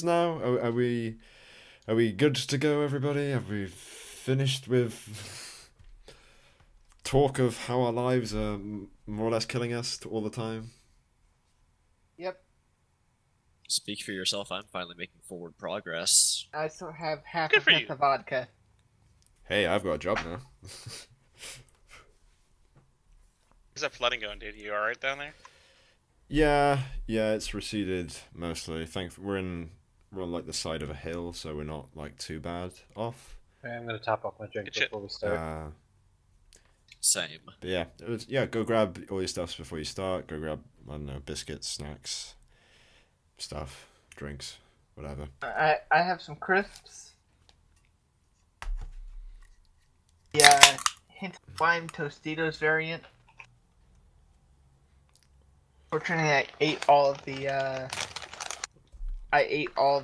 now? Are we good to go, everybody? Have we finished with talk of how our lives are more or less killing us all the time? Yep. Speak for yourself. I'm finally making forward progress. I still have half Good a for fifth you. of vodka. Hey, I've got a job now. How's that flooding going, dude? You alright down there? Yeah, it's receded mostly. We're on like the side of a hill, so we're not like too bad off. Okay, I'm gonna top up my drink Good shit. before we start. Same. But go grab all your stuffs before you start. Go grab, I don't know, biscuits, snacks, stuff, drinks, whatever. I have some crisps. Yeah, hint of lime Tostitos variant. Fortunately, I ate all of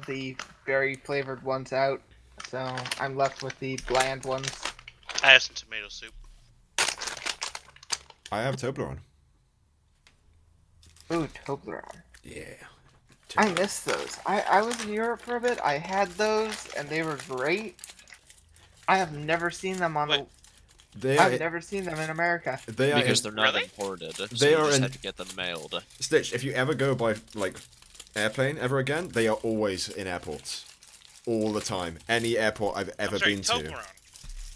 the berry flavored ones out, so I'm left with the bland ones. I have some tomato soup. I have Toblerone. Ooh, Toblerone. Yeah. I miss those. I was in Europe for a bit. I had those, and they were great. I have never seen them on Wait. I've never seen them in America. They are Because they're not Really? imported, so They you are just in- had to get them mailed. Stitch, if you ever go by like airplane ever again, they are always in airports. All the time. Any airport I've ever been to.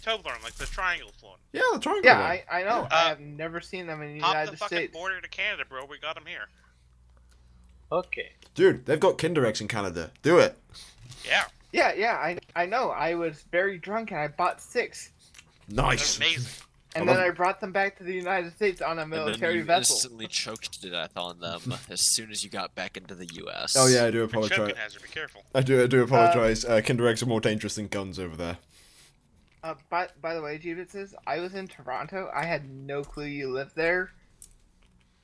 Toblerone, like the triangle one. Yeah, the triangle Yeah, one. I know. I have never seen them in the Hop United the fucking States. border to Canada, bro. We got them here. Okay. Dude, they've got Kinder Eggs in Canada. Do it. Yeah, Yeah, I know. I was very drunk and I bought 6. Nice. that's amazing. And then I brought them back to the United States on a And then military you vessel. instantly choked to death on them as soon as you got back into the U.S. Oh yeah, I do Choking apologize. hazard. Be careful. I do apologize. Kinder Eggs are more dangerous than guns over there. By the way, Jubitses, I was in Toronto. I had no clue you lived there.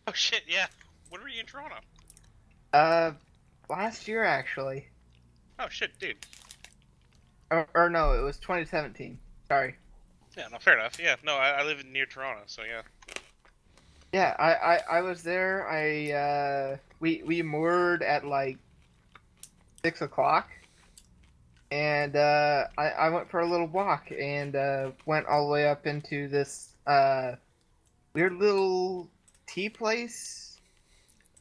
Oh shit, yeah. When were you in Toronto? Last year actually. Oh shit, dude. Or no, it was 2017. Sorry. Yeah, no, fair enough. Yeah, no, I live near Toronto, so yeah. Yeah, I was there. We moored at like 6 o'clock, and I went for a little walk and went all the way up into this weird little tea place,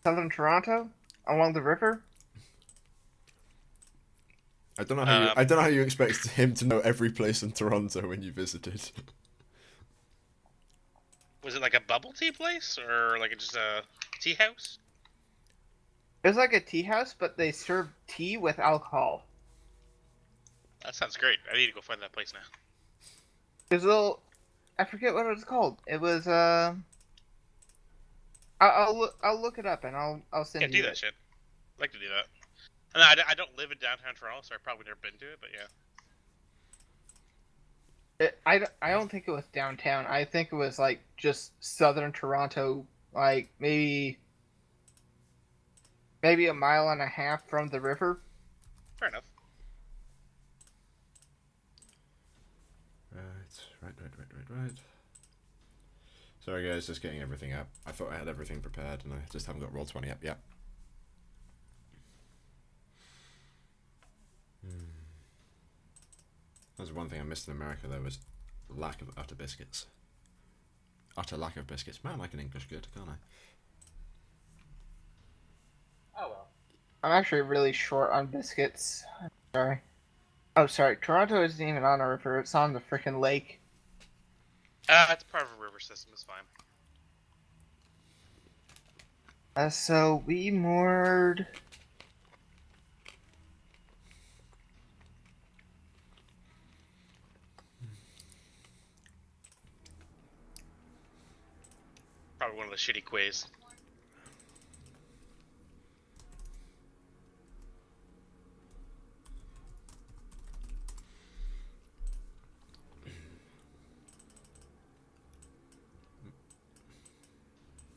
southern Toronto, along the river. I don't know how you expect him to know every place in Toronto when you visited. Was it like a bubble tea place or like just a tea house? It was like a tea house, but they served tea with alcohol. That sounds great. I need to go find that place now. There's a little, I forget what it was called. It was I'll look it up and I'll send Yeah, you do it. that shit. I'd like to do that. And I don't live in downtown Toronto, so I've probably never been to it, but yeah. I don't think it was downtown. I think it was like just southern Toronto, like maybe a mile and a half from the river. Fair enough. Right. Sorry guys, just getting everything up. I thought I had everything prepared and I just haven't got Roll20 up yet. That's one thing I missed in America though, was lack of utter biscuits. Utter lack of biscuits. Man, I can English good, can't I? Oh well. I'm actually really short on biscuits. Sorry. Oh, sorry. Toronto isn't even on a river. It's on the freaking lake. It's part of a river system, it's fine. So we moored. Probably one of the shitty quays.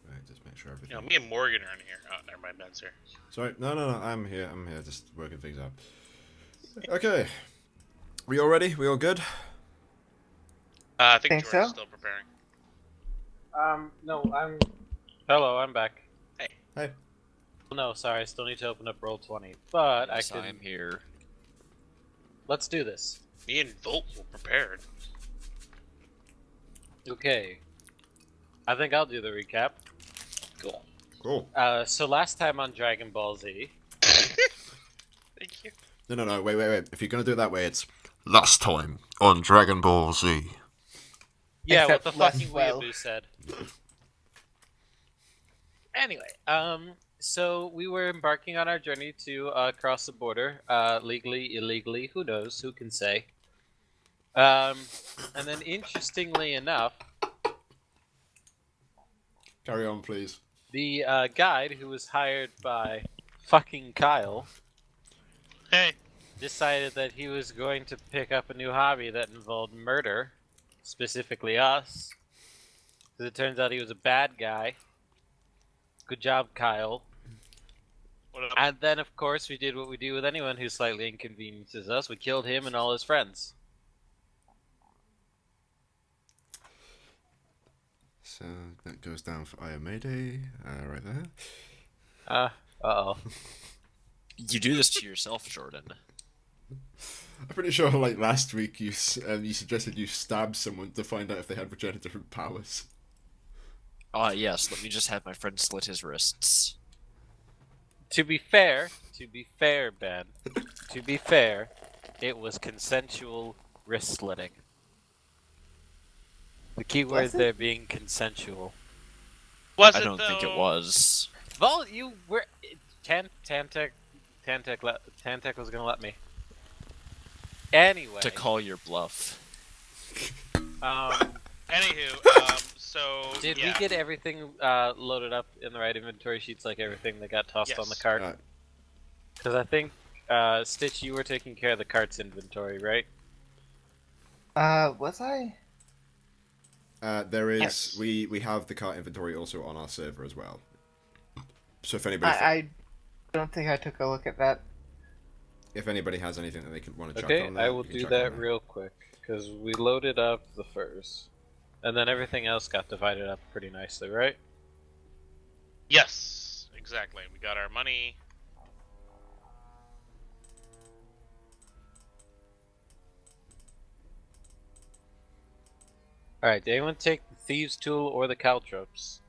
Right, just make sure You everything. know, me and Morgan are in here. Oh, never mind, Ben's here. Sorry, no, I'm here, just working things out. Okay. We all ready? We all good? I think Think George is so? still preparing. No, I'm. Hello, I'm back. Hey. No, sorry, I still need to open up Roll20. But Yes, I can. I'm here. Let's do this. Me and Volt were prepared. Okay. I think I'll do the recap. Cool. Cool. So last time on Dragon Ball Z. Thank you. No, wait. If you're gonna do it that way, it's last time on Dragon Ball Z. Yeah, Except what the less fucking well. weeaboo said. Anyway, so we were embarking on our journey to cross the border, legally, illegally, who knows, who can say. And then interestingly enough, Carry on, please. the guide who was hired by fucking Kyle Hey. decided that he was going to pick up a new hobby that involved murder, specifically us. Because it turns out he was a bad guy. Good job, Kyle. What up? And then, of course, we did what we do with anyone who slightly inconveniences us. We killed him and all his friends. So that goes down for Ayomede, right there. Uh-oh. You do this to yourself, Jordan. I'm pretty sure, like last week, you suggested you stab someone to find out if they had regenerative powers. Yes, let me just have my friend slit his wrists. To be fair, Ben, to be fair, it was consensual wrist slitting. The key word Was it? there being consensual. Was I it don't think it though? was. Vol, you were... Tantec was gonna let me. Anyway. To call your bluff. Anywho, so Did yeah. we get everything loaded up in the right inventory sheets, like everything that got tossed on the Yes. cart? Because I think, Stitch, you were taking care of the cart's inventory, right? Was I? There is Yes. we have the cart inventory also on our server as well. So if anybody I don't think I took a look at that. if anybody has anything that they could want to chuck Okay, on there, I will you can do chuck that on there. real quick, because we loaded up the furs. And then everything else got divided up pretty nicely, right? Yes, exactly. We got our money. Alright, did anyone take the Thieves' Tool or the Caltrops?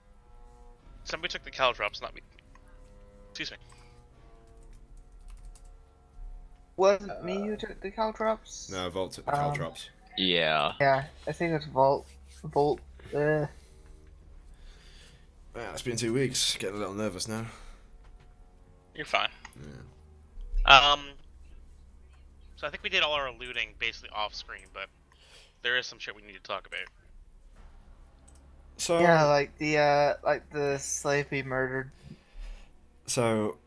Somebody took the caltrops, not me. Excuse me. Wasn't me who took the caltrops? No, Vault took the Um, caltrops. Yeah. Yeah, I think it's Volt. Volt. Yeah, it's been 2 weeks. Getting a little nervous now. You're fine. Yeah. So I think we did all our looting basically off screen, but there is some shit we need to talk about. So Yeah, like the slave he murdered. So,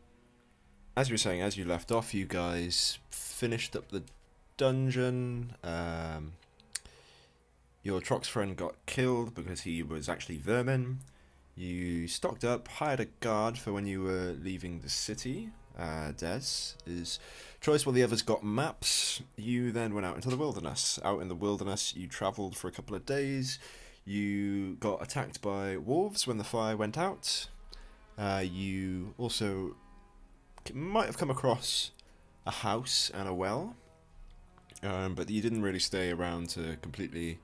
as you were saying, as you left off, you guys finished up the dungeon. Your Trox friend got killed because he was actually vermin. You stocked up, hired a guard for when you were leaving the city. Des is choice while the others got maps. You then went out into the wilderness. Out in the wilderness, you travelled for a couple of days. You got attacked by wolves when the fire went out. You also might have come across a house and a well, but you didn't really stay around to completely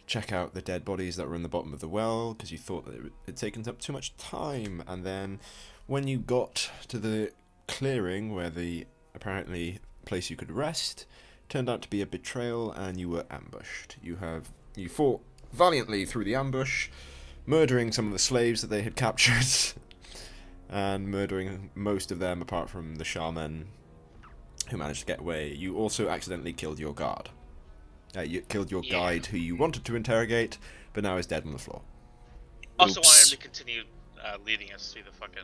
check out the dead bodies that were in the bottom of the well because you thought that it had taken up too much time. And then when you got to the clearing where the apparently place you could rest turned out to be a betrayal and you were ambushed. You fought valiantly through the ambush, murdering some of the slaves that they had captured and murdering most of them apart from the shaman who managed to get away. You also accidentally killed your guard. You killed your guide who you wanted to interrogate, but now is dead on the floor. Also Oops. wanted him to continue leading us through the fucking...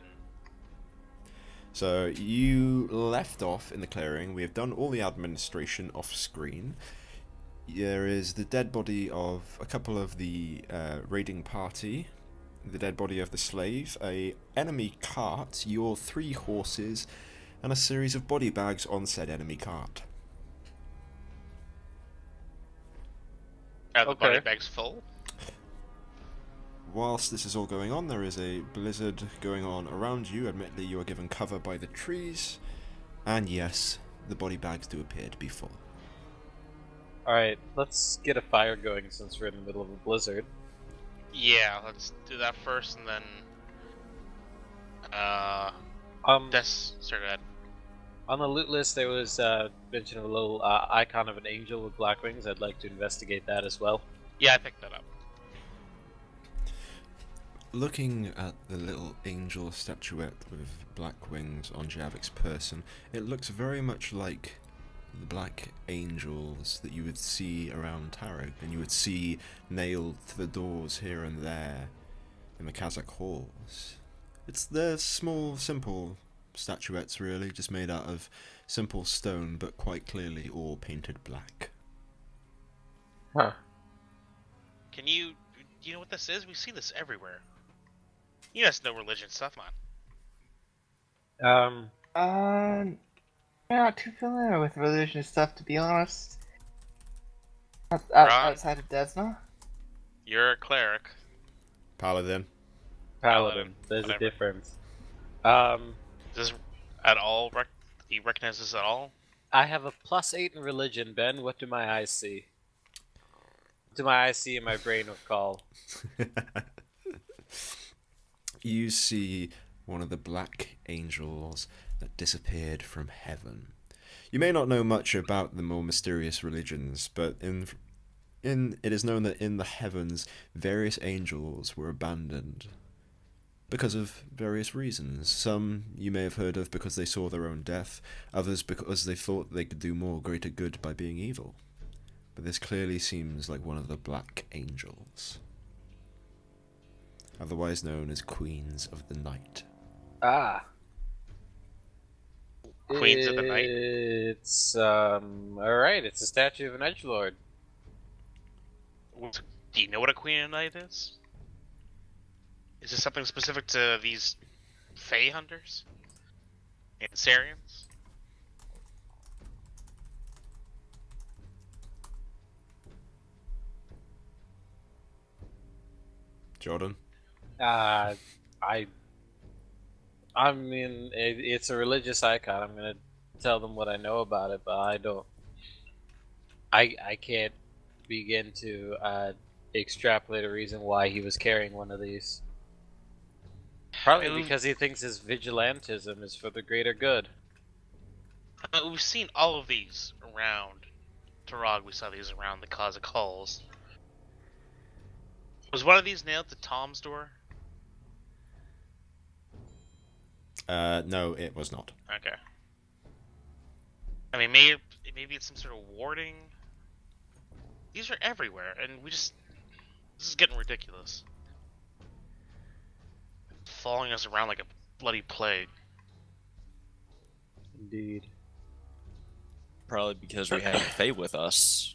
So you left off in the clearing. We have done all the administration off screen. There is the dead body of a couple of the raiding party, the dead body of the slave, a enemy cart, your 3 horses, and a series of body bags on said enemy cart. the body Okay. bag's full. whilst this is all going on, there is a blizzard going on around you. Admittedly, you are given cover by the trees, and yes, the body bags do appear to be full. Alright, let's get a fire going since we're in the middle of a blizzard. Yeah, let's do that first, and then sorry, go ahead. On the loot list, there was mention of a little icon of an angel with black wings. I'd like to investigate that as well. Yeah, I picked that up. Looking at the little angel statuette with black wings on Javik's person, it looks very much like the black angels that you would see around Tarek, and you would see nailed to the doors here and there in the Kazakh halls. They're small, simple statuettes, really, just made out of simple stone, but quite clearly all painted black. Huh. Do you know what this is? We see this everywhere. You guys know religion stuff, man. I'm not too familiar with religion stuff, to be honest. Outside of Desna? You're a cleric. Paladin. Paladin. There's Whatever. a difference. Does at all do you recognize this at all? I have a +8 in religion, Ben. What do my eyes see? What do my eyes see and my brain recall? You see one of the black angels that disappeared from heaven. You may not know much about the more mysterious religions, but it is known that in the heavens, various angels were abandoned because of various reasons. Some you may have heard of because they saw their own death, others because they thought they could do more greater good by being evil. But this clearly seems like one of the black angels, otherwise known as Queens of the Night. Ah. Queens of the Night? It's, alright, it's a statue of an edgelord. Do you know what a Queen of the Night is? Is this something specific to these Fey hunters? And Sarians? Jordan? I mean, it's a religious icon. I'm gonna tell them what I know about it, but I can't begin to extrapolate a reason why he was carrying one of these. Probably because he thinks his vigilantism is for the greater good. We've seen all of these around Tarag. We saw these around the Kazakh halls. Was one of these nailed to Tom's door? No, it was not. Okay. I mean, maybe it's some sort of warding. These are everywhere, and this is getting ridiculous. Following us around like a bloody plague. Indeed. Probably because we have Fey with us.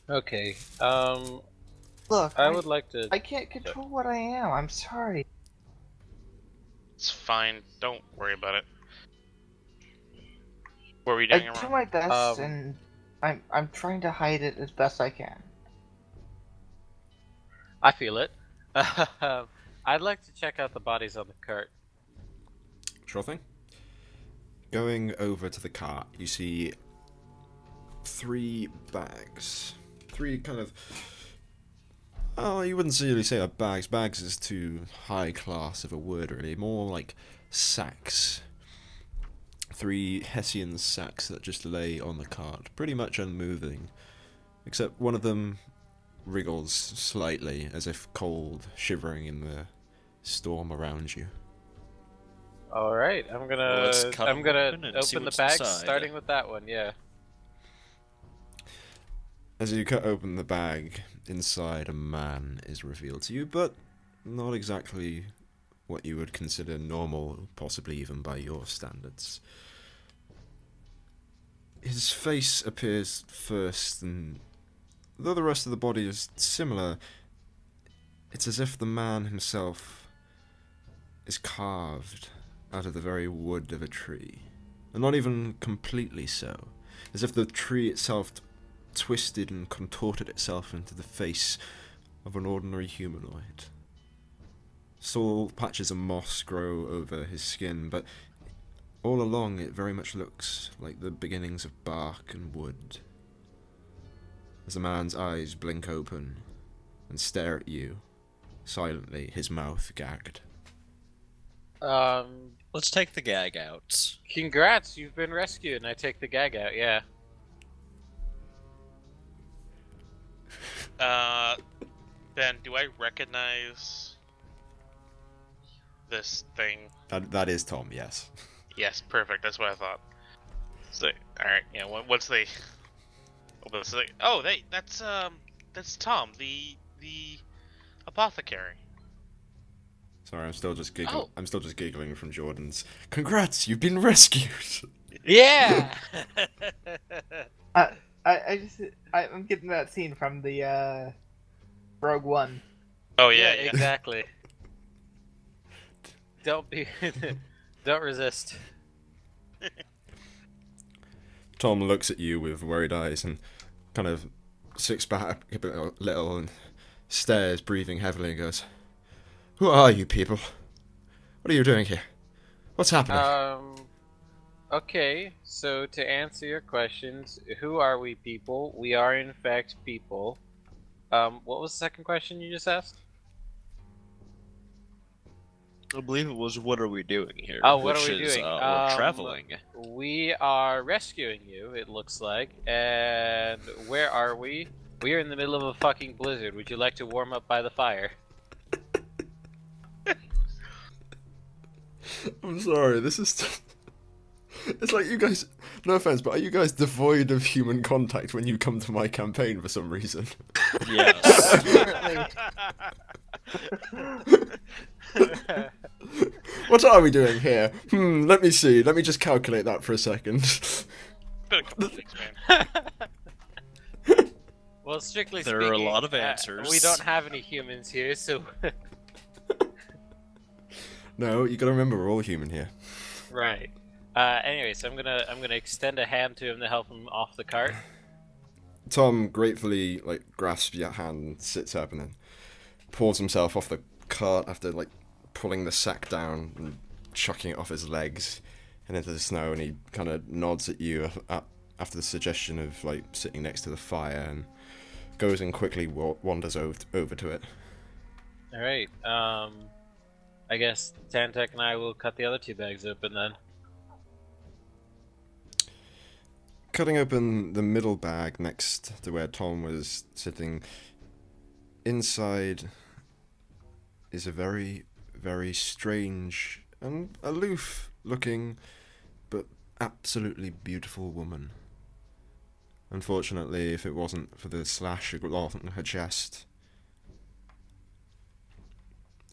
Okay. Look, I would like to. I can't control what I am. I'm sorry. It's fine. Don't worry about it. What were you I doing do wrong? my best, and I'm trying to hide it as best I can. I feel it. I'd like to check out the bodies on the cart. Sure thing. Going over to the cart, you see 3 bags. 3 kind of... Oh, you wouldn't really say they're bags. Bags is too high class of a word, really. More like sacks. 3 Hessian sacks that just lay on the cart, pretty much unmoving. Except one of them wriggles slightly, as if cold, shivering in the storm around you. All right, I'm gonna Let's cut them open and see open the what's bags, inside. starting with that one. Yeah. As you cut open the bag, inside a man is revealed to you, but not exactly what you would consider normal, possibly even by your standards. His face appears first, and though the rest of the body is similar, it's as if the man himself is carved out of the very wood of a tree. And not even completely so, as if the tree itself twisted and contorted itself into the face of an ordinary humanoid. Small patches of moss grow over his skin, but all along it very much looks like the beginnings of bark and wood. As the man's eyes blink open and stare at you, silently, his mouth gagged. Let's take the gag out. Congrats, you've been rescued, and I take the gag out, yeah. Ben, do I recognize this thing? That is Tom, yes. Yes, perfect. That's what I thought. So, all right, yeah. What's the? Oh, that's Tom, the apothecary. Sorry, I'm still just giggling. Oh. I'm still just giggling from Jordan's. Congrats, you've been rescued. Yeah! I'm getting that scene from the Rogue One. Oh yeah. Exactly. Don't resist. Tom looks at you with worried eyes and kind of sits back a little and stares, breathing heavily, and goes, "Who are you people? What are you doing here? What's happening?" Okay, so to answer your questions, who are we people? We are in fact people. What was the second question you just asked? I believe it was, what are we doing here? Oh, what Which are we is, doing? We're traveling. We are rescuing you, it looks like. And where are we? We are in the middle of a fucking blizzard. Would you like to warm up by the fire? I'm sorry, this is... It's like you guys... No offense, but are you guys devoid of human contact when you come to my campaign for some reason? Yes. What are we doing here? Let me see. Let me just calculate that for a second. Been a couple of things, man. Well, strictly There speaking, are a lot of answers. we don't have any humans here, so... No, you gotta remember we're all human here. Right. Anyway, so I'm gonna extend a hand to him to help him off the cart. Tom gratefully grasps your hand and sits up and then pulls himself off the cart after pulling the sack down and chucking it off his legs and into the snow, and he kind of nods at you after the suggestion of sitting next to the fire and goes and quickly wanders over to it. All right. I guess Tantek and I will cut the other two bags open then. Cutting open the middle bag next to where Tom was sitting, inside is a very, very strange and aloof-looking, but absolutely beautiful woman. Unfortunately, if it wasn't for the slash along her chest,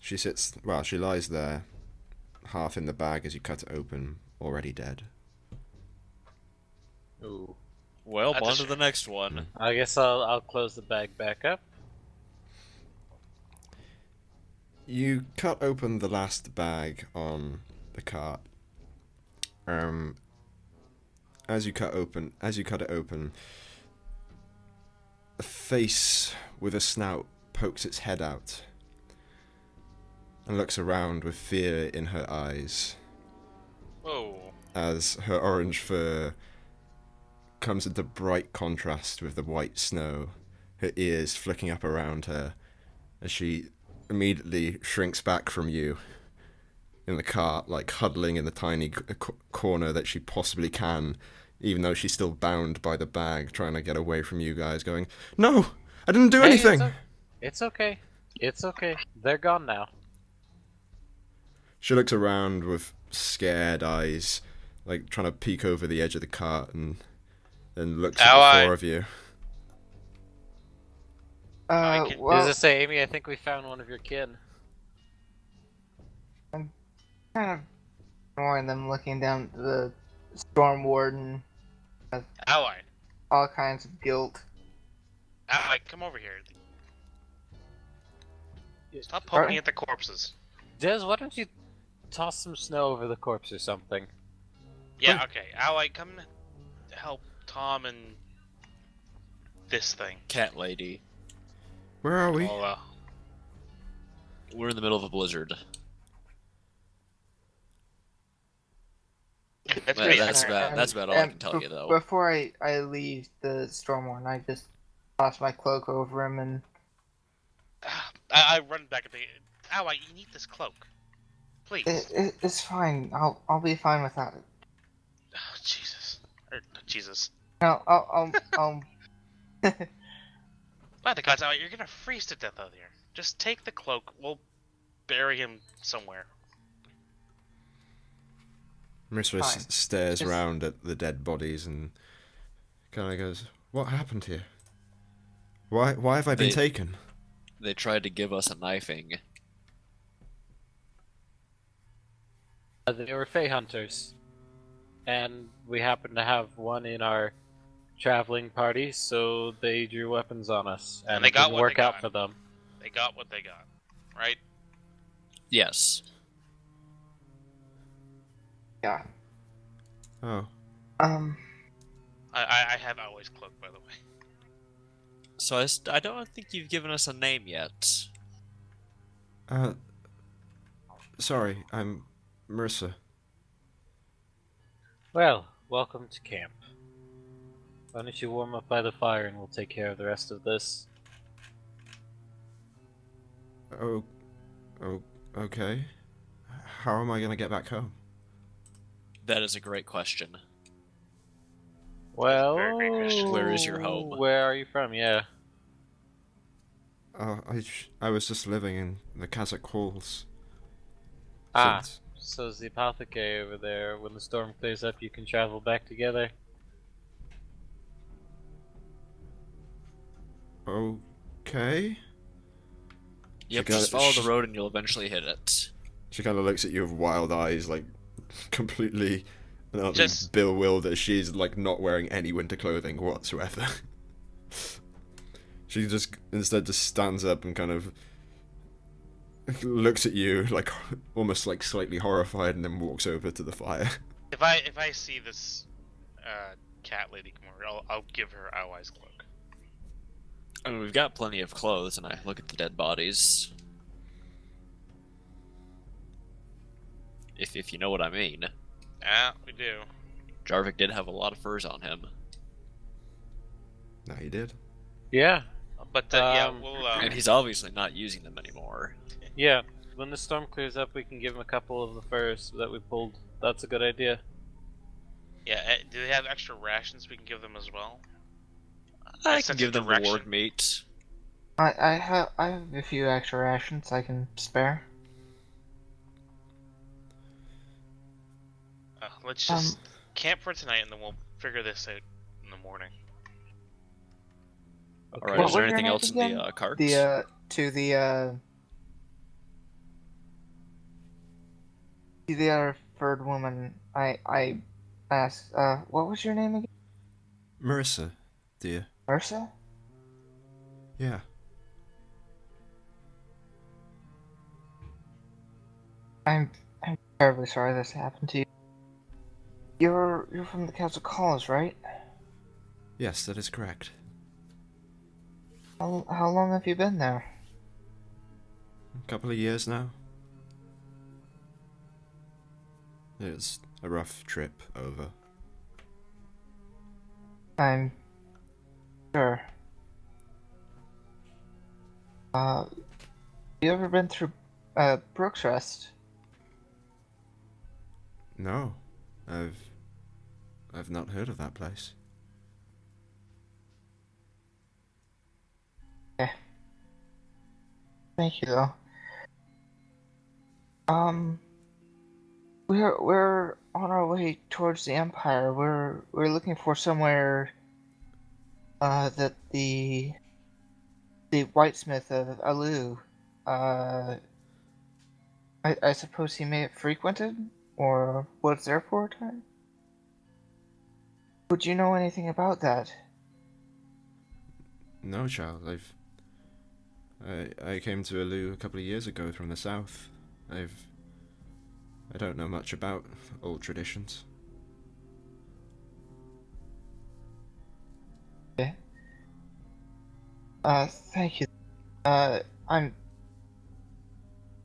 she lies there, half in the bag as you cut it open, already dead. Ooh. Well, I on just- to the next one. I guess I'll close the bag back up. You cut open the last bag on the cart. As you cut it open, a face with a snout pokes its head out and looks around with fear in her eyes Whoa. as her orange fur comes into bright contrast with the white snow, her ears flicking up around her as she immediately shrinks back from you in the cart, huddling in the tiny corner that she possibly can, even though she's still bound by the bag, trying to get away from you guys, going, "No, I didn't do anything!" It's okay. It's okay. They're gone now. She looks around with scared eyes, trying to peek over the edge of the cart, and then looks at the four of you. Does Well, it say, Amy, I think we found one of your kin. kind of ignoring them, looking down at the storm warden, Ally. all kinds of guilt. Ally, come over here. Stop poking at the corpses. Des, why don't you toss some snow over the corpse or something? Yeah, okay. Ally, come help Tom and this thing. Cat lady. Where are we? Oh, We're in the middle of a blizzard. that's Well, pretty that's accurate. about- that's about all I can tell you, though. Before I leave the Stormhorn, I just toss my cloak over him and I run back and think, ow, you need this cloak. Please. it's fine. I'll be fine without it. Oh, Jesus. Jesus. No, I'll By the gods, you're gonna freeze to death out here. Just take the cloak. We'll bury him somewhere. Marissa Fine. stares Just- around at the dead bodies and kind of goes, "What happened here? Why have I been They- taken?" They tried to give us a knifing. They were Fey hunters, and we happened to have one in our traveling party, so they drew weapons on us, and they it got didn't what work they out got. for them. They got what they got. Right? Yes. yeah. Oh, I have always cloak, by the way. So I don't think you've given us a name yet. sorry, I'm Marissa. Well, welcome to camp. Why don't you warm up by the fire and we'll take care of the rest of this? Oh, okay. How am I gonna get back home? That is a great question. Well, Very great question. Where is your home? Where are you from? Yeah. I was just living in the Kazakh halls. Ah, since- so is the apothecary over there. When the storm clears up, you can travel back together. Okay. Yep, got just it. follow the road and you'll eventually hit it. She kind of looks at you with wild eyes, like completely Just- Bill Wilder. She's like not wearing any winter clothing whatsoever. She just instead just stands up and kind of looks at you like almost like slightly horrified, and then walks over to the fire. If I see this cat lady come over, I'll give her Alwai's cloak. I mean, we've got plenty of clothes, and I look at the dead bodies. If you know what I mean. Yeah, we do. Jarvik did have a lot of furs on him. No, he did. Yeah, But yeah, Um, we'll. And he's obviously not using them anymore. yeah. When the storm clears up, we can give him a couple of the furs that we pulled. That's a good idea. Yeah, do they have extra rations we can give them as well? I sense can of give them the direction. ward meat. I have a few extra rations I can spare. Let's just camp for tonight, and then we'll figure this out in the morning. Alright, What is there was your anything name else in again? the cart? To the other third woman, I asked, what was your name again? Marissa, dear. Ursa? Yeah. I'm terribly sorry this happened to you. You're from the Castle Calls, right? Yes, that is correct. How long have you been there? A couple of years now. It's a rough trip over. I'm sure. You ever been through Brooks Rest? No, I've not heard of that place. Thank you, though. We're on our way towards the Empire. We're looking for somewhere that the whitesmith of Alu, I suppose he may have frequented or was there for a time. Would you know anything about that? No, child. I came to Alu a couple of years ago from the south. I don't know much about old traditions. Thank you. I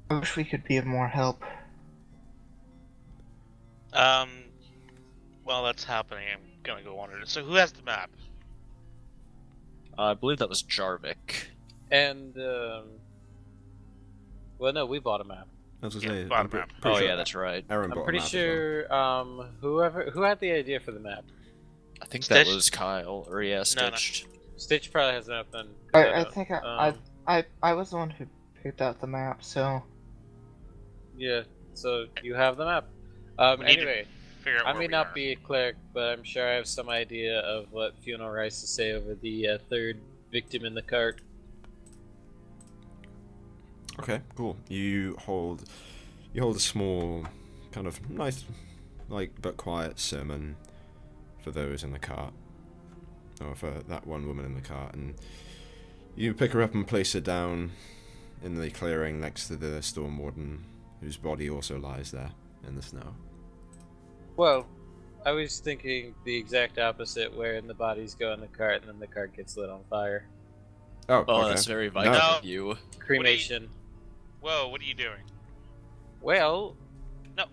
wish we could be of more help. While that's happening, I'm gonna go on it. So who has the map? I believe that was Jarvik. And well, no, we bought a map. I was gonna say, bottom I'm pre- map. pretty Oh sure yeah, that's right. Aaron I'm bought a pretty map as well. sure who had the idea for the map. I think Stitch? that was Kyle, or yeah, No, no. Stitched. Stitch probably has enough then. 'cause I don't- think um, I was the one who picked out the map, so Yeah, so you have the map. We need to Anyway, Figure out I where may we not are. be a cleric, but I'm sure I have some idea of what Funeral Rice to say over the third victim in the cart. Okay, cool. You hold a small, kind of nice, but quiet sermon for those in the cart, or for that one woman in the cart, and you pick her up and place her down in the clearing next to the storm warden, whose body also lies there in the snow. Well, I was thinking the exact opposite, wherein the bodies go in the cart and then the cart gets lit on fire. Oh, Oh, okay. that's very Viking No. of you. Cremation. Whoa, what are you doing? Well, No,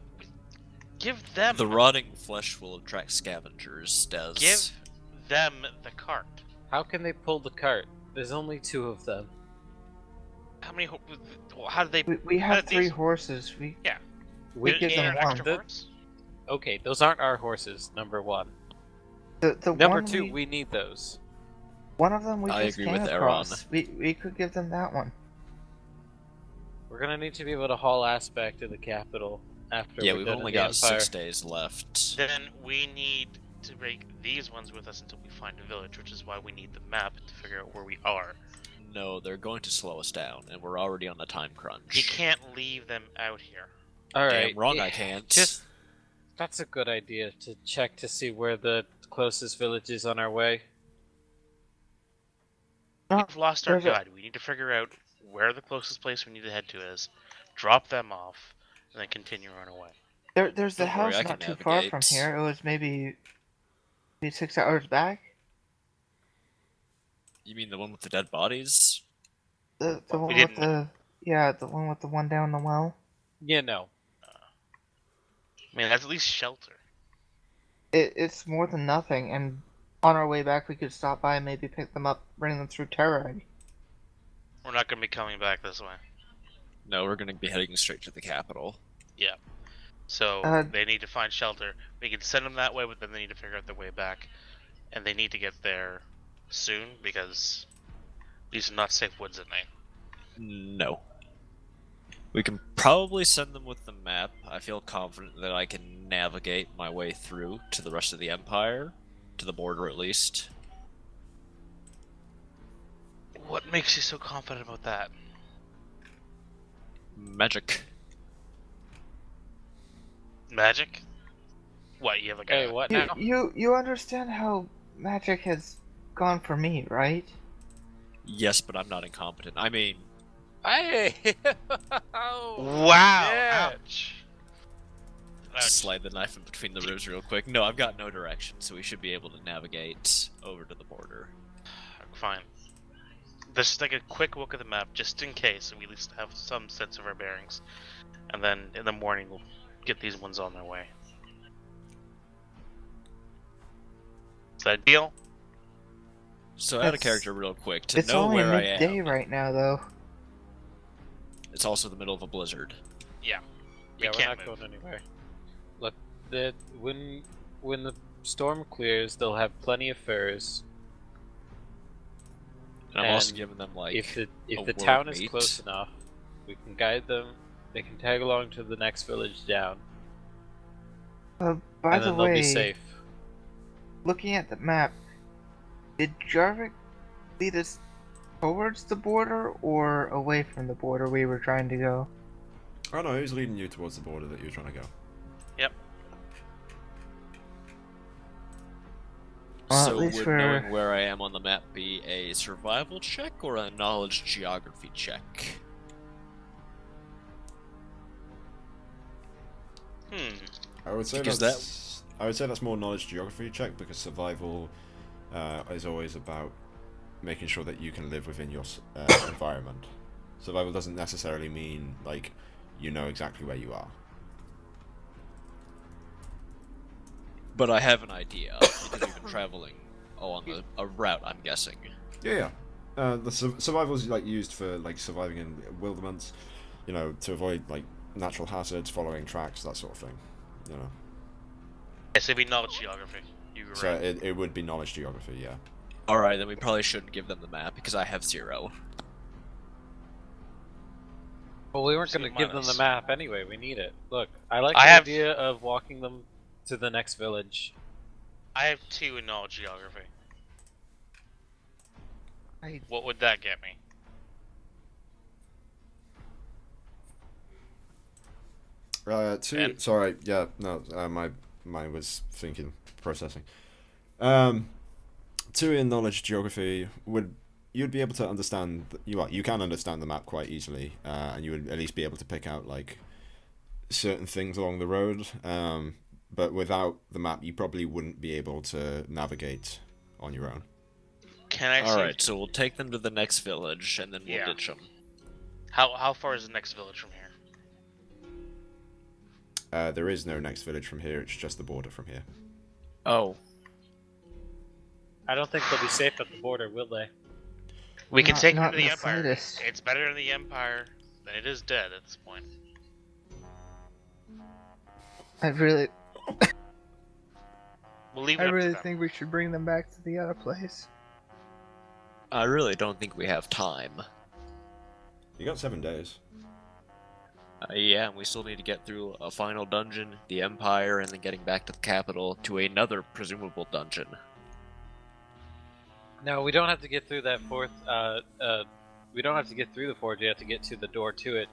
give them The rotting flesh will attract scavengers, Des. give them the cart. how can they pull the cart? There's only 2 of them. How many? How do they? we How have did 3 these- horses. We Did give you them need an one. extra horse? Okay, those aren't our horses, number 1. The Number one 2, we need those. one of them we I just agree came with Aaron. across. We could give them that one. We're gonna need to be able to haul ass back to the capital after Yeah, we're we've done only in the got Empire. 6 days left. Then we need to bring these ones with us until we find a village, which is why we need the map to figure out where we are. No, they're going to slow us down, and we're already on the time crunch. You can't leave them out here. Alright. Damn wrong yeah, I can't. That's a good idea to check to see where the closest village is on our way. We've lost our there's a- guide. We need to figure out where the closest place we need to head to is, drop them off, and then continue on our way. There's the Don't worry, house I not can too far from navigate. here. It was maybe 6 hours back. You mean the one with the dead bodies? The one We with didn't- the one with the one down the well. Yeah, no. I mean, that's at least shelter. It's more than nothing, and on our way back we could stop by and maybe pick them up, bring them through Terrag. We're not going to be coming back this way. No, we're going to be heading straight to the capital. So Uh, they need to find shelter. We can send them that way, but then they need to figure out their way back. And they need to get there soon, because these are not safe woods at night. No. We can probably send them with the map. I feel confident that I can navigate my way through to the rest of the Empire. To the border, at least. What makes you so confident about that? Magic. Magic? What, you have like Hey, a... what You, now? you understand how magic has gone for me, right? Yes, but I'm not incompetent. I mean, Hey! Wow! Yeah. Ouch! just slide the knife in between the ribs real quick. No, I've got no direction, so we should be able to navigate over to the border. Fine. Just take a quick look at the map, just in case, and we at least have some sense of our bearings. And then in the morning, we'll get these ones on their way. Is that a deal? So out of That's- character real quick, to It's know only where I midday am. right now, though. It's also the middle of a blizzard. Yeah, We we're can't not move. going anywhere. Look, when the storm clears, they'll have plenty of furs. And I'm also And giving them like if the a if the world town is meet. close enough, we can guide them. They can tag along to the next village down, By and the then they'll way, be safe. looking at the map, did Jarvik lead us towards the border or away from the border we were trying to go? Oh no, who's leading you towards the border that you're trying to go? Well, at So least would we're- knowing where I am on the map be a survival check or a knowledge geography check? I would say Because that's more knowledge geography check, because survival is always about making sure that you can live within your environment. Survival doesn't necessarily mean like you know exactly where you are. But I have an idea because we've been traveling on a route. I'm guessing. Yeah. The survival is like used for like surviving in wilderness, you know, to avoid like natural hazards, following tracks, that sort of thing. You know. Yes, it'd be knowledge geography. You were So right. it would be knowledge geography, yeah. All right, then we probably shouldn't give them the map because I have 0. Well, we weren't See, going to give them the minus. map anyway. We need it. Look, I like I the have- idea of walking them to the next village. I have 2 in knowledge geography. I What would that get me? Two. And- Sorry, yeah, no, my mind was thinking, processing. 2 in knowledge geography you'd be able to understand. You can understand the map quite easily, and you would at least be able to pick out like certain things along the road. But without the map, you probably wouldn't be able to navigate on your own. Can I All see? right, so we'll take them to the next village and then we'll Yeah. ditch them. How far is the next village from here? There is no next village from here. It's just the border from here. Oh, I don't think they'll be safe at the border, will they? We can Not- take them not to the in the Empire. slightest. It's better in the Empire than it is dead at this point. I really We'll leave it I up really to them. think we should bring them back to the other place. I really don't think we have time. You got 7 days. Yeah, and we still need to get through a final dungeon, the Empire, and then getting back to the capital to another presumable dungeon. No, we don't have to get through that fourth. We don't have to get through the forge yet to get to the door to it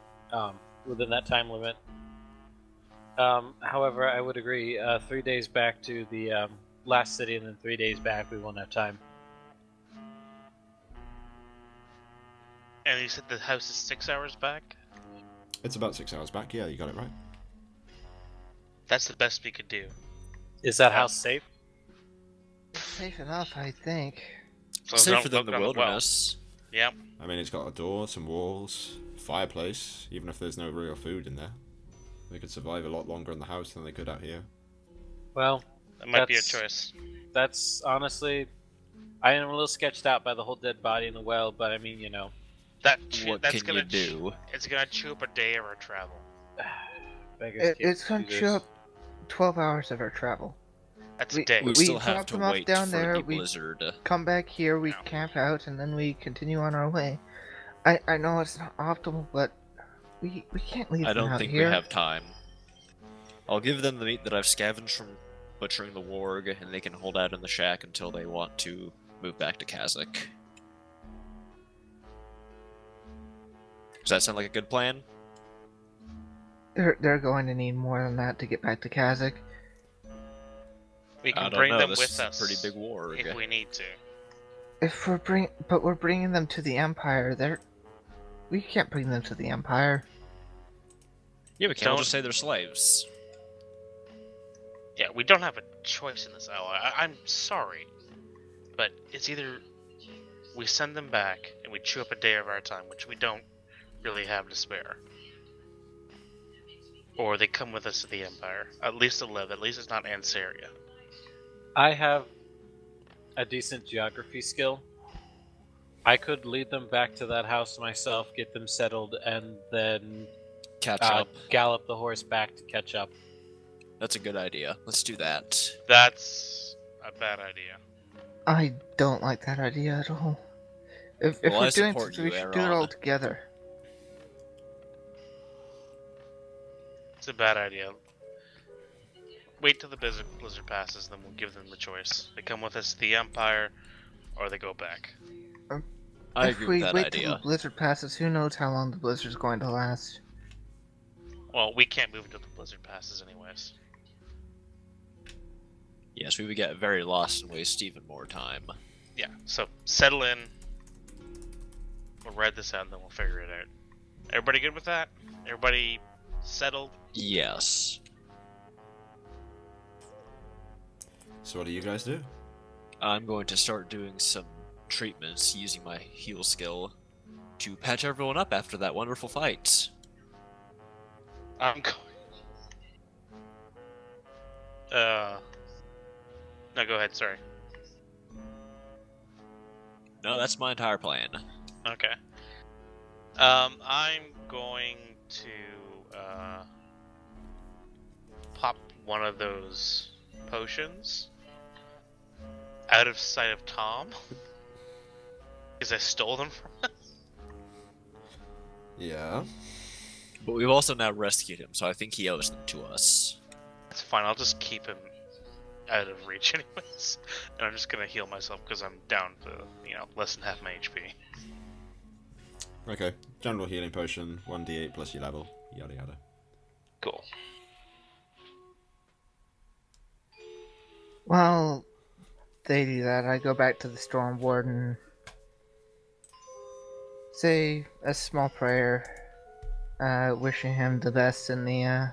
within that time limit. However, I would agree. 3 days back to the last city, and then 3 days back. We won't have time. And you said the house is 6 hours back? It's about 6 hours back. Yeah, you got it right. That's the best we could do. Is that house safe? Safe enough, I think. So Safer don't than the look on well. wilderness. Yeah. I mean, it's got a door, some walls, fireplace. Even if there's no real food in there, they could survive a lot longer in the house than they could out here. Well, That might be a That's- choice. that's honestly. I am a little sketched out by the whole dead body in the well, but I mean, you know, What that's can gonna you do? It's gonna chew up a day of our travel. beggars can't It's gonna do chew this. up 12 hours of our travel. That's We- a day. We We still have dropped to them off wait down for there, the we- blizzard. Come back here, we Yeah. camp out, and then we continue on our way. I know it's not optimal, but we can't leave I them don't out think here. we have time. I'll give them the meat that I've scavenged from butchering the warg, and they can hold out in the shack until they want to move back to Kazakh. Does that sound like a good plan? They're going to need more than that to get back to Kazakh. We I can don't bring know. them This with is us a pretty big warg. if we need to. If we're bringing them to the Empire. We can't bring them to the Empire. Yeah, we can all Don't- just say they're slaves. Yeah, we don't have a choice in this ally. I'm sorry, but it's either we send them back and we chew up a day of our time, which we don't really have to spare, or they come with us to the Empire. At least to live. At least it's not Ansaria. I have a decent geography skill. I could lead them back to that house myself, get them settled, and then Catch up. gallop the horse back to catch up. That's a good idea. Let's do that. That's a bad idea. I don't like that idea at all. If Well, I we're doing support something, we you, should do it Aaron. all together. It's a bad idea. Wait till the blizzard passes, then we'll give them the choice. They come with us to the Empire, or they go back. I If agree we with that wait till idea. the blizzard passes, who knows how long the blizzard's going to last. Well, we can't move until the blizzard passes, anyways. Yes, we would get very lost and waste even more time. Yeah, so settle in. We'll read this out and then we'll figure it out. Everybody good with that? Everybody settled? Yes. So what do you guys do? I'm going to start doing some treatments using my heal skill to patch everyone up after that wonderful fight. I'm going. No, go ahead. Sorry. No, that's my entire plan. Okay. I'm going to pop one of those potions out of sight of Tom because I stole them from him. Yeah. But we've also now rescued him, so I think he owes them to us. That's fine. I'll just keep him out of reach anyways, and I'm just gonna heal myself because I'm down to less than half my HP. Okay. General healing potion, 1d8 plus your level, yada yada. Cool. Well, they do that. I go back to the Storm Warden, say a small prayer, wishing him the best in the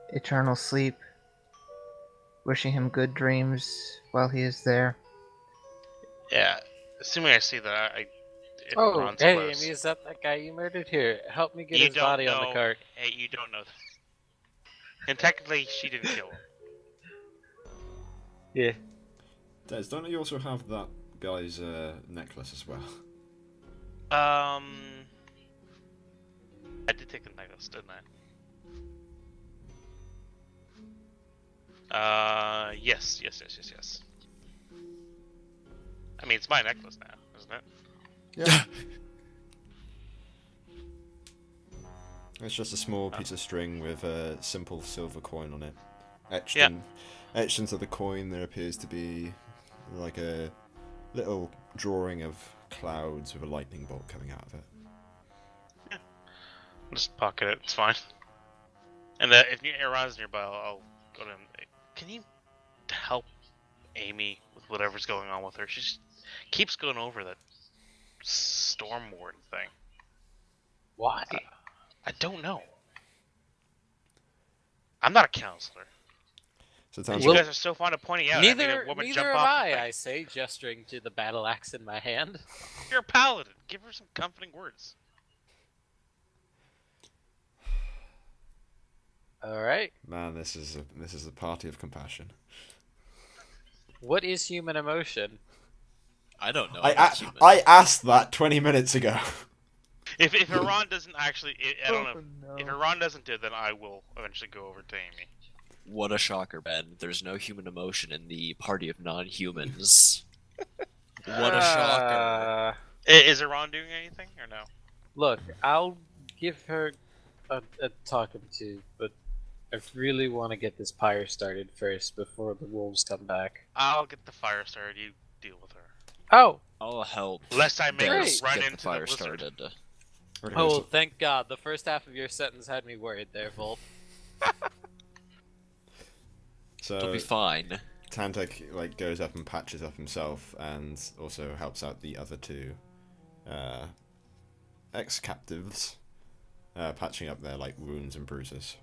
eternal sleep, wishing him good dreams while he is there. Yeah. Assuming I see that, if Oh, Ron's hey, close. Amy, is that guy you murdered? Here, help me get You his body don't on the know- cart. Hey, you don't know that. And technically, she didn't kill him. Yeah. Des, don't you also have that guy's necklace as well? I did take the necklace, didn't I? Yes. I mean, it's my necklace now, isn't it? Yeah. It's just a small piece of string with a simple silver coin on it. Etched into the coin there appears to be like a little drawing of clouds with a lightning bolt coming out of it. I'll just pocket it, it's fine. And if Aaron's nearby, I'll go to him. Can you help Amy with whatever's going on with her? She just keeps going over that Storm Warden thing. Why? I don't know. I'm not a counselor. So And Tantra, you guys are so fond of pointing out. I made Neither a woman am jump off the thing. I say, gesturing to the battle axe in my hand. You're a paladin. Give her some comforting words. Alright. man, this is a party of compassion. What is human emotion? I don't know. I I'm human. asked that 20 minutes ago. If Iran doesn't actually, I don't know. Oh, If no. Iran doesn't do it, then I will eventually go over to Amy. What a shocker, Ben. There's no human emotion in the party of non-humans. What a shocker. Is Iran doing anything or no? Look, I'll give her a talking to, but I really want to get this pyre started first before the wolves come back. I'll get the fire started. You deal with her. Oh! I'll help. Lest I make her Great. run Get into the fire blizzard. started. Okay, Oh, so- thank God. The first half of your sentence had me worried there, Volt. It'll be So fine. Tantek goes up and patches up himself, and also helps out the other two ex-captives, patching up their wounds and bruises.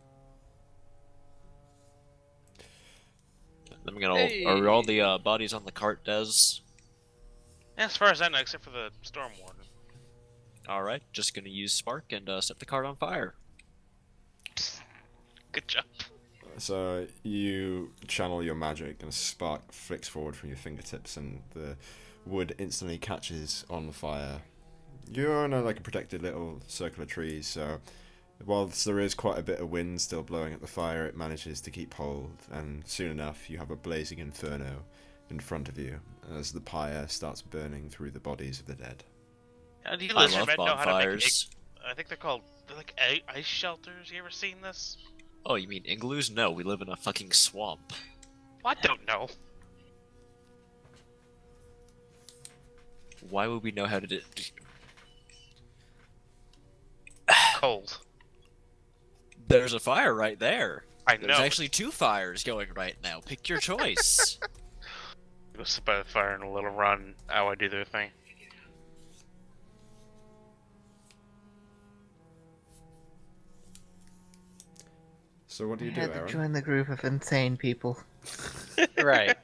Then we're gonna. Hey. Are all the bodies on the cart, Des? Yeah, as far as I know, except for the Storm Warden. Alright, just gonna use Spark and set the cart on fire. Good job. So you channel your magic, and a spark flicks forward from your fingertips, and the wood instantly catches on fire. You're in a protected little circle of trees, so whilst there is quite a bit of wind still blowing at the fire, it manages to keep hold, and soon enough you have a blazing inferno in front of you as the pyre starts burning through the bodies of the dead. Do you I lizard love men know how to make bonfires. I think they're called ice shelters. You ever seen this? Oh, you mean igloos? No, we live in a fucking swamp. I don't know. Why would we know how to do? Cold. There's a fire right there. I There's know. actually two fires going right now. Pick your choice. Go sit by the fire and a little run. How I do their thing. So what do I you do, had to Aaron? join the group of insane people. Right.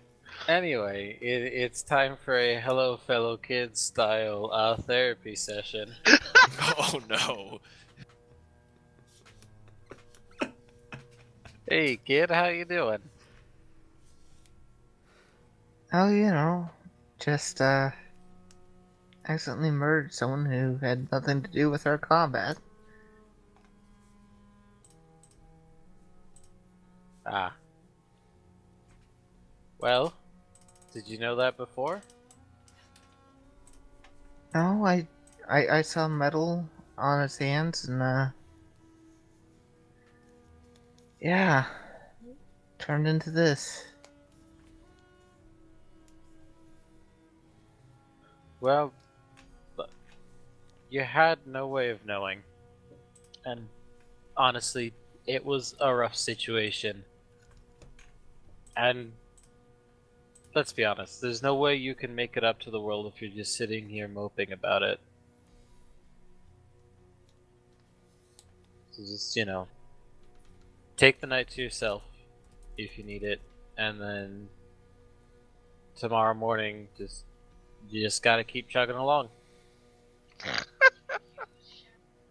Anyway, it's time for a hello fellow kids style therapy session. Oh no. Hey kid, how you doing? Oh, just accidentally murdered someone who had nothing to do with our combat. Ah. Well, did you know that before? No, I saw metal on his hands and yeah, turned into this. Well, but you had no way of knowing. And honestly, it was a rough situation. And let's be honest, there's no way you can make it up to the world if you're just sitting here moping about it. So just, take the night to yourself if you need it, and then tomorrow morning, you just gotta keep chugging along.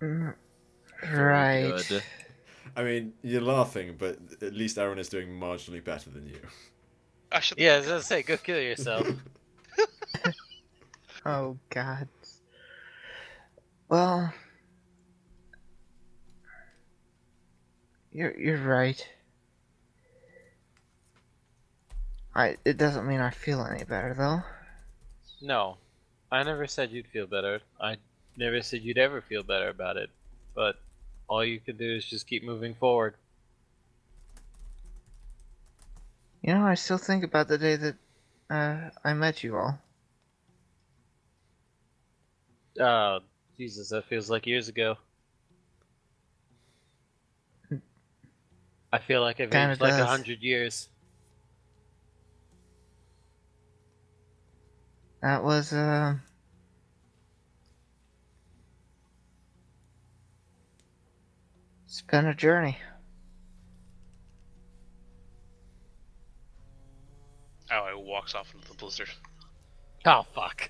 Mm, Very Right. good. I mean, you're laughing, but at least Aaron is doing marginally better than you. I should. Yeah, I was gonna say, go kill yourself. Oh God. Well, you're right. It doesn't mean I feel any better though. No, I never said you'd feel better. I never said you'd ever feel better about it. But all you can do is just keep moving forward. I still think about the day that I met you all. Jesus, that feels like years ago. I feel like I've Kinda aged like does. 100 years. That was it's been a journey. Oh, he walks off into the blizzard. Oh, fuck.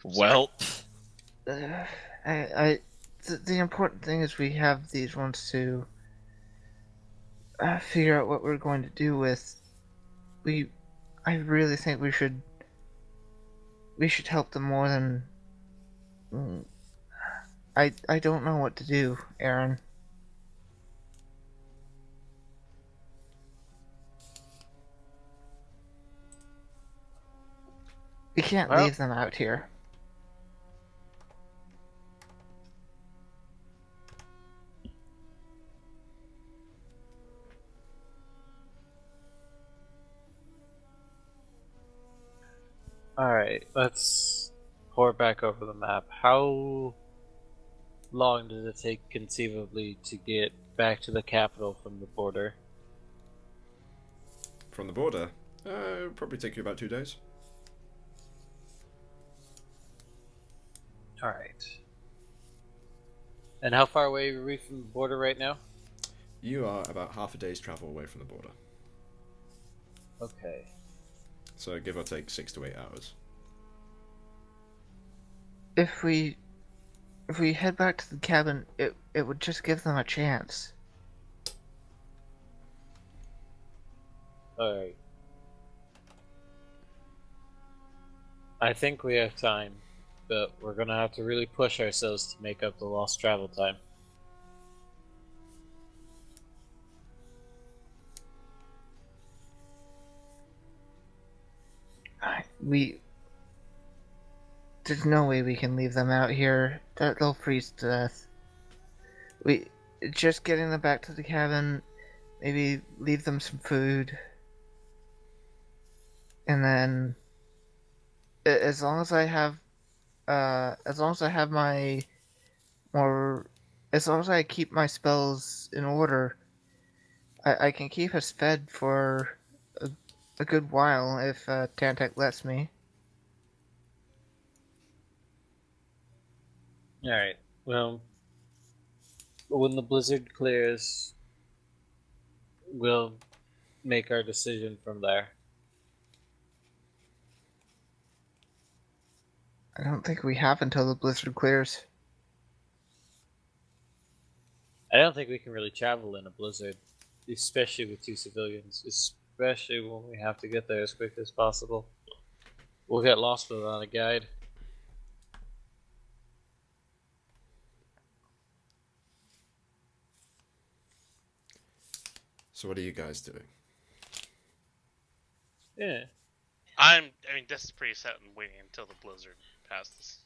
Well, Uh, the important thing is we have these ones to figure out what we're going to do with. I really think we should help them more than. mm, I don't know what to do, Aaron. We can't Well- leave them out here. Alright, let's pour back over the map. How long does it take conceivably to get back to the capital from the border? From the border, it'll probably take you about 2 days. Alright. And how far away are we from the border right now? You are about half a day's travel away from the border. Okay. So give or take 6 to 8 hours. If we head back to the cabin, it would just give them a chance. Alright. I think we have time, but we're gonna have to really push ourselves to make up the lost travel time. There's no way we can leave them out here. They'll freeze to death. We just getting them back to the cabin, maybe leave them some food, and then as long as I have my more, as long as I keep my spells in order, I can keep us fed for a good while if Tantek lets me. Alright, well, when the blizzard clears, we'll make our decision from there. I don't think we have until the blizzard clears. I don't think we can really travel in a blizzard, especially with 2 civilians, especially when we have to get there as quick as possible. We'll get lost without a guide. So what are you guys doing? Yeah. I mean, this is pretty set and waiting until the blizzard passes.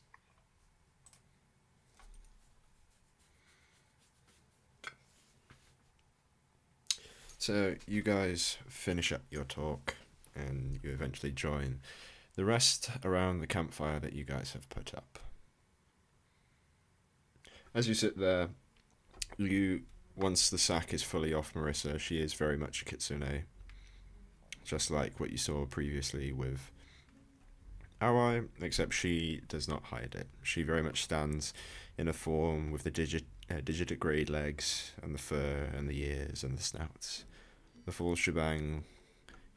So you guys finish up your talk, and you eventually join the rest around the campfire that you guys have put up. As you sit there, once the sack is fully off Marissa, she is very much a kitsune, just like what you saw previously with Aoi, except she does not hide it. She very much stands in a form with the digitigrade legs and the fur and the ears and the snouts. The full shebang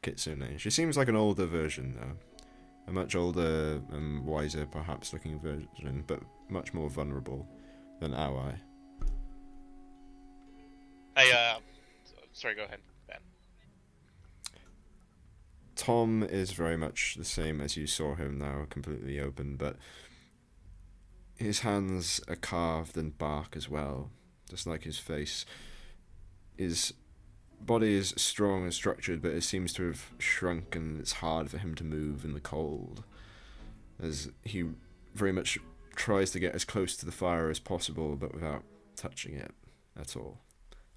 kitsune. She seems like an older version though. A much older and wiser perhaps looking version, but much more vulnerable than Aoi. Sorry, go ahead, Ben. Tom is very much the same as you saw him now, completely open, but his hands are carved in bark as well, just like his face. His body is strong and structured, but it seems to have shrunk, and it's hard for him to move in the cold, as he very much tries to get as close to the fire as possible, but without touching it at all.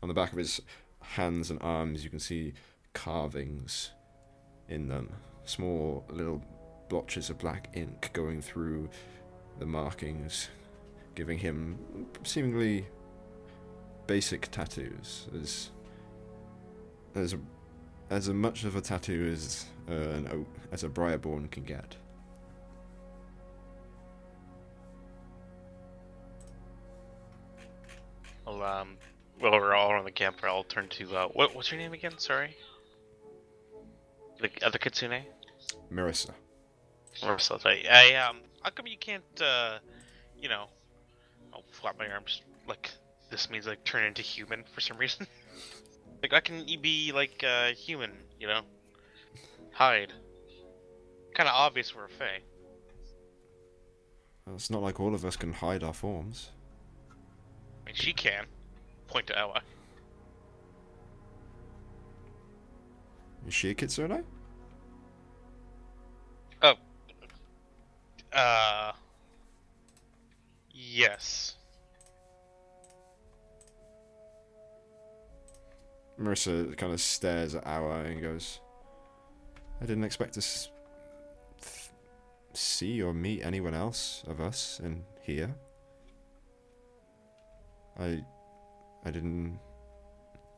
On the back of his hands and arms, you can see carvings in them, small little blotches of black ink going through the markings, giving him seemingly basic tattoos, as much of a tattoo as as a Briarborn can get. Well, while we're all around the campfire, I'll turn to what's your name again? Sorry. The other kitsune. Marissa. Marissa, sorry. How come you can't I'll flap my arms like this means like turn into human for some reason. Like I can be like human, hide. Kind of obvious we're a Fey. Well, it's not like all of us can hide our forms. I mean, she can. Point to Ella. Is she a kitsune? Oh. Yes. Marissa kind of stares at Aoi and goes, I didn't expect to see or meet anyone else of us in here. I didn't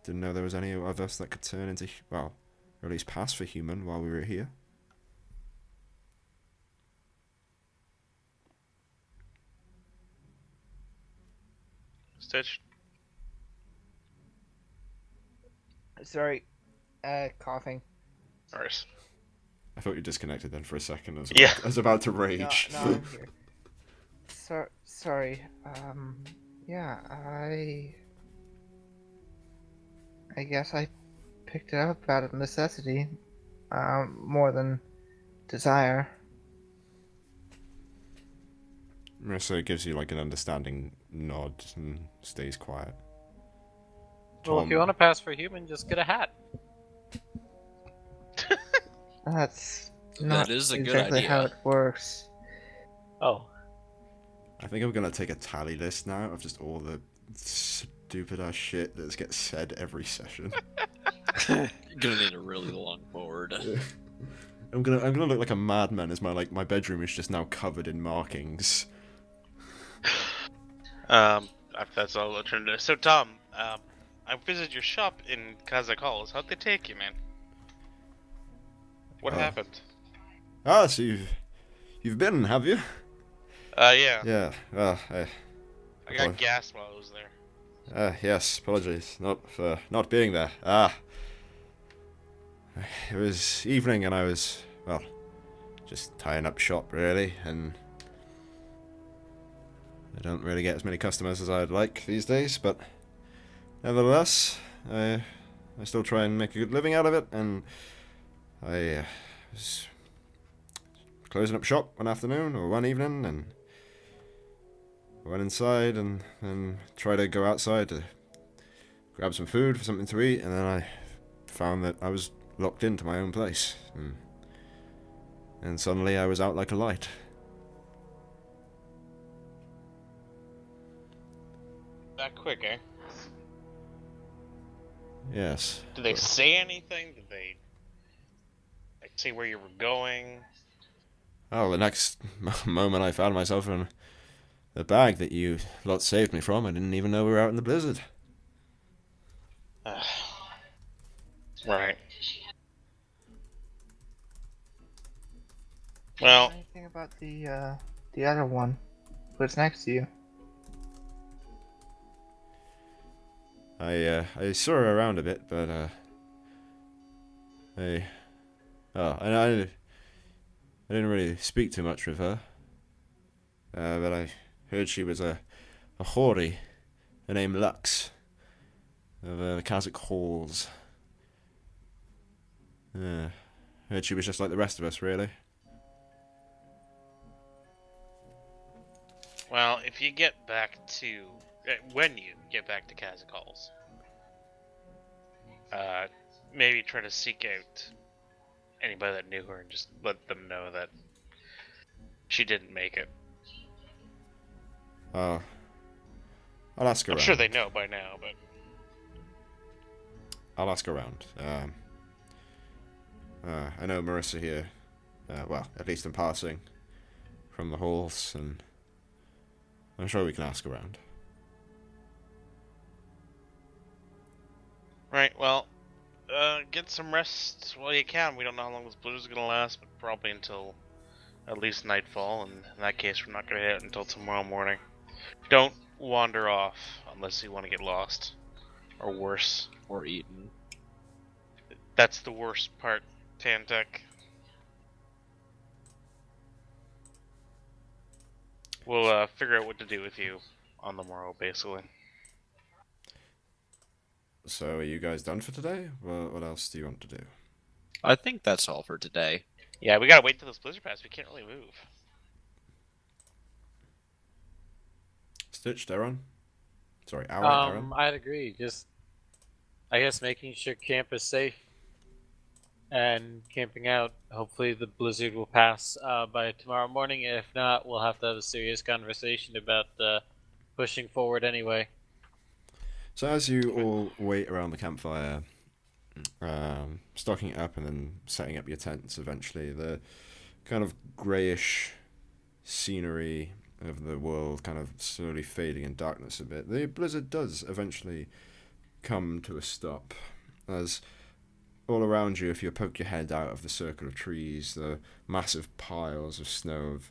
know there was any of us that could turn into, well, or at least pass for human while we were here. Stitch. Sorry, coughing. Norris. I thought you disconnected then for a second. I was about to rage. No, I'm here. Sorry. Yeah, I guess I picked it up out of necessity, more than desire. Marissa gives you like an understanding nod and stays quiet. Well, if you want to pass for human, just get a hat. That's not That is a good exactly idea. how it works. Oh. I think I'm gonna take a tally list now of just all the stupid ass shit that gets said every session. You're gonna need a really long board. I'm gonna look like a madman as my bedroom is just now covered in markings. That's all I'll turn to. So Tom, I visited your shop in Kazakh Halls. How'd they take you, man? What happened? Ah, so you've been, have you? Yeah. Yeah. I got gassed while I was there. Yes. Apologies, not for not being there. it was evening and I was, well, just tying up shop really, and I don't really get as many customers as I'd like these days, but nevertheless, I still try and make a good living out of it, and I was closing up shop one afternoon, or one evening, and I went inside and tried to go outside to grab some food for something to eat, and then I found that I was locked into my own place, and suddenly I was out like a light. That quick, eh? Yes. Did they say anything? Did they like say where you were going? Oh, the next moment I found myself in the bag that you lot saved me from. I didn't even know we were out in the blizzard. Right. Well, Anything about the other one? What's next to you? I saw her around a bit, but I didn't really speak too much with her. But I heard she was a hoary, her name Lux, of the Kazakh halls. Heard she was just like the rest of us, really. well, if you get back to when you get back to Kazakh Halls, maybe try to seek out anybody that knew her and just let them know that she didn't make it. I'll ask around. I'm sure they know by now, but I'll ask around. I know Marissa here, well, at least in passing, from the halls, and I'm sure we can ask around. right. Well, get some rest while you can. We don't know how long this blizzard's gonna last, but probably until at least nightfall. And in that case, we're not gonna hit it until tomorrow morning. Don't wander off unless you want to get lost, or worse. Or eaten. That's the worst part, Tantek. We'll figure out what to do with you on the morrow, basically. So, are you guys done for today? What else do you want to do? I think that's all for today. Yeah, we gotta wait till this blizzard passes. We can't really move. Stitch, Darren? Sorry, Darren? I'd agree. Just, I guess, making sure camp is safe and camping out. Hopefully, the blizzard will pass by tomorrow morning. If not, we'll have to have a serious conversation about pushing forward anyway. So, as you all wait around the campfire, stocking it up and then setting up your tents eventually, the kind of greyish scenery of the world kind of slowly fading in darkness a bit, the blizzard does eventually come to a stop, as all around you, if you poke your head out of the circle of trees, the massive piles of snow have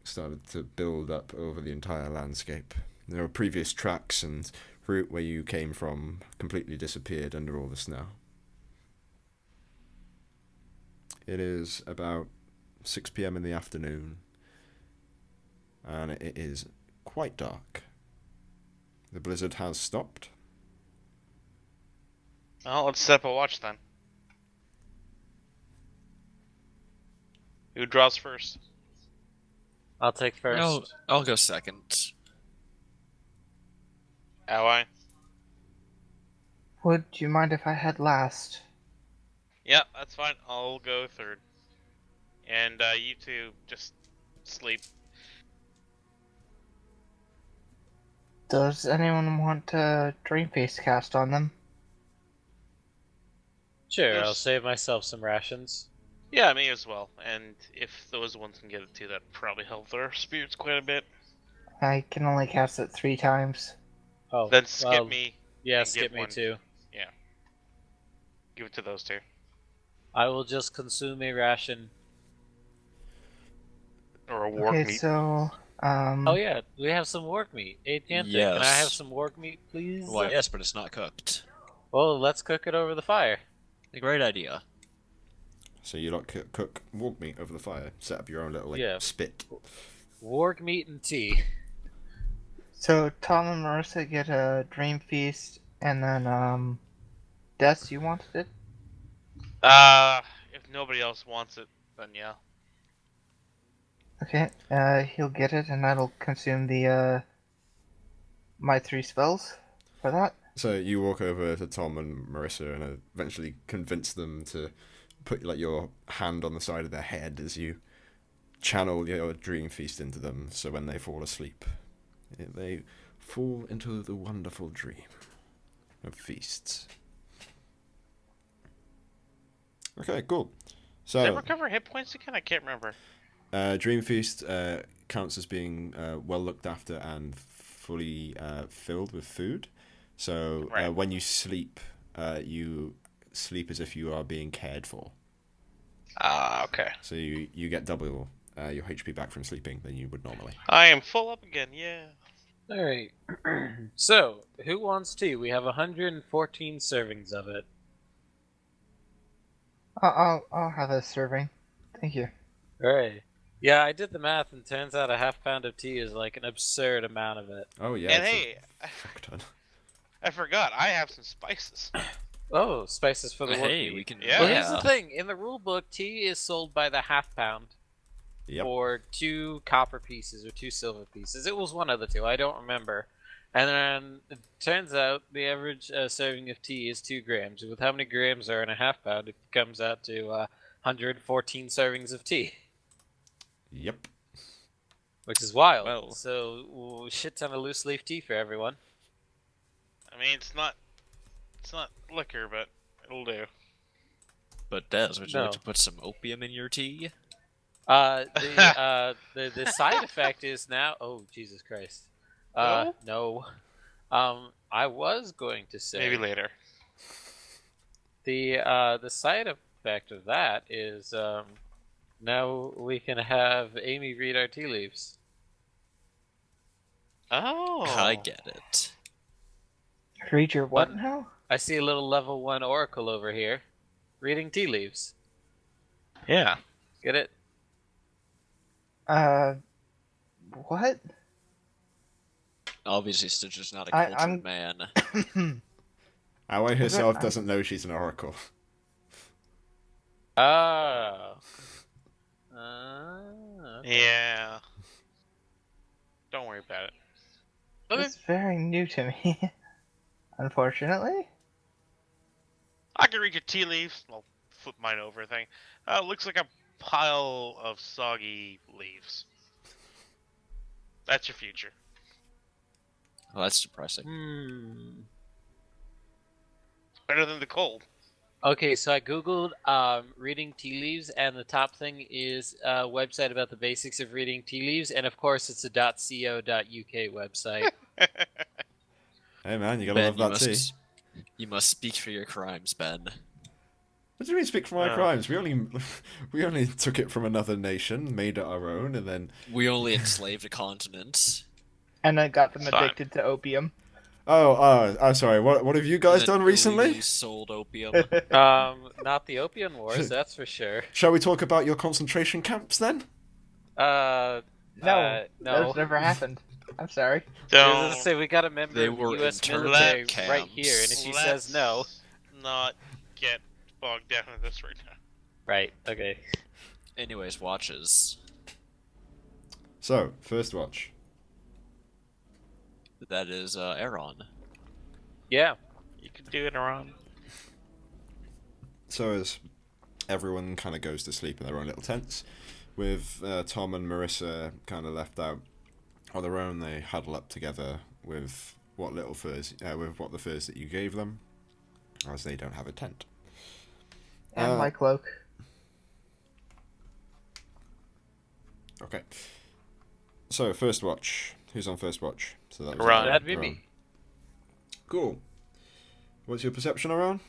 started to build up over the entire landscape. There are previous tracks and route where you came from completely disappeared under all the snow. It is about 6 p.m. in the afternoon, and it is quite dark. The blizzard has stopped. Well, let's set up a watch then. Who draws first? I'll take first. I'll go second. Ally? Would you mind if I had last? Yeah, that's fine. I'll go third. And you two just sleep. Does anyone want to Dream Face cast on them? Sure, Yes. I'll save myself some rations. Yeah, me as well. And if those ones can get it too, that'd probably help their spirits quite a bit. I can only cast it 3 times. Oh, Then skip well, me. Yeah, and skip get me one. too. Give it to those two. I will just consume a ration. Or a warp Okay, meat. so Oh yeah, we have some work meat. Hey, Tantha, can I Yes. have some work meat, please? Well, yes, but it's not cooked. Well, let's cook it over the fire. A great idea. So you lot cook warg meat over the fire. Set up your own little spit. Warg meat and tea. So Tom and Marissa get a dream feast, and then Des, you wanted it? If nobody else wants it, then yeah. Okay. He'll get it, and that'll consume the my 3 spells for that. So you walk over to Tom and Marissa and eventually convince them to put like your hand on the side of their head as you channel your dream feast into them. So when they fall asleep, they fall into the wonderful dream of feasts. Okay, cool. So Did they recover hit points again? I can't remember. Dream feast counts as being well looked after and fully filled with food. So Right. When you sleep as if you are being cared for. Okay. So you get double your HP back from sleeping than you would normally. I am full up again, yeah. Alright. So, who wants tea? We have 114 servings of it. I'll have a serving. Thank you. Alright. Yeah, I did the math, and turns out a half pound of tea is like an absurd amount of it. Oh yeah. And it's hey, a fuck ton. I forgot, I have some spices. Oh, spices for the warg Hey, meat. we can. Yeah. Well, here's the thing. In the rule book, tea is sold by the half pound Yep. for 2 copper pieces or 2 silver pieces. It was one of the 2. I don't remember. And then it turns out the average serving of tea is 2 grams. With how many grams are in a half pound, it comes out to 114 servings of tea, Yep. which is wild. Well. So shit ton of loose leaf tea for everyone. I mean, it's not liquor, but it'll do. But Des, would you No. like to put some opium in your tea? The side effect is now. Oh Jesus Christ! No. I was going to say Maybe later. the side effect of that is now we can have Amy read our tea leaves. Oh. I get it. Read your what But- now? I see a little level 1 oracle over here, reading tea leaves. Yeah. Get it? What? Obviously, Stitch is not a I- cultured I'm- man. Aoi herself I- doesn't know she's an oracle. Oh. Okay. Yeah. Don't worry about it. Okay. It's very new to me. Unfortunately. I can read your tea leaves. I'll flip mine over thing. Looks like a pile of soggy leaves. That's your future. Well, that's depressing. Better than the cold. Okay, so I googled reading tea leaves, and the top thing is a website about the basics of reading tea leaves, and of course it's a .co.uk website. Hey man, you gotta Ben, love that tea. you must speak for your crimes, Ben. What do you mean speak for my crimes? We only took it from another nation, made it our own, and then We only enslaved a continent. And I got them Fine. addicted to opium. I'm sorry. What have you guys and then done recently? illegally sold opium. Not the opium wars, that's for sure. Shall we talk about your concentration camps then? No, No. those never happened. I'm sorry. I was Don't. gonna say we got a member They of were the U.S. interned military camps. right here, and if he says no, Let's not get bogged down in this right now. right? Okay. Anyways, watches. So, first watch. That is Aaron. Yeah. You can do it, Aaron. So as everyone kind of goes to sleep in their own little tents, with Tom and Marissa kind of left out on their own, they huddle up together with what the furs that you gave them, as they don't have a tent. And my cloak. Okay. So first watch. Who's on first watch? So that was Ron. That'd be Ron. me. Cool. What's your perception around?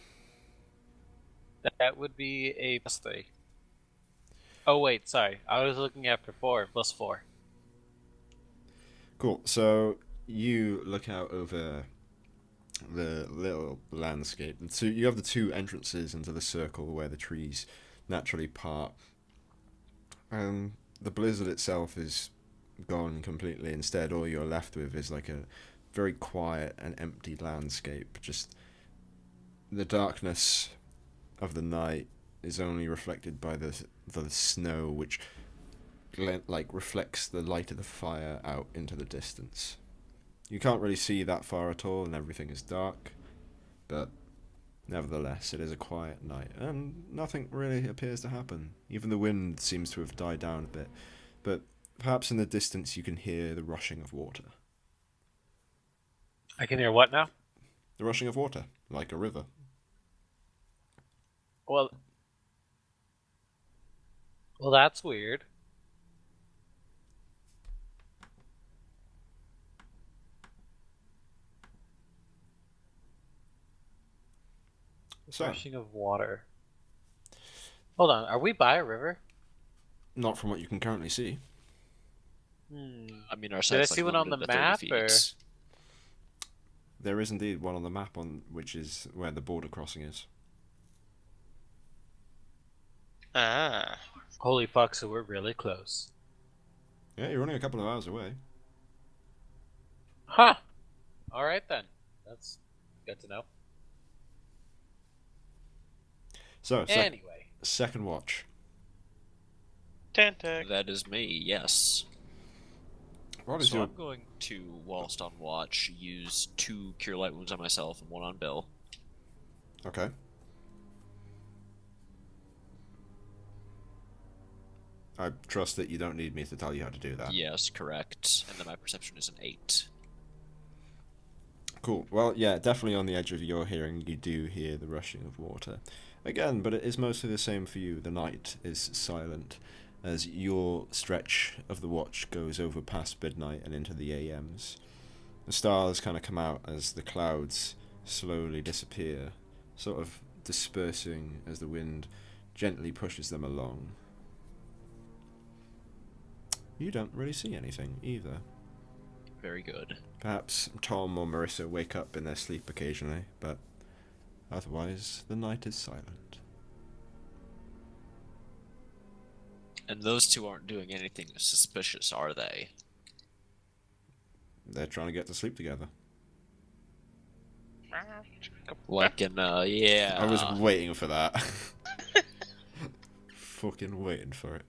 That would be a +3. Oh wait, sorry. I was looking after 4 +4. Cool. So you look out over the little landscape, and so you have the 2 entrances into the circle where the trees naturally part. The blizzard itself is gone completely. Instead, all you're left with is like a very quiet and empty landscape. Just the darkness of the night is only reflected by the snow, which reflects the light of the fire out into the distance. You can't really see that far at all, and everything is dark, but nevertheless, it is a quiet night, and nothing really appears to happen. Even the wind seems to have died down a bit, but perhaps in the distance you can hear the rushing of water. I can hear what now? The rushing of water, like a river. Well, that's weird. So, Rushing of water. Hold on, are we by a river? not from what you can currently see. I mean, our Did I site's see like one on the limited to 30 map, feet. or? There is indeed one on the map, on which is where the border crossing is. Ah. Holy fuck, so we're really close. Yeah, you're only a couple of hours away. Huh! Alright then. That's good to know. So, Anyway. second watch. Tantic. That is me, yes. What is So your... I'm going to, whilst on watch, use 2 Cure Light Wounds on myself and 1 on Bill. Okay. I trust that you don't need me to tell you how to do that. Yes, correct. And then my perception is an 8. Cool. Well, yeah, definitely on the edge of your hearing, you do hear the rushing of water. Again, but it is mostly the same for you. The night is silent, as your stretch of the watch goes over past midnight and into the AMs. The stars kind of come out as the clouds slowly disappear, sort of dispersing as the wind gently pushes them along. You don't really see anything either. Very good. Perhaps Tom or Marissa wake up in their sleep occasionally, but otherwise the night is silent. And those two aren't doing anything suspicious, are they? They're trying to get to sleep together. Like in, yeah. I was waiting for that. Fucking waiting for it.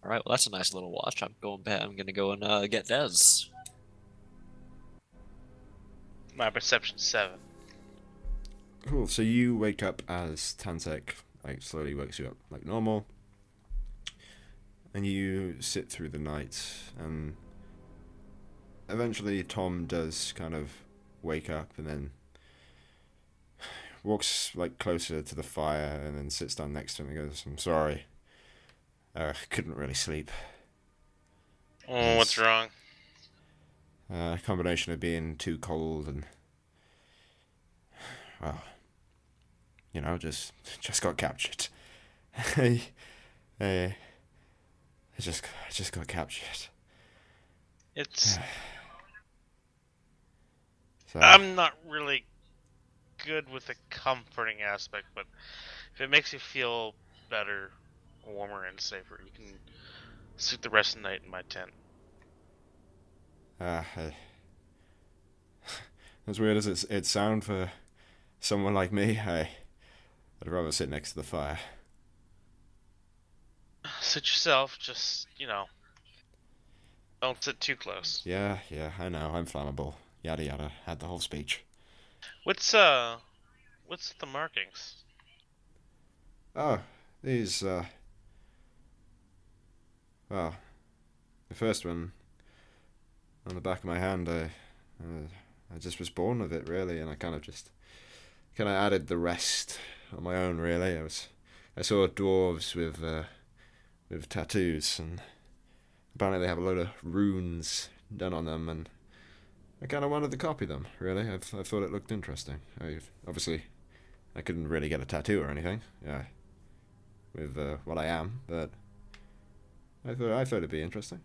Alright, well that's a nice little watch. I'm gonna go and get Dez. My perception's 7. Cool, so you wake up as Tantek slowly wakes you up like normal. And you sit through the night, and eventually Tom does kind of wake up and then walks closer to the fire and then sits down next to him and goes, "I'm sorry. Couldn't really sleep." Oh, what's wrong? A combination of being too cold and, well, just got captured. I just got captured. It's... So, I'm not really good with the comforting aspect, but if it makes you feel better, warmer, and safer, you can sleep the rest of the night in my tent. as weird as it sound for someone like me, I'd rather sit next to the fire. Sit yourself, just, don't sit too close. Yeah, I know, I'm flammable. Yada yada, had the whole speech. What's the markings? Oh, these, well, the first one, on the back of my hand, I just was born with it, really, and I kind of added the rest on my own, really. I saw dwarves with tattoos, and apparently they have a load of runes done on them, and I kind of wanted to copy them, really. I thought it looked interesting. Obviously, I couldn't really get a tattoo or anything, with what I am, but I thought it'd be interesting.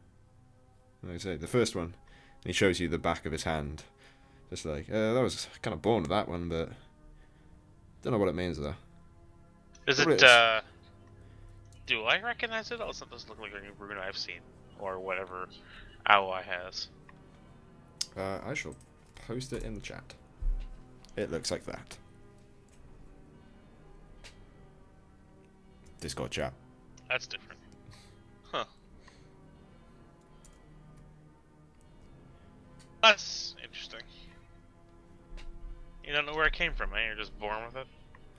Like I say, the first one, he shows you the back of his hand. Just that was kind of born with that one, but don't know what it means though. Is Probably it, is. do I recognize it? Oh, it doesn't look like any rune I've seen. Or whatever Ally has. I shall post it in the chat. It looks like that. Discord chat. That's different. Huh. That's interesting. You don't know where it came from, eh? You're just born with it?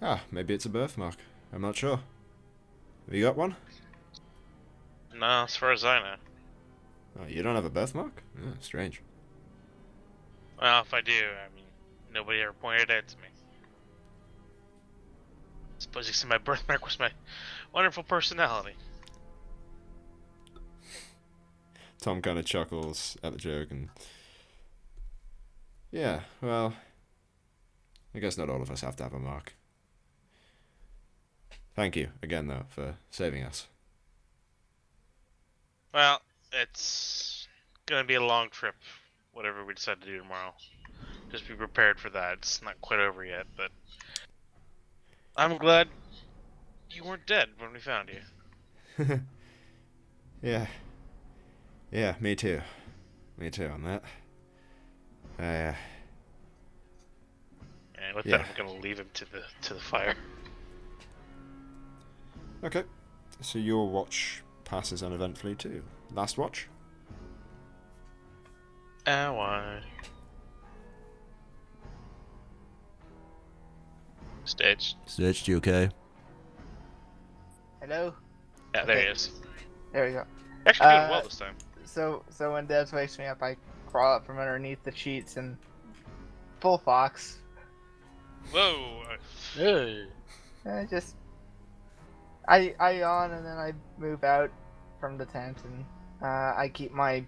Ah, maybe it's a birthmark. I'm not sure. Have you got one? No, as far as I know. Oh, you don't have a birthmark? Oh, strange. Well, if I do, I mean, nobody ever pointed it out to me. Suppose you see my birthmark was my wonderful personality. Tom kind of chuckles at the joke and... Yeah, well... I guess not all of us have to have a mark. Thank you, again, though, for saving us. Well, it's gonna be a long trip, whatever we decide to do tomorrow. Just be prepared for that. It's not quite over yet, but I'm glad you weren't dead when we found you. Yeah. Yeah, me too. Me too on that. And with Yeah. that, I'm gonna leave him to the fire. Okay. So your watch passes uneventfully too. Last watch? Why? Stitch. Stitched, you okay? Hello? Yeah, there he Okay. is. There we go. Actually doing well this time. So when Devs wakes me up, I crawl up from underneath the sheets and full fox. Whoa! Hey. I yawn and then I move out from the tent and I keep my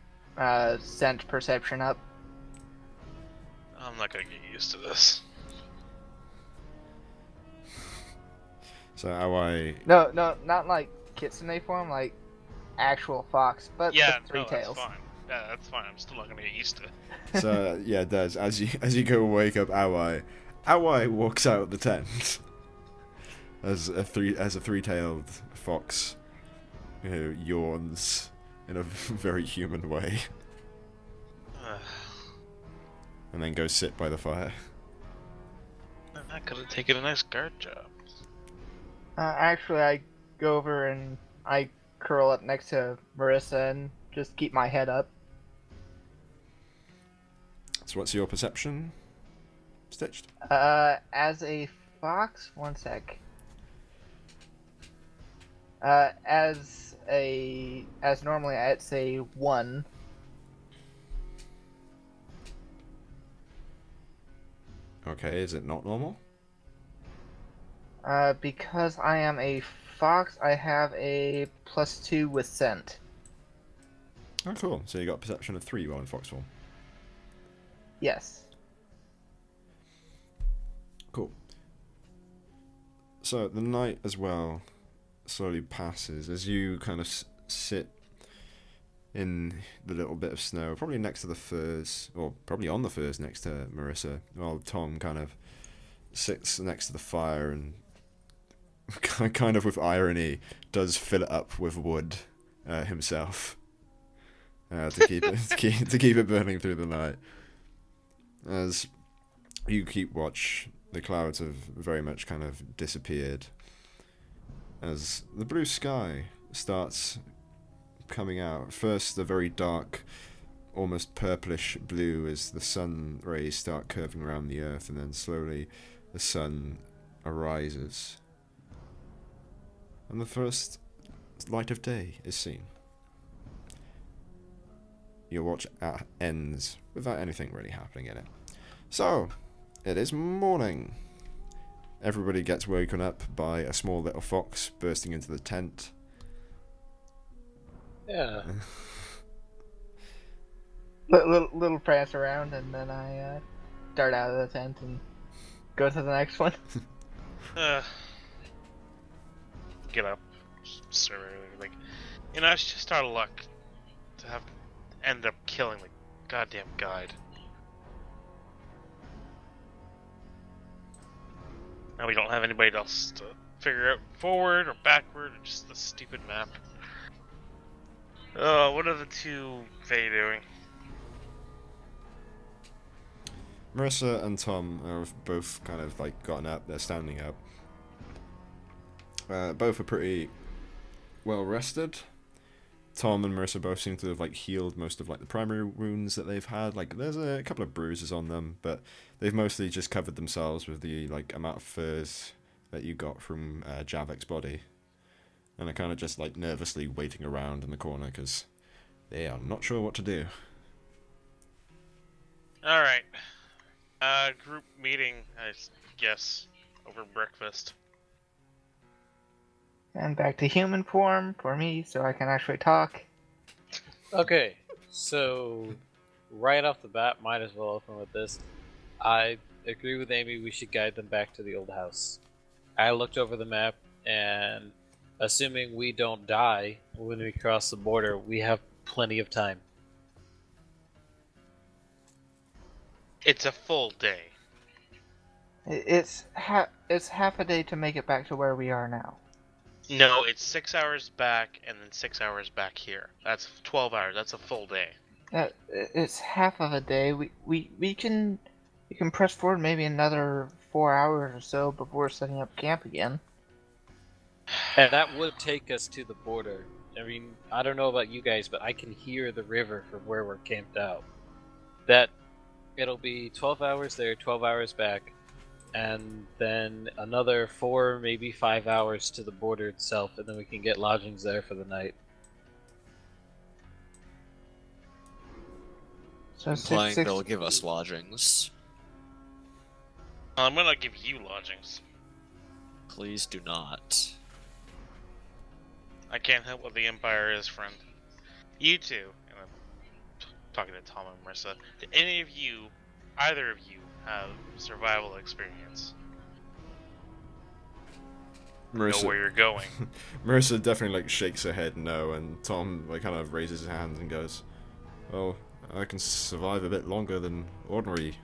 scent perception up. I'm not gonna get used to this. So how I... No, not like kitsune form, like actual fox, but Yeah, with three no, tails. that's fine. Yeah, that's fine. I'm still not gonna get used to it. So yeah, Des, as you go wake up Awai walks out of the tent as a three-tailed fox, yawns in a very human way, and then goes sit by the fire. I could have taken a nice guard job. Actually, I go over and I curl up next to Marissa and just keep my head up. So what's your perception, Stitched? As a fox, one sec. As normally I'd say 1. Okay, is it not normal? Because I am a fox, I have a +2 with scent. Oh, cool. So you got perception of 3 while in fox form. Yes. Cool. So the night as well slowly passes as you kind of sit in the little bit of snow, probably next to the furs, or probably on the furs next to Marissa, while Tom kind of sits next to the fire and kind of with irony does fill it up with wood himself to keep it to keep it burning through the night. As you keep watch, the clouds have very much kind of disappeared as the blue sky starts coming out. First, the very dark, almost purplish blue as the sun rays start curving around the earth, and then slowly the sun arises. And the first light of day is seen. Your watch ends without anything really happening in it. So, it is morning. Everybody gets woken up by a small little fox bursting into the tent. Yeah. Little prance around, and then I dart out of the tent and go to the next one. Get up, start like, it's just our luck to have end up killing the goddamn guide. Now we don't have anybody else to figure out forward or backward or just the stupid map. Oh, what are the two Fey doing? Marissa and Tom are both kind of like gotten up. They're standing up. Both are pretty well rested. Tom and Marissa both seem to have like healed most of like the primary wounds that they've had. Like there's a couple of bruises on them, but they've mostly just covered themselves with the like amount of furs that you got from Javek's body, and are kind of just like nervously waiting around in the corner because they are not sure what to do. All right. Group meeting, I guess, over breakfast. And back to human form for me, so I can actually talk. Okay, so right off the bat, might as well open with this. I agree with Amy, we should guide them back to the old house. I looked over the map, and assuming we don't die when we cross the border, we have plenty of time. It's a full day. It's half a day to make it back to where we are now. No, it's 6 hours back and then 6 hours back here. That's 12 hours. That's a full day. It's half of a day. We can press forward maybe another 4 hours or so before setting up camp again. And that would take us to the border. I mean, I don't know about you guys, but I can hear the river from where we're camped out. That it'll be 12 hours there, 12 hours back, and then another 4, maybe 5 hours to the border itself, and then we can get lodgings there for the night. So Implying they'll give us lodgings. I'm gonna give you lodgings. Please do not. I can't help what the Empire is, friend. You two, and I'm talking to Tom and Marissa, do any of you, either of you, have survival experience? Know where you're going. Marissa definitely like shakes her head no, and Tom like kind of raises his hands and goes, "Well, I can survive a bit longer than ordinary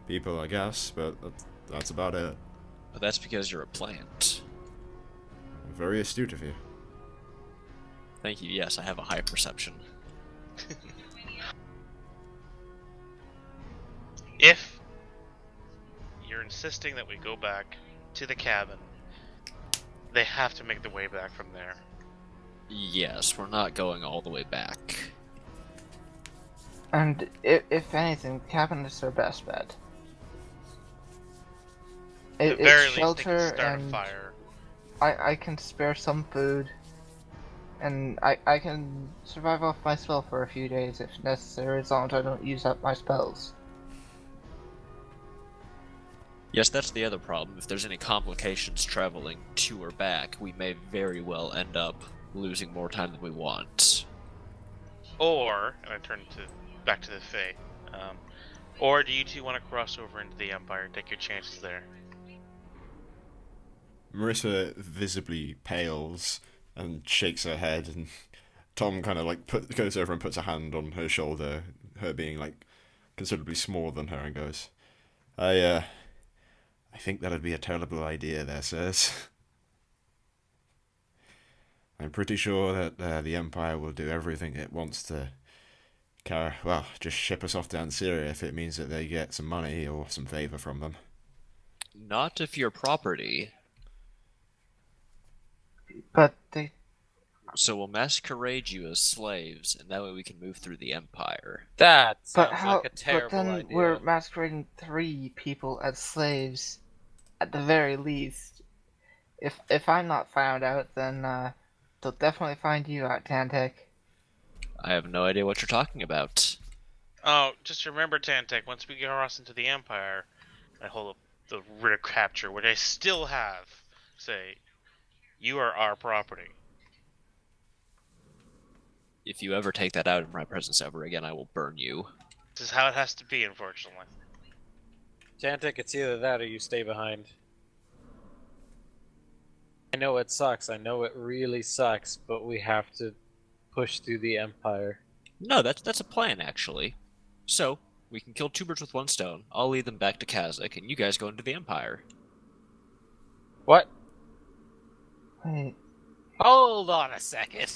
people, I guess, but that's about it." But that's because you're a plant. Very astute of you. Thank you, yes, I have a high perception. If you're insisting that we go back to the cabin, they have to make the way back from there. Yes, we're not going all the way back. And if anything, the cabin is their best bet. At the very It's least, they shelter, can start a and fire. I can spare some food, and I can survive off my spell for a few days if necessary, as long as I don't use up my spells. Yes, that's the other problem. If there's any complications traveling to or back, we may very well end up losing more time than we want. Or, and I turn back to the Fae, or do you two want to cross over into the Empire and take your chances there? Marissa visibly pales and shakes her head, and Tom kind of like goes over and puts a hand on her shoulder, her being like considerably smaller than her, and goes, I think that'd be a terrible idea there, sirs. I'm pretty sure that the Empire will do everything it wants to just ship us off to Ansyria if it means that they get some money or some favor from them. Not if you're property. But they... So we'll masquerade you as slaves, and that way we can move through the Empire. That But sounds how? like a terrible but then idea. we're masquerading 3 people as slaves, at the very least. If I'm not found out, then they'll definitely find you out, Tantek. I have no idea what you're talking about. Oh, just remember, Tantek, once we cross into the Empire, I hold up the writ of capture, which I still have, say, you are our property. If you ever take that out in my presence ever again, I will burn you. This is how it has to be, unfortunately. Tantic, it's either that or you stay behind. I know it sucks. I know it really sucks, but we have to push through the Empire. No, that's a plan, actually. So, we can kill 2 birds with 1 stone. I'll lead them back to Kazakh, and you guys go into the Empire. What? Wait, Hold on a second.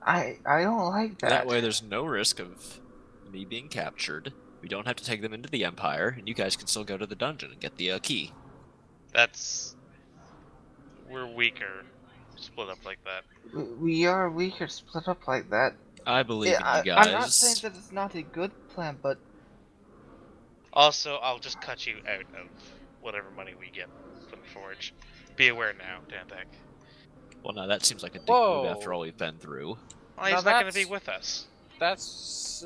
I don't like that. That way there's no risk of me being captured. We don't have to take them into the Empire, and you guys can still go to the dungeon and get the key. We're weaker. Split up like that. We are weaker split up like that. I believe in you I'm guys. not saying that it's not a good plan, but Also, I'll just cut you out of whatever money we get from the Forge. Be aware now, Dantek. Well, now that seems like a dick Whoa. move after all we've been through. Well, he's Now not going to that's- be with us. That's.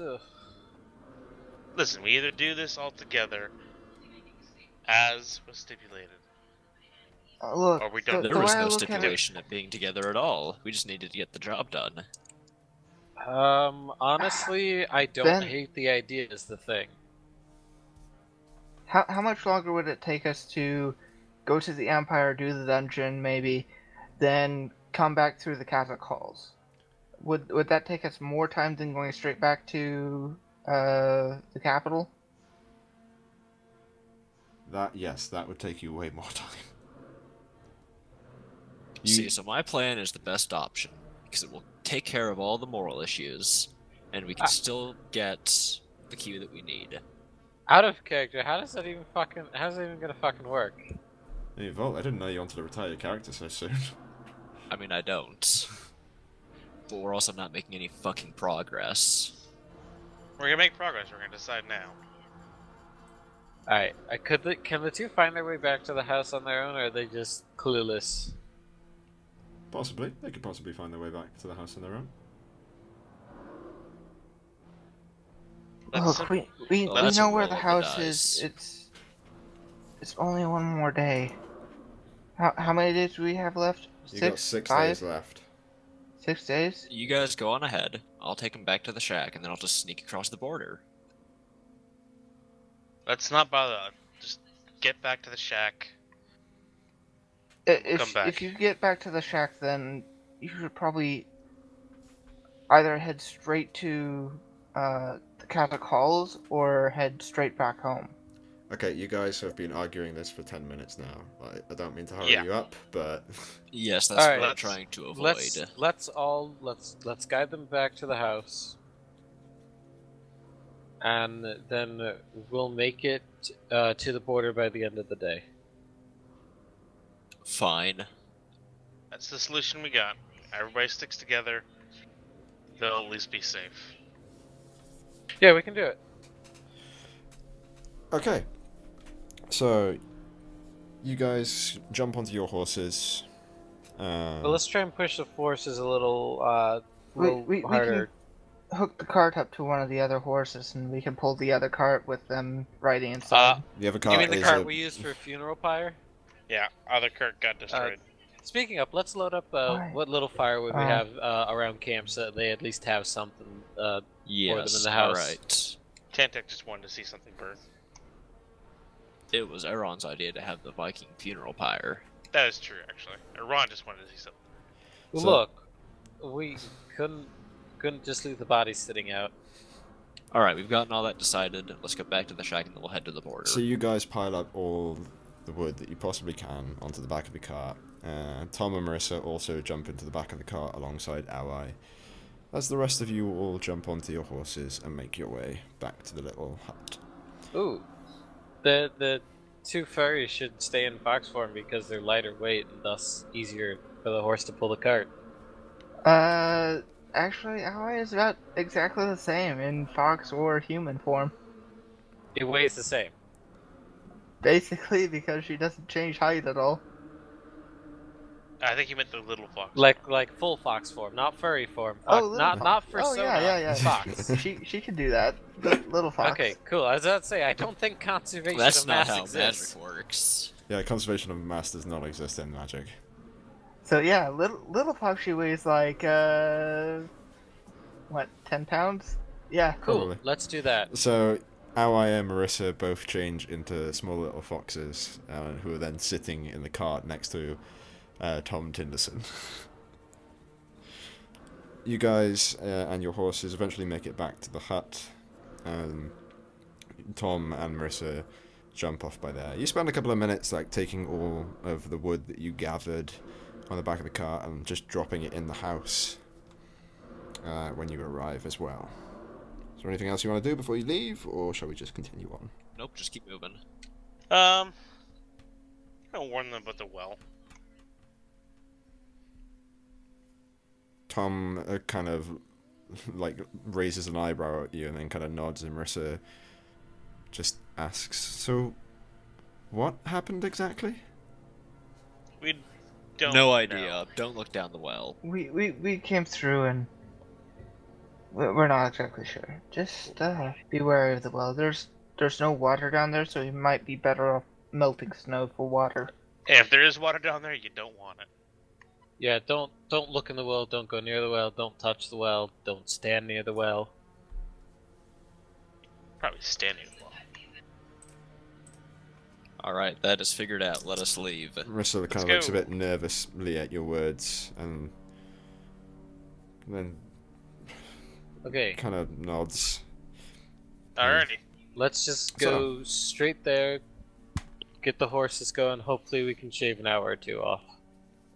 Listen, we either do this all together, as was stipulated, look, or we don't. the There way was I no look at it- stipulation of being together at all. We just needed to get the job done. Honestly, I don't Ben- hate the idea. Is the thing. How much longer would it take us to go to the Empire, do the dungeon, maybe, then come back through the catacombs? Would that take us more time than going straight back to the capital? Yes, that would take you way more time. See, so my plan is the best option, because it will take care of all the moral issues, and we can still get the key that we need. Out of character, how's that even gonna fucking work? Hey, Volt, I didn't know you wanted to retire your character so soon. I mean, I don't. But we're also not making any fucking progress. We're gonna make progress. We're gonna decide now. Alright, can the two find their way back to the house on their own, or are they just clueless? Possibly. They could possibly find their way back to the house on their own. Let's Look, we Well, that's a know where roll the of the house dice. is. It's only one more day. How many days do we have left? You got 6 5? days left. 6 days? You guys go on ahead. I'll take them back to the shack, and then I'll just sneak across the border. Let's not bother. Just get back to the shack. If Come back. if you get back to the shack, then you should probably either head straight to the catacombs or head straight back home. Okay, you guys have been arguing this for 10 minutes now. I don't mean to hurry Yeah. you up, but Yes, that's Alright, what I'm let's- trying to avoid. Let's guide them back to the house, and then we'll make it to the border by the end of the day. Fine. That's the solution we got. Everybody sticks together. They'll at least be safe. Yeah, we can do it. okay. So, you guys jump onto your horses. But let's try and push the forces a little, We harder. can hook the cart up to one of the other horses, and we can pull the other cart with them riding inside. the other You cart mean the is cart a- we used for funeral pyre? Yeah, other Kirk got destroyed. Speaking of, let's load up. Why? What little firewood we Oh. have around camp, so that they at least have something. Yes, in the house. alright. Tantek just wanted to see something burn. It was Aaron's idea to have the Viking funeral pyre. That is true, actually. Ron just wanted to see something. So- Look, we couldn't just leave the bodies sitting out. Alright, we've gotten all that decided. Let's get back to the shack and then we'll head to the border. So you guys pile up all the wood that you possibly can onto the back of the cart. Tom and Marissa also jump into the back of the cart alongside Ally. As the rest of you all jump onto your horses and make your way back to the little hut. Ooh, the two furries should stay in fox form because they're lighter weight and thus easier for the horse to pull the cart. Actually, Ally is about exactly the same in fox or human form. It weighs the same. Basically, because she doesn't change height at all. I think he meant the little fox. Like full fox form, not furry form. Oh, Not Fursona. Oh yeah. Fox. She can do that. Little fox. Okay, cool. I was about to say, I don't think conservation That's of not mass how exists. magic works. Yeah, conservation of mass does not exist in Magic. So yeah, little fox, she weighs like 10 pounds? Yeah. Cool. Probably. Let's do that. So, Ally and Marissa both change into small little foxes, who are then sitting in the cart next to Tom Tinderson. You guys and your horses eventually make it back to the hut. Tom and Marissa jump off by there. You spend a couple of minutes taking all of the wood that you gathered on the back of the car and just dropping it in the house when you arrive as well. Is there anything else you want to do before you leave, or shall we just continue on? Nope, just keep moving. I'll warn them about the well. Tom kind of like raises an eyebrow at you and then kind of nods, and Marissa just asks, "So, what happened exactly?" We don't No know. idea. Don't look down the well. We came through and we're not exactly sure. Just be wary of the well. There's no water down there, so you might be better off melting snow for water. If there is water down there, you don't want it. Yeah, don't look in the well, don't go near the well, don't touch the well, don't stand near the well. Probably stand near the well. Alright, that is figured out. Let us leave. Marissa kind of go. looks a bit nervously at your words and then Okay, kind of nods. Alrighty. let's just So- go straight there, get the horses going, hopefully we can shave an hour or two off.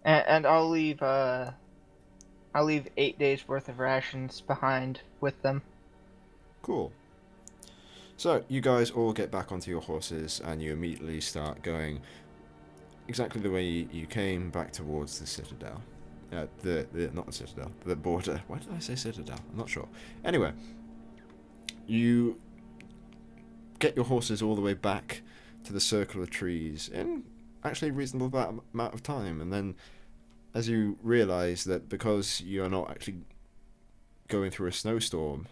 And I'll leave 8 days worth of rations behind with them. Cool. So, you guys all get back onto your horses and you immediately start going exactly the way you came, back towards the citadel. Not the citadel, the border. Why did I say citadel? I'm not sure. Anyway, you get your horses all the way back to the circle of trees in actually a reasonable amount of time, and then as you realise that because you're not actually going through a snowstorm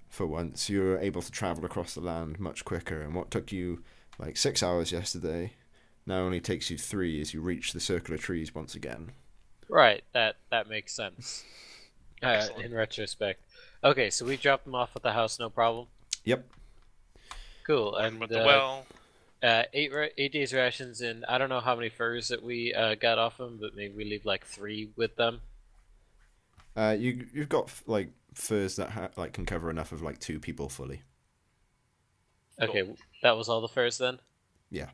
for once, you're able to travel across the land much quicker, and what took you like 6 hours yesterday now only takes you 3 as you reach the circle of trees once again. Right, that makes sense. Excellent. In retrospect. Okay, so we dropped them off at the house, no problem. Yep. Cool, and But the well, 8 days rations, and I don't know how many furs that we got off them, but maybe we leave like 3 with them. You've got like furs that like can cover enough of like 2 people fully. Okay, that was all the furs then? Yeah.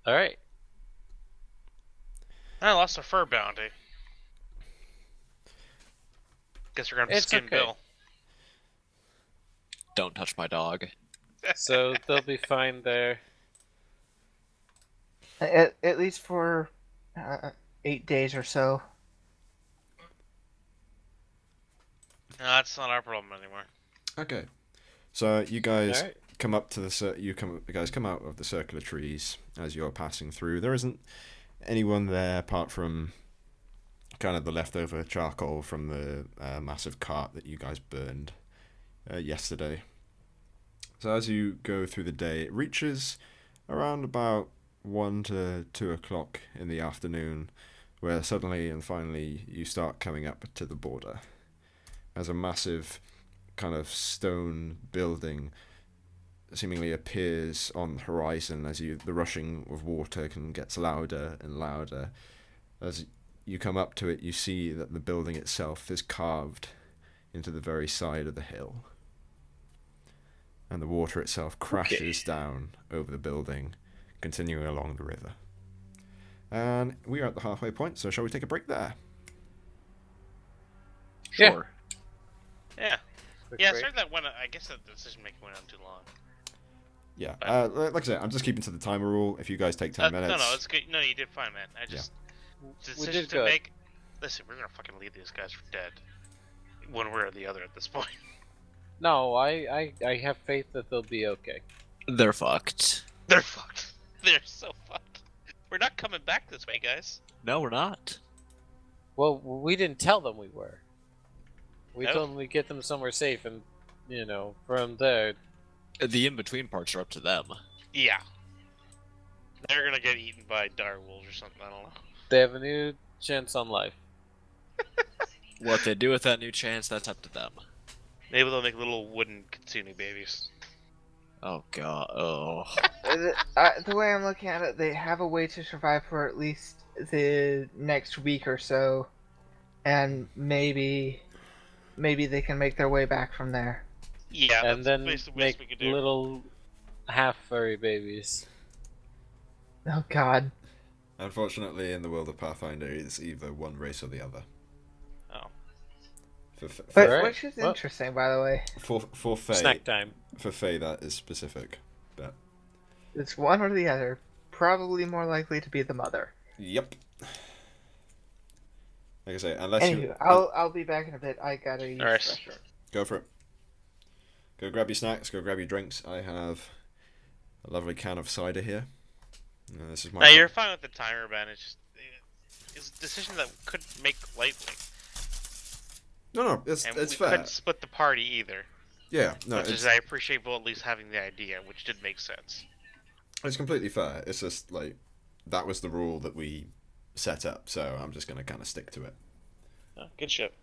Alright. I lost a fur bounty. Guess we're gonna have to It's skin okay. Bill. Don't touch my dog. So they'll be fine there. At least for 8 days or so. No, that's not our problem anymore. Okay. So you guys Alright. come up to you guys come out of the circle of trees as you're passing through. There isn't anyone there apart from kind of the leftover charcoal from the massive cart that you guys burned yesterday. So as you go through the day, it reaches around about 1 to 2 o'clock in the afternoon, where suddenly and finally you start coming up to the border. As a massive kind of stone building seemingly appears on the horizon as the rushing of water gets louder and louder. As you come up to it, you see that the building itself is carved into the very side of the hill. And the water itself crashes down over the building, continuing along the river. And we are at the halfway point, so shall we take a break there? Yeah. Sure. Yeah. Quick Yeah, break. sorry that went. I guess that decision making went on too long. Yeah, like I said, I'm just keeping to the timer rule. If you guys take 10 minutes... No, it's good. No, you did fine, man. I just We decision did to good. make. Listen, we're gonna fucking leave these guys for dead, one way or the other at this point. No, I have faith that they'll be okay. They're fucked. They're fucked. They're so fucked. We're not coming back this way, guys. No, we're not. Well, we didn't tell them we were. We No. told them we'd get them somewhere safe, and, from there... The in-between parts are up to them. Yeah. They're gonna get eaten by dire wolves or something. I don't know. They have a new chance on life. What they do with that new chance, that's up to them. Maybe they'll make little wooden kitsune babies. Oh god, oh. The way I'm looking at it, they have a way to survive for at least the next week or so, and maybe they can make their way back from there. Yeah, And that's then basically the best we make could do. little half-furry babies. Oh God. Unfortunately, in the world of Pathfinder, it's either one race or the other. Oh. But Right. which is Well- interesting, by the way. For Fey, Snack time. for Fey, that is specific. But It's one or the other. Probably more likely to be the mother. yep. Like I say, unless Anywho, you I'll be back in a bit. I gotta use the Alright. restroom. go for it. Go grab your snacks. Go grab your drinks. I have a lovely can of cider here. This is my. No, you're fine with the timer, Ben. It's a decision that we couldn't make lightly. No, it's And it's we fair. couldn't split the party either. Yeah, no, Which it's is, I appreciate Bull at least having the idea, which did make sense. it's completely fair. It's just like that was the rule that we set up, so I'm just gonna kind of stick to it. Oh, good shit.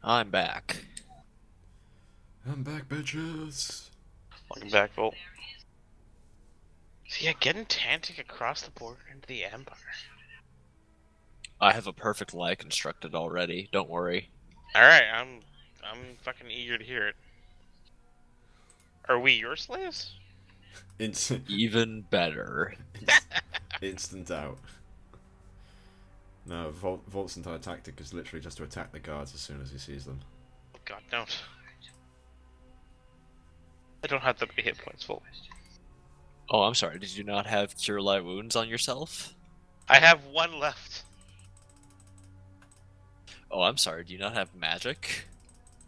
I'm back. I'm back, bitches. Welcome back, Volt. So yeah, getting Tantic across the border into the Empire. I have a perfect lie constructed already. Don't worry. Alright, I'm fucking eager to hear it. Are we your slaves? Even better. Instant out. No, Volt's entire tactic is literally just to attack the guards as soon as he sees them. God, don't. I don't have that many hit points, Volt. Oh, I'm sorry. Did you not have Cure Light Wounds on yourself? I have one left. Oh, I'm sorry. Do you not have magic?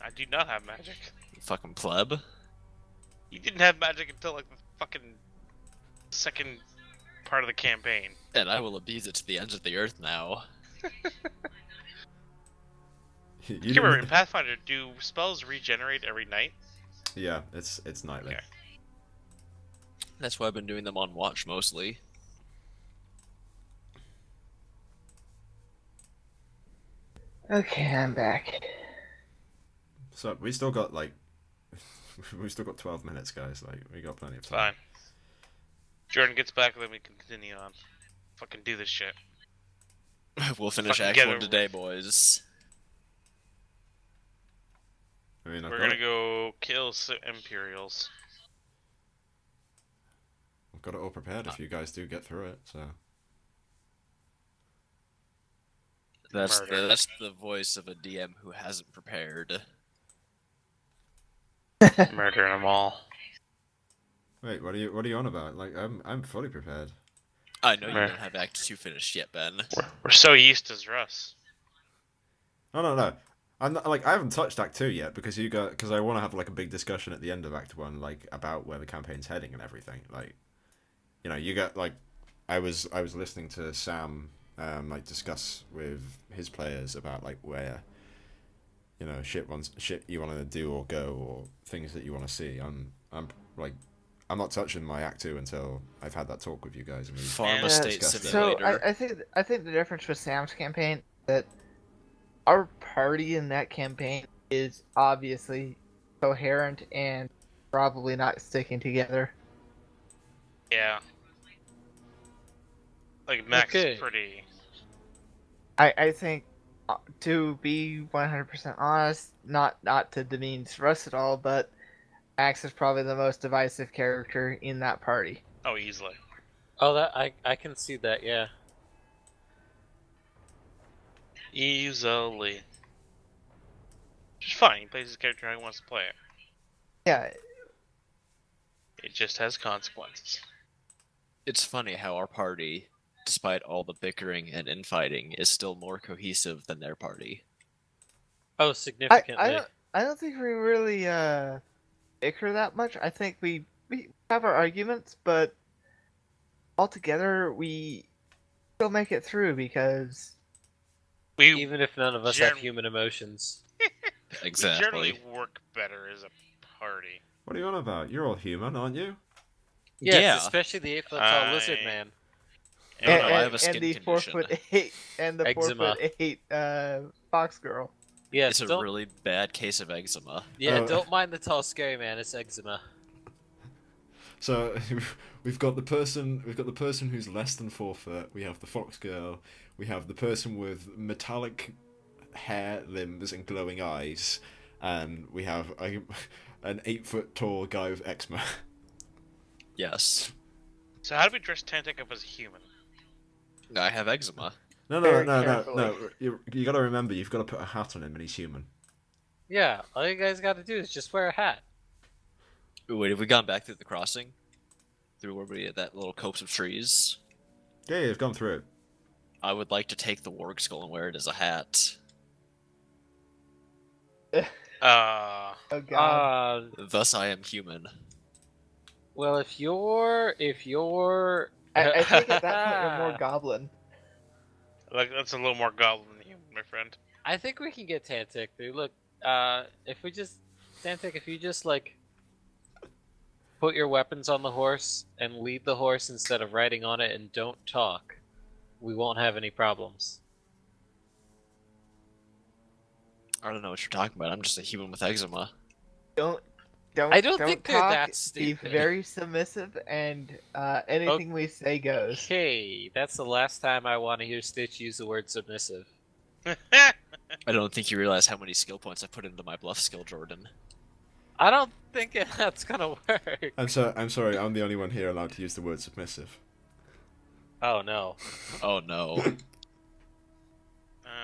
I do not have magic. You fucking pleb. You didn't have magic until like the fucking second part of the campaign. And I will abuse it to the ends of the earth now. You You remember in didn't- Pathfinder, do spells regenerate every night? Yeah, it's nightly. Okay. That's why I've been doing them on watch mostly. Okay, I'm back. So we still got like, we've still got 12 minutes, guys. Like we got plenty of It's time. fine. Jordan gets back, then we can continue on. Fucking do this shit. We'll finish Fucking Act get 1 it. today, boys. I mean, We're gonna go kill some Imperials. I've got it all prepared if you guys do get through it. So Murder. That's the voice of a DM who hasn't prepared. Murdering them all. wait, what are you on about? Like I'm fully prepared. I know you Meh. don't have Act 2 finished yet, Ben. We're so used as Russ. No. I'm not, like I haven't touched Act 2 yet because I want to have like a big discussion at the end of Act 1, like about where the campaign's heading and everything. Like, you know, you got like I was listening to Sam like discuss with his players about like where, you know, shit you want to do or go or things that you want to see. I'm not touching my Act 2 until I've had that talk with you guys and we've Pharma State discussed it. So Simulator. I think the difference with Sam's campaign is that our party in that campaign is obviously coherent and probably not sticking together. Yeah. Like Max Okay. is pretty. I think to be 100% honest, not to demean Russ at all, but Max is probably the most divisive character in that party. Oh, easily. Oh, that I can see that. Yeah. Easily. Which is fine. He plays his character how he wants to play it. Yeah, It just has consequences. It's funny how our party, despite all the bickering and infighting, is still more cohesive than their party. Oh, significantly. I don't think we really bicker that much. I think we have our arguments, but altogether we still make it through because We Even if none of us Gen- have human emotions. Exactly. generally work better as a party. What are you on about? You're all human, aren't you? Yes, Yeah. especially the 8-foot-tall lizard I- man. Oh, no, I have a and skin the condition. 4'8" and the Eczema. 4'8" fox girl. Yeah, It's a don't. really bad case of eczema. Yeah, Oh. don't mind the tall, scary man. It's eczema. So we've got the person who's less than 4 foot. We have the fox girl. We have the person with metallic hair, limbs, and glowing eyes, and we have an 8-foot tall guy with eczema. Yes. So how do we dress Tantic up as a human? I have eczema. No, Very no. carefully. You got to remember, you've got to put a hat on him, and he's human. Yeah, all you guys got to do is just wear a hat. Wait, have we gone back through the crossing? Through where we had that little copse of trees? Yeah, you've gone through it. I would like to take the warg skull and wear it as a hat. Oh god. Thus I am human. Well, if you're I think at that point you're more goblin. Like that's a little more goblin than human, my friend. I think we can get Tantic through. Look, if you just like put your weapons on the horse and lead the horse instead of riding on it and don't talk, we won't have any problems. I don't know what you're talking about. I'm just a human with eczema. Don't I don't think they're talk, that Be stupid. very submissive, and anything we say goes. Okay, that's the last time I want to hear Stitch use the word submissive. I don't think you realize how many skill points I put into my bluff skill, Jordan. I don't think that's gonna work. I'm sorry. I'm the only one here allowed to use the word submissive. Oh no. Oh no.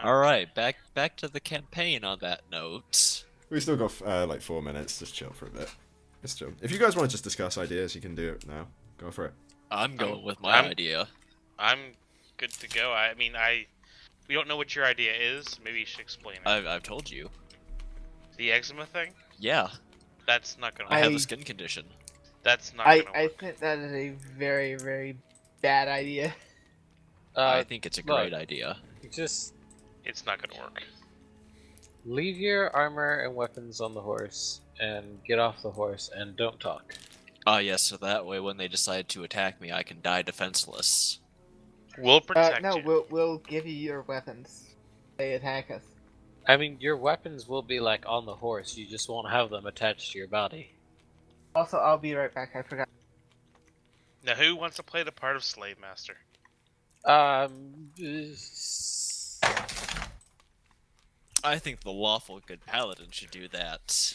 Alright, back to the campaign on that note. We still got like 4 minutes. Just chill for a bit. Just chill. If you guys want to just discuss ideas, you can do it now. Go for it. I'm going with my idea. I'm good to go. I mean, we don't know what your idea is. Maybe you should explain it. I've told you. The eczema thing? Yeah, That's not gonna I work. have a skin condition. That's not gonna work. I think that is a very, very bad idea. I think it's a look. great idea. Just It's not gonna work. leave your armor and weapons on the horse and get off the horse and don't talk. Ah, yes, so that way when they decide to attack me, I can die defenseless. We'll protect No, you. we'll give you your weapons. They attack us. I mean, your weapons will be like on the horse. You just won't have them attached to your body. Also, I'll be right back. I forgot. Now, who wants to play the part of slave master? I think the lawful good paladin should do that.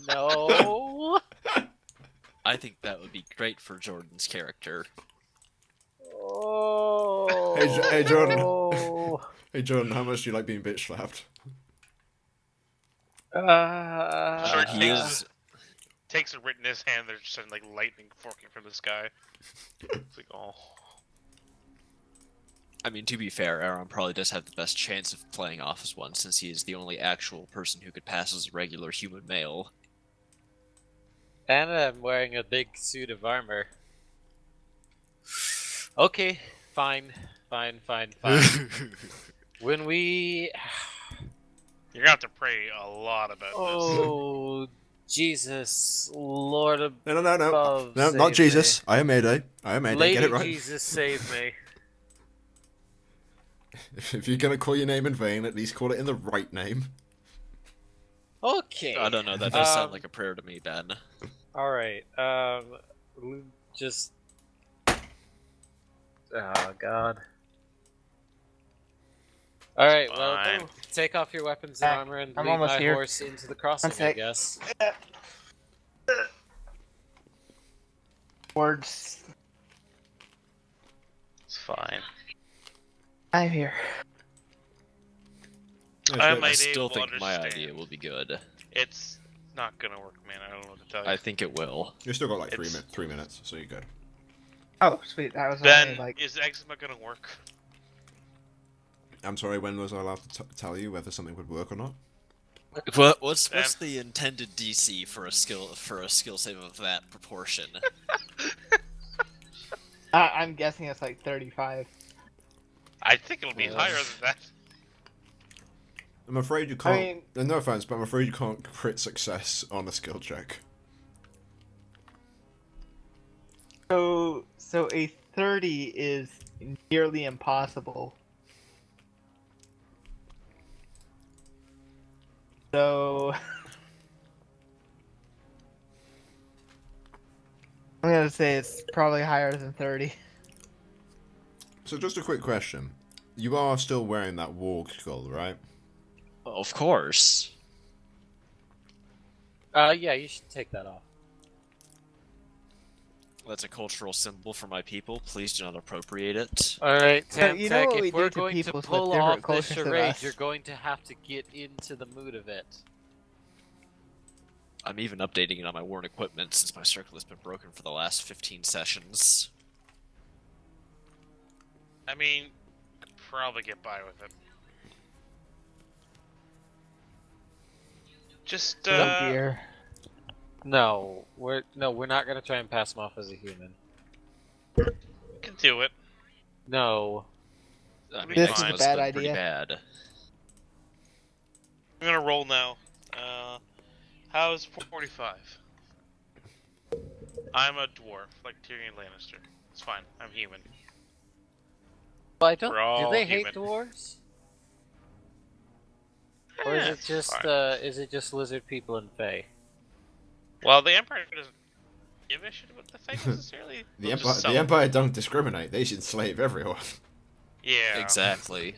No. I think that would be great for Jordan's character. Oh. Hey, Jordan. Hey, Jordan, how much do you like being bitch slapped? Sure, He is. takes a writ in his hand. There's just like lightning forking from the sky. It's like, oh. I mean, to be fair, Aaron probably does have the best chance of playing off as one, since he is the only actual person who could pass as a regular human male. And I'm wearing a big suit of armor. Okay, fine. When we... You're gonna have to pray a lot about this. Oh, Jesus, Lord No, above, no, save not Jesus. me. I am Mayday. I am Mayday. Lady Get it right. Jesus, save me. If you're gonna call your name in vain, at least call it in the right name. Okay. I don't know, that does sound like a prayer to me, Ben. Alright, just... Oh, God. Alright, well, Fine. take off your weapons and armor and I'm lead almost my here. horse into the crossing, One I sec. guess. Words. It's fine. I'm here. I I might still able to think my understand. idea will be good. It's not gonna work, man. I don't know what to tell you. I think it will. You still got like It's- 3 minutes, so you're good. Oh, sweet. That was Ben, only like. is eczema gonna work? I'm sorry, when was I allowed to tell you whether something would work or not? What's the intended DC for a skill save of that proportion? I'm guessing it's like 35. I think it'll be higher than that. I'm afraid you can't. mean- No offense, but I'm afraid you can't crit success on a skill check. So a 30 is nearly impossible. So I'm gonna say it's probably higher than 30. So just a quick question. You are still wearing that warg skull, right? Of course. Yeah, you should take that off. That's a cultural symbol for my people. Please do not appropriate it. All right, So, you know Tamtech, what we if we're do to going to peoples with pull different off this cultures than charade, us? you're going to have to get into the mood of it. I'm even updating it on my worn equipment since my circle has been broken for the last 15 sessions. I mean, could probably get by with it. Just Oh dear. No, we're not gonna try and pass him off as a human. can do it. No. I mean, This is a Eczema's bad been pretty idea. bad. I'm gonna roll now. How's 45? I'm a dwarf, like Tyrion Lannister. It's fine. I'm human. Well, I don't. We're all Do they hate human. dwarves? Or is it It's just fine. lizard people and Fey? Well, the Empire doesn't give a shit about the Fey necessarily. The They'll just Empire, sell the them. Empire don't discriminate. They should enslave everyone. Yeah. Exactly.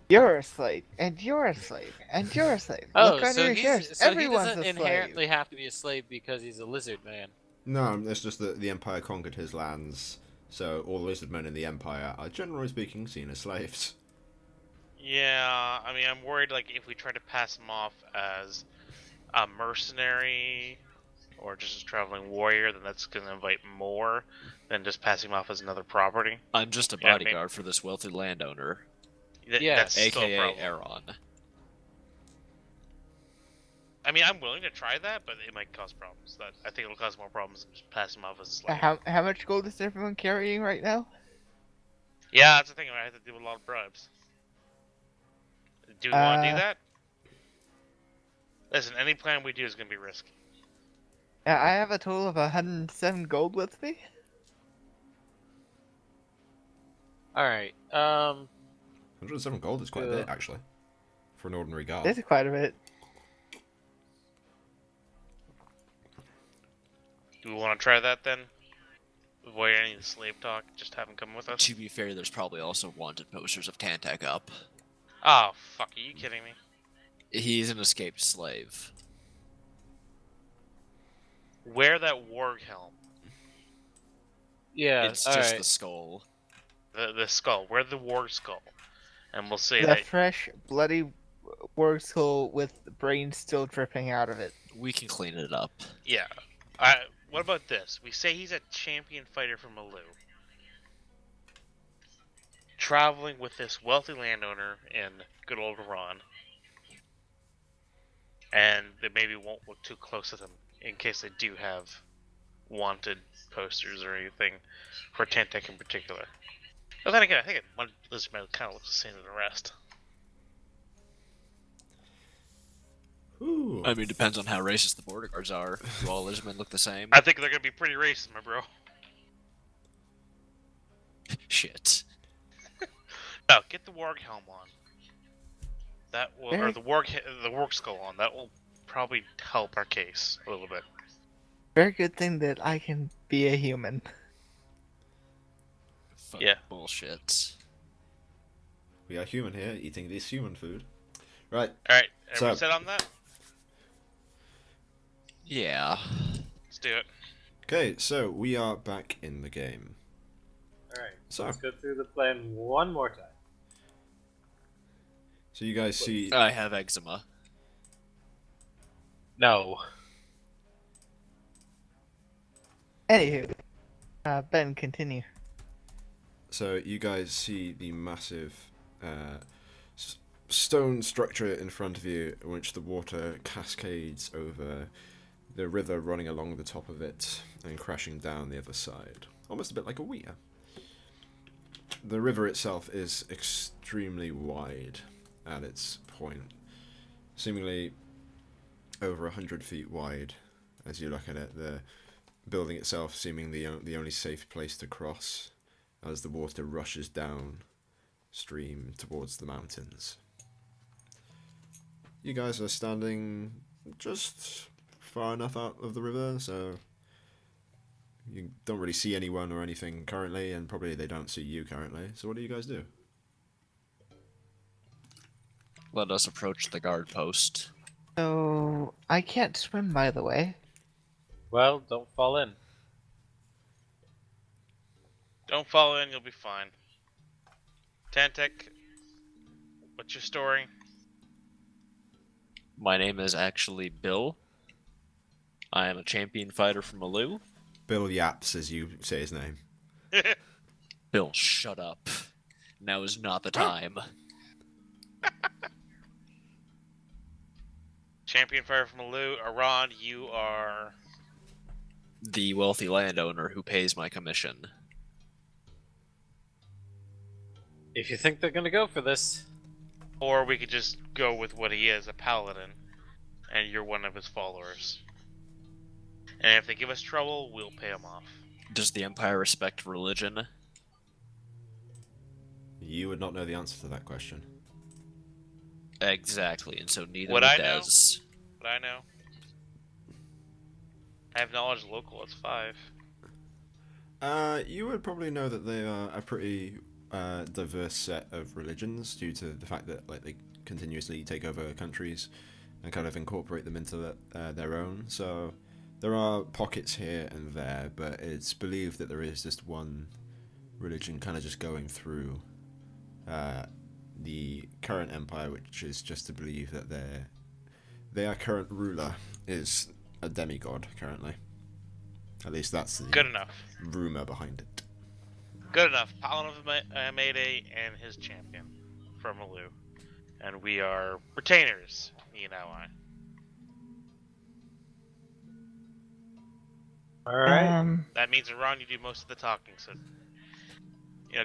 You're a slave, and you're a slave, and you're a slave. Oh, Look under so your he's shirts. so he Everyone's doesn't a slave. inherently have to be a slave because he's a lizard man. No, it's just that the Empire conquered his lands, so all the lizard men in the Empire are, generally speaking, seen as slaves. Yeah, I mean, I'm worried, like, if we try to pass him off as a mercenary or just a traveling warrior, then that's going to invite more than just passing him off as another property. I'm just a Yeah, I mean- bodyguard for this wealthy landowner, Yeah, That's still a aka problem. Aaron. I mean, I'm willing to try that, but it might cause problems. I think it'll cause more problems than just passing him off as a slave. How much gold is everyone carrying right now? Yeah, that's the thing. I have to deal with a lot of bribes. Do we want to do that? Listen, any plan we do is going to be risky. I have a total of 107 gold with me. All right. 107 gold is quite a Yeah. bit, actually, for an ordinary guard. This is quite a bit. Do we want to try that then? Avoid any of the slave talk. Just have him come with us. To be fair, there's probably also wanted posters of Tantek up. Oh fuck! Are you kidding me? He's an escaped slave. Wear that warg helm. Yeah. It's all just right. the skull. The skull. Wear the warg skull, and we'll say The that. fresh, bloody warg skull with brains still dripping out of it. We can clean it up. Yeah. What about this? We say he's a champion fighter from Maloo, traveling with this wealthy landowner in good old Iran, and they maybe won't look too close at him in case they do have wanted posters or anything for Tantek in particular. But then again, I think one lizard man kind of looks the same as the rest. Ooh. I mean, depends on how racist the border guards are. Do all lizardmen look the same? I think they're gonna be pretty racist, my bro. Shit. No, get the warg helm on. That will, or Very- the warg skull on. That will probably help our case a little bit. Very good thing that I can be a human. Fuck Yeah. Bullshit. We are human here, eating this human food. Right, All right, everyone So- set on that? Yeah. Let's do it. okay, so we are back in the game. All right. So- Let's go through the plan one more time. So you guys see... I have eczema. No. Anywho, Ben, continue. So you guys see the massive stone structure in front of you, in which the water cascades over the river running along the top of it and crashing down the other side. Almost a bit like a weir. The river itself is extremely wide at its point, seemingly over 100 feet wide as you look at it. The building itself seeming the only safe place to cross as the water rushes down stream towards the mountains. You guys are standing just far enough out of the river, so you don't really see anyone or anything currently, and probably they don't see you currently. So what do you guys do? Let us approach the guard post. So I can't swim, by the way. Well, don't fall in. Don't fall in, you'll be fine. Tantek, what's your story? My name is actually Bill. I am a champion fighter from Alu. Bill yaps as you say his name. Bill, shut up. Now is not the time. Champion fighter from Alu. Aran, you are... The wealthy landowner who pays my commission. If you think they're gonna go for this. Or we could just go with what he is, a paladin. And you're one of his followers. And if they give us trouble, we'll pay them off. Does the Empire respect religion? You would not know the answer to that question. Exactly, and so neither What would I know? Dez. But I know. I have knowledge local, it's 5. You would probably know that they are a pretty diverse set of religions due to the fact that like they continuously take over countries and kind of incorporate them into their own. So there are pockets here and there, but it's believed that there is just one religion kind of just going through the current empire, which is just to believe that their current ruler is a demigod currently. At least that's the Good enough. rumor behind it. Good enough. Paladin of Mayday and his champion from Alu. And we are retainers, you know I. Alright. That means, Ron, you do most of the talking, so...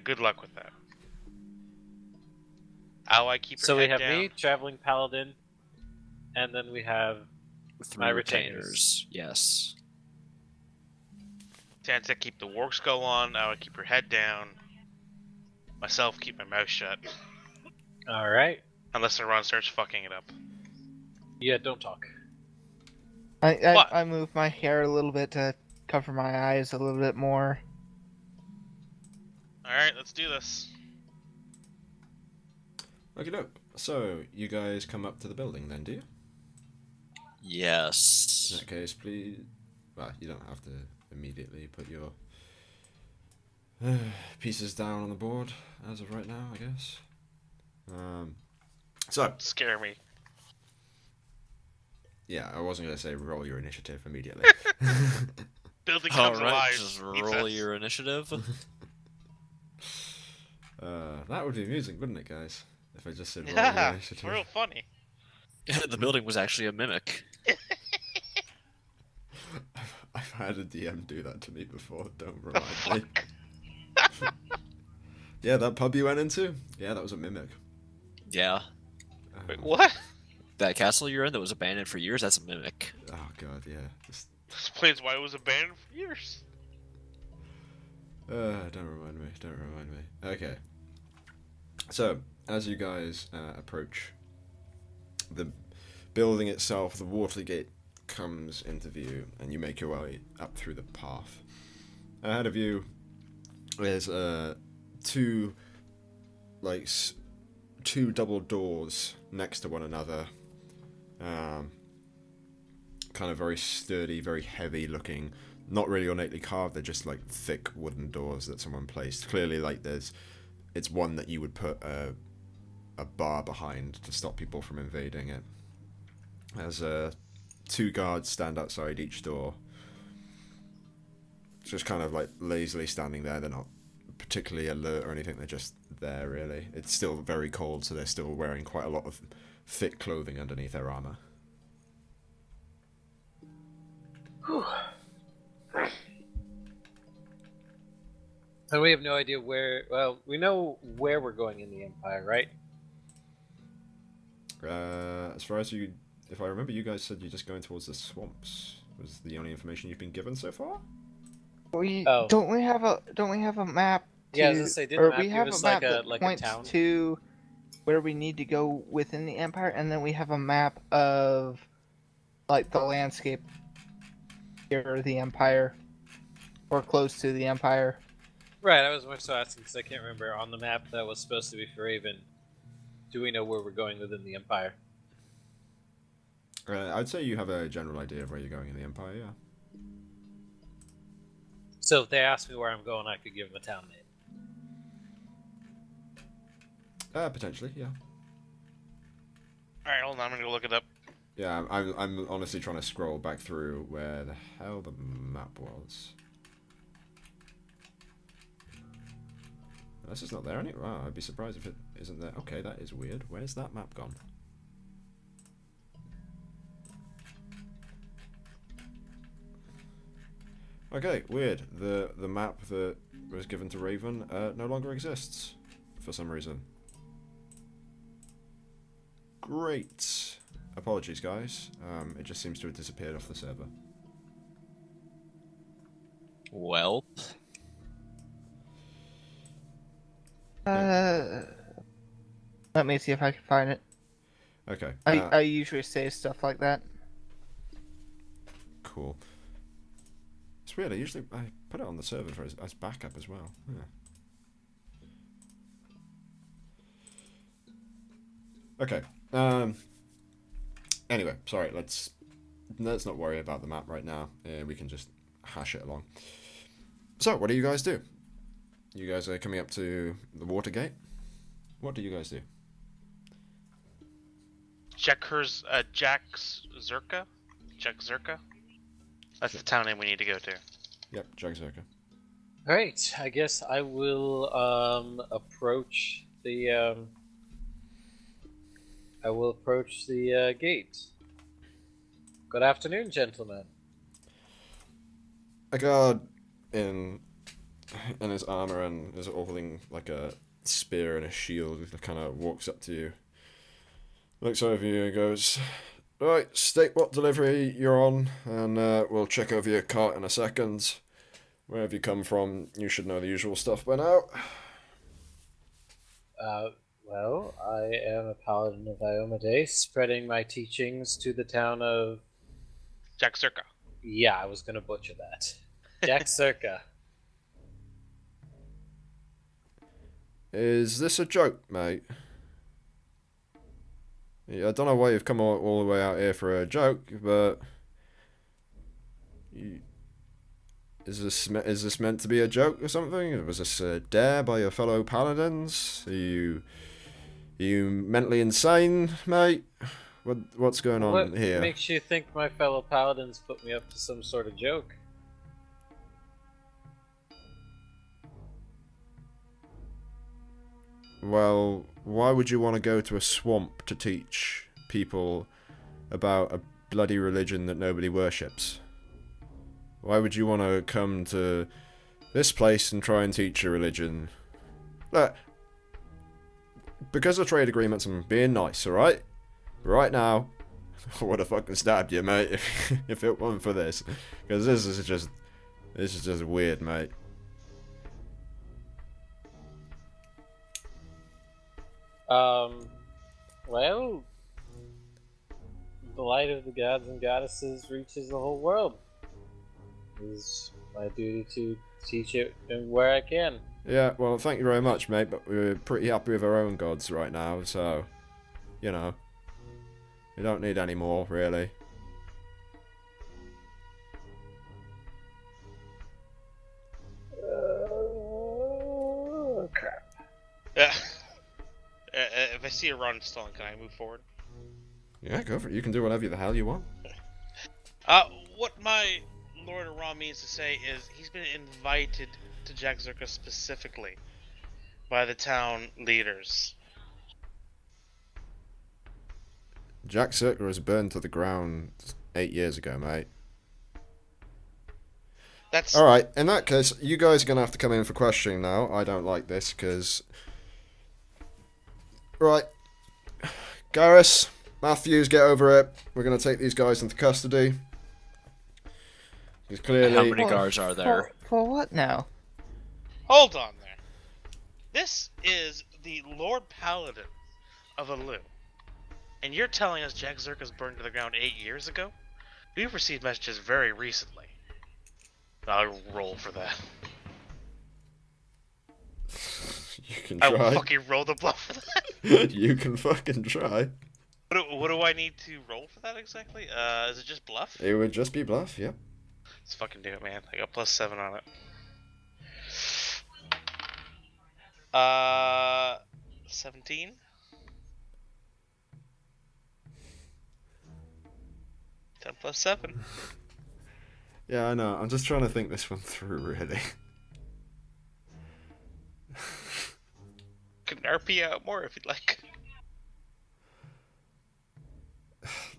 good luck with that. Ally, keep your So we head have down. me, Traveling Paladin, and then we have 3 my retainers. Yes. Tantek, keep the war skull on. Ally, keep your head down. Myself, keep my mouth shut. Alright. Unless Ron starts fucking it up. Yeah, don't talk. What? I moved my hair a little bit to cover my eyes a little bit more. Alright, let's do this. Okay, dope. So you guys come up to the building then, do you? In Yes. that case, please. Well, you don't have to immediately put your pieces down on the board as of right now, I guess. So Scare me. yeah, I wasn't gonna say roll your initiative immediately. Building comes Alright, alive. just Eats roll us. your initiative. That would be amusing, wouldn't it, guys? If I just said roll your Yeah, initiative. real funny. The building was actually a mimic. I've had a DM do that to me before. Don't remind me. Yeah, that pub you went into. Yeah, that was a mimic. Yeah. Wait, what? That castle you're in that was abandoned for years, that's a mimic. Oh god, yeah. Just, Explains why it was abandoned for years. don't remind me. Don't remind me. Okay. So, as you guys approach the building itself, the Watergate comes into view, and you make your way up through the path. Ahead of you, there's two double doors next to one another. Kind of very sturdy, very heavy looking. Not really ornately carved. They're just like thick wooden doors that someone placed. Clearly, like it's one that you would put a bar behind to stop people from invading it. As 2 guards stand outside each door, just kind of like lazily standing there. They're not particularly alert or anything. They're just there, really. It's still very cold, so they're still wearing quite a lot of thick clothing underneath their armor. And we have no idea where. Well, we know where we're going in the Empire, right? As far as if I remember, you guys said you're just going towards the swamps. Was the only information you've been given so far? Don't we have a map? Yeah, I was gonna say, didn't or map we give have us a map like a that like a points town? to where we need to go within the Empire, and then we have a map of like the landscape here, the Empire, or close to the Empire. Right, I was more so asking because I can't remember on the map that was supposed to be for Raven. Do we know where we're going within the Empire? I'd say you have a general idea of where you're going in the Empire, yeah. So if they ask me where I'm going, I could give them a town name. Potentially, yeah. Alright, hold on, I'm gonna go look it up. Yeah, I'm honestly trying to scroll back through where the hell the map was. This is not there anymore. Wow, I'd be surprised if it isn't there. Okay, that is weird. Where's that map gone? Okay, weird. The map that was given to Raven no longer exists for some reason. Great. Apologies, guys. It just seems to have disappeared off the server. Well, Let me see if I can find it. Okay. I usually say stuff like that. Cool. It's weird. I put it on the server as backup as well. Yeah. Okay. Anyway, sorry. Let's not worry about the map right now. We can just hash it along. So, what do you guys do? You guys are coming up to the Watergate. What do you guys do? Jaczurka? Jaczurka? That's the town name we need to go to. Yep, Jaczurka. Alright, I guess I will approach the gate. Good afternoon, gentlemen. A guard in his armor and is holding like a spear and a shield, kind of walks up to you, looks over you and goes, "Right, state what delivery you're on, and we'll check over your cart in a second. Where have you come from? You should know the usual stuff by now." Well, I am a paladin of Iomade, spreading my teachings to the town of... Jaczurka. Yeah, I was gonna butcher that. Jaczurka. Is this a joke, mate? Yeah, I don't know why you've come all the way out here for a joke, but... Is this meant to be a joke or something? Was this a dare by your fellow paladins? Are you mentally insane, mate? What's going on here? What makes you think my fellow paladins put me up to some sort of joke? Well, why would you want to go to a swamp to teach people about a bloody religion that nobody worships? Why would you want to come to this place and try and teach a religion? Look, because of trade agreements, I'm being nice, alright? Right now, I would have fucking stabbed you, mate, if it wasn't for this. Because this is just weird, mate. Well, the light of the gods and goddesses reaches the whole world. It is my duty to teach it where I can. Yeah, well, thank you very much, mate, but we're pretty happy with our own gods right now, so, you know, we don't need any more, really. Crap. If I see a run stalling, can I move forward? Yeah, go for it. You can do whatever the hell you want. What my Lord Aram means to say is he's been invited to Jaczurka specifically by the town leaders. Jaczurka was burned to the ground 8 years ago, mate. That's Alright, in that case, you guys are going to have to come in for questioning now. I don't like this, because... Right. Garrus, Matthews, get over it. We're going to take these guys into custody. Because clearly... how many guards are there? For what now? Hold on there. This is the Lord Paladin of a loo, and you're telling us Jaczurka's burned to the ground 8 years ago? We've received messages very recently. I'll roll for that. You can I will try. fucking roll the bluff for that. You can fucking try. What do I need to roll for that exactly? Is it just bluff? It would just be bluff, yep. Let's fucking do it, man. I got +7 on it. 17? Ten plus 7. Yeah, I know. I'm just trying to think this one through, really. Can RP out more if you'd like.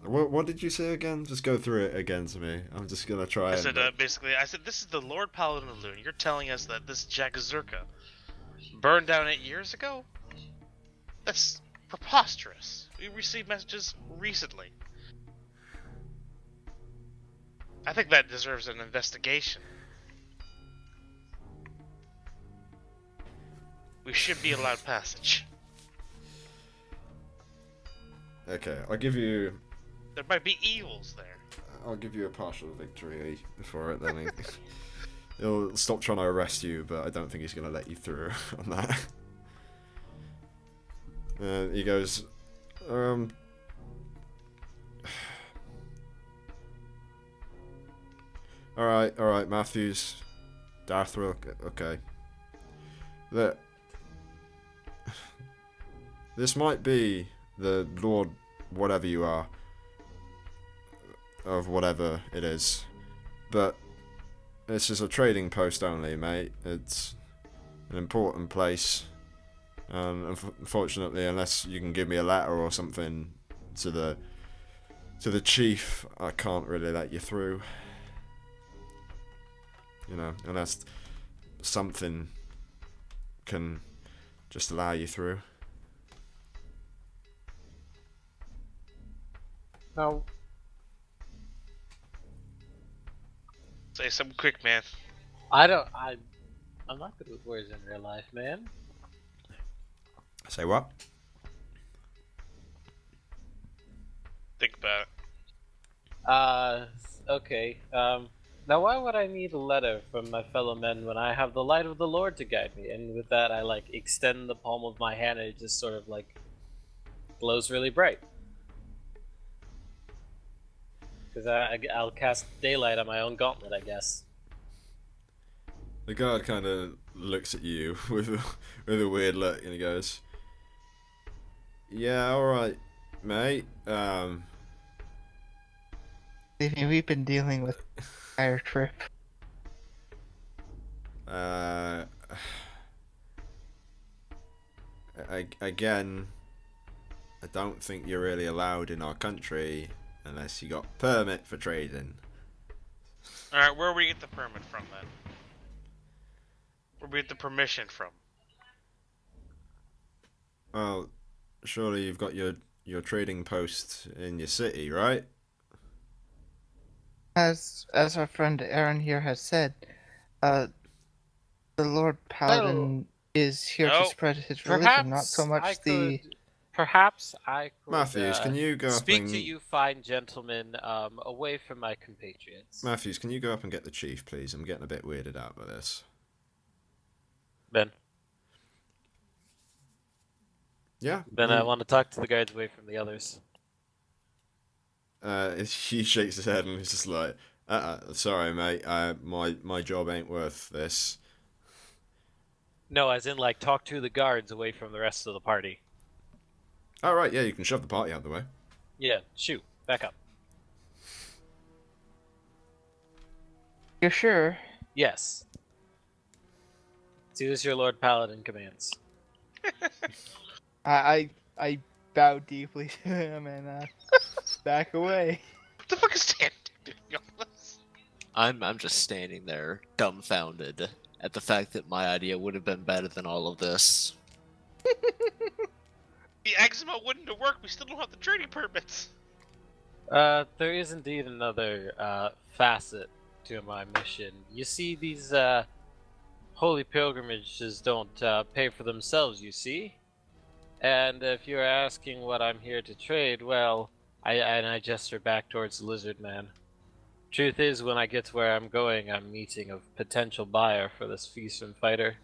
What did you say again? Just go through it again to me. I'm just gonna try. I said basically, this is the Lord Paladin of Loon. You're telling us that this Jaczurka burned down 8 years ago? That's preposterous. We received messages recently. I think that deserves an investigation. We should be allowed passage. Okay, I'll give you. There might be evils there. I'll give you a partial victory for it. Then he'll stop trying to arrest you, but I don't think he's gonna let you through on that. He goes, all right, Matthews, Darthril, okay. This might be the Lord, whatever you are, of whatever it is, but this is a trading post only, mate. It's an important place, and unfortunately, unless you can give me a letter or something to the chief, I can't really let you through. You know, unless something can just allow you through. No. Say something quick, man. I'm not good with words in real life, man. Say what? Think about it. Okay. Now why would I need a letter from my fellow men when I have the light of the Lord to guide me? And with that, I like extend the palm of my hand and it just sort of like glows really bright. Because I'll cast daylight on my own gauntlet, I guess. The guard kind of looks at you with a weird look, and he goes, "Yeah, all right, mate. We've been dealing with fire trip. Again, I don't think you're really allowed in our country unless you got permit for trading." Alright, where do we get the permit from then? Where do we get the permission from? Well, surely you've got your trading post in your city, right? As our friend Aaron here has said, the Lord Paladin is here to spread his religion, not so much the... Perhaps I could... Matthews, can you go speak up and... to you fine gentlemen away from my compatriots. Matthews, can you go up and get the chief, please? I'm getting a bit weirded out by this. Ben. Yeah? Ben, I want to talk to the guards away from the others. He shakes his head and he's just like, sorry, mate, my job ain't worth this. No, as in, like, talk to the guards away from the rest of the party. Alright, yeah, you can shove the party out of the way. Yeah, shoot. Back up. You're sure? Yes. Do as your Lord Paladin commands. I bow deeply to him and back away. What the fuck is Dan doing all this? I'm just standing there, dumbfounded at the fact that my idea would have been better than all of this. The eczema wouldn't have worked. We still don't have the trading permits. There is indeed another facet to my mission. You see, these holy pilgrimages don't pay for themselves, you see? And if you're asking what I'm here to trade, well, I gesture back towards the lizard man. Truth is, when I get to where I'm going, I'm meeting a potential buyer for this feast and fighter.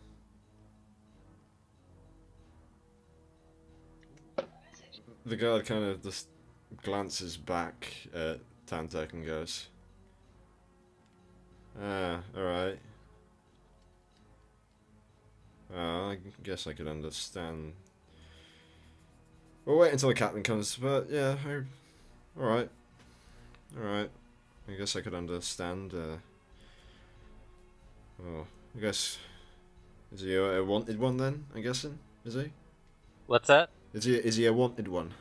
The guard kind of just glances back at Tantek and goes, alright. I guess I could understand. We'll wait until the captain comes, but yeah, alright. Alright. I guess I could understand. I guess. Is he a wanted one then? I'm guessing? Is he? What's that? Is he a wanted one?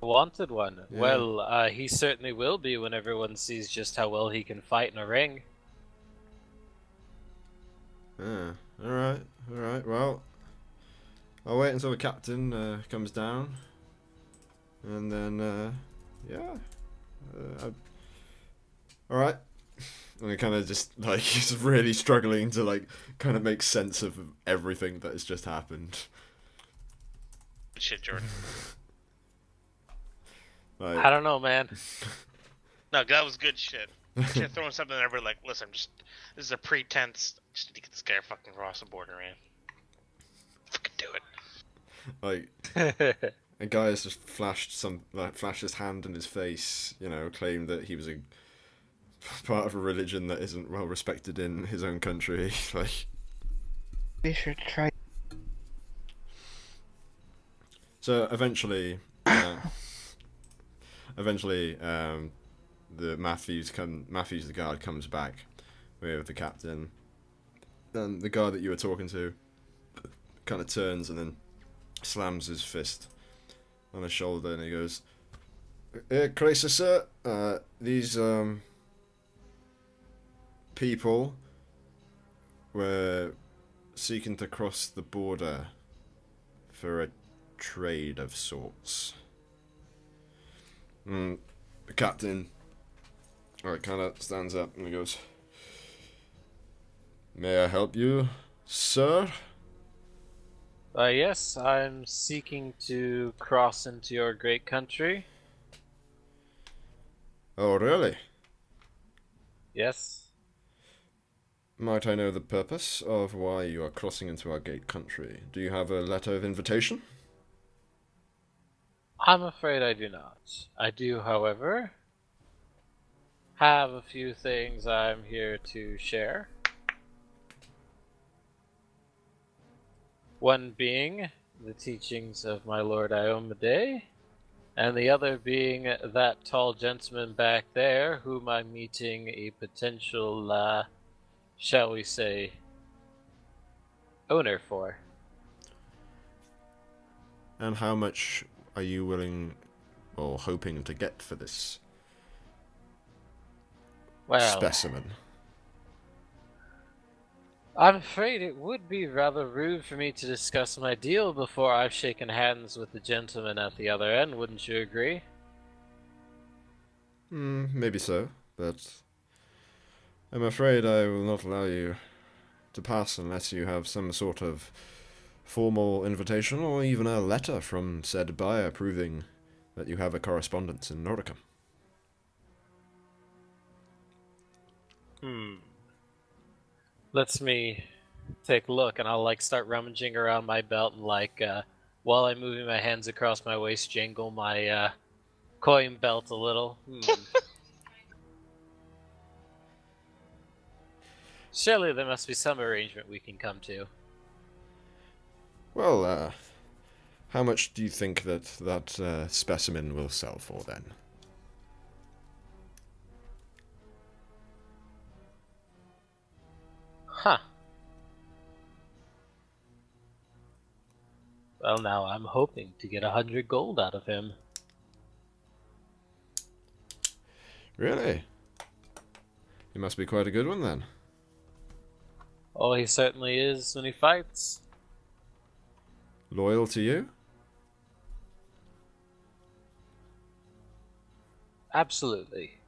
Wanted one. Yeah. Well, he certainly will be when everyone sees just how well he can fight in a ring. Alright, well, I'll wait until the captain comes down, and then, yeah, alright. And he kind of just, like, he's really struggling to, like, kind of make sense of everything that has just happened. Shit, Jordan. Like, I don't know, man. No, that was good shit. You're throwing something there, but like, listen, this is a pretense. Just need to get this guy fucking across the border, man. Fucking do it. like, a guy has just flashed his hand in his face, you know, claimed that he was a part of a religion that isn't well respected in his own country. Like, We should try. so eventually, the Matthews the guard comes back with the captain, and the guard that you were talking to kind of turns and then slams his fist on his shoulder, and he goes, "Crisis, sir. These people were seeking to cross the border for a trade of sorts." The captain kind of stands up and he goes, "May I help you, sir?" Yes, I'm seeking to cross into your great country. "Oh, really? Yes. Might I know the purpose of why you are crossing into our gate country? Do you have a letter of invitation?" I'm afraid I do not. I do, however, have a few things I'm here to share. One being the teachings of my lord Iomade, and the other being that tall gentleman back there whom I'm meeting a potential, shall we say, owner for. And how much are you willing or hoping to get for this Well, specimen? I'm afraid it would be rather rude for me to discuss my deal before I've shaken hands with the gentleman at the other end, wouldn't you agree? Maybe so, but I'm afraid I will not allow you to pass unless you have some sort of formal invitation or even a letter from said buyer proving that you have a correspondence in Noricum. Let me take a look, and I'll start rummaging around my belt and while I'm moving my hands across my waist, jangle my coin belt a little. Surely there must be some arrangement we can come to. Well, how much do you think that specimen will sell for then? Huh. Well, now I'm hoping to get 100 gold out of him. Really? He must be quite a good one then. Oh, he certainly is when he fights. Loyal to you? Absolutely.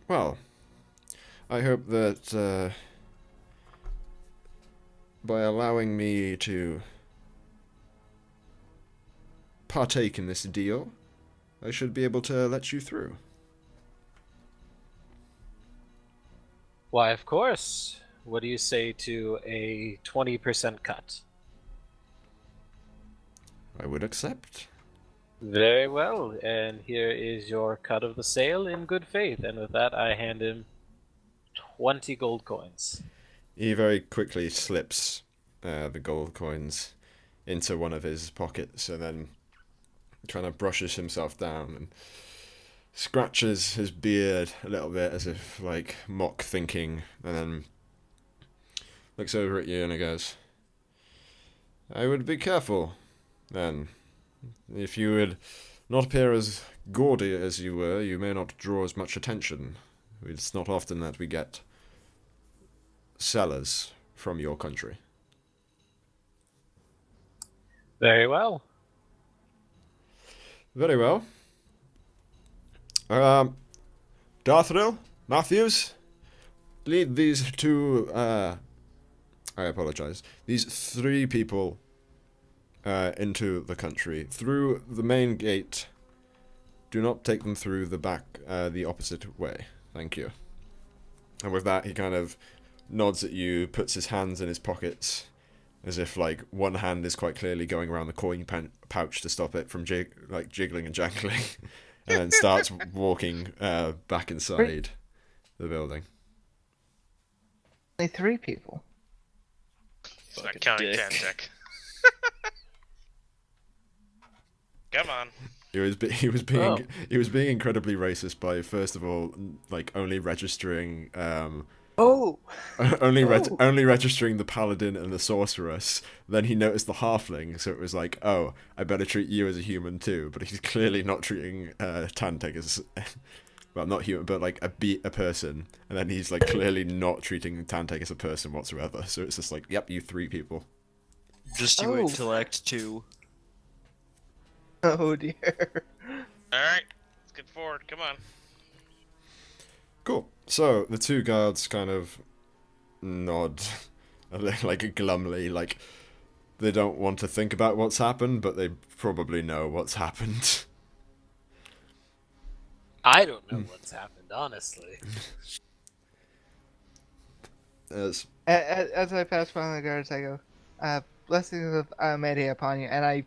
Well, I hope that by allowing me to partake in this deal, I should be able to let you through. Why, of course. What do you say to a 20% cut? I would accept. Very well, and here is your cut of the sale in good faith. And with that, I hand him 20 gold coins. He very quickly slips the gold coins into one of his pockets and then kind of brushes himself down and scratches his beard a little bit as if like mock thinking, and then looks over at you and he goes, I would be careful then. If you would not appear as gaudy as you were, you may not draw as much attention. It's not often that we get sellers from your country. Very well. Very well. Darthril, Matthews, lead these two, I apologize, these three people into the country. Through the main gate. Do not take them through the back, the opposite way. Thank you. And with that, he kind of nods at you, puts his hands in his pockets, as if, like, one hand is quite clearly going around the coin pouch to stop it from jiggling and jangling, and then starts walking back inside the building. Only 3 people. It's not counting dick. Tantic. Come on. He was being incredibly racist by, first of all, like only registering only registering the paladin and the sorceress. Then he noticed the halfling, so it was like, oh, I better treat you as a human too. But he's clearly not treating Tantek as well, not human, but like a person. And then he's like clearly not treating Tantek as a person whatsoever. So it's just like, yep, you 3 people. Just you wait till Act 2. Oh dear. Alright, let's get forward. Come on. Cool. So the 2 guards kind of nod, like glumly, like they don't want to think about what's happened, but they probably know what's happened. I don't know what's happened, honestly. As As I pass by the guards, I go, blessings of Iomede upon you, and I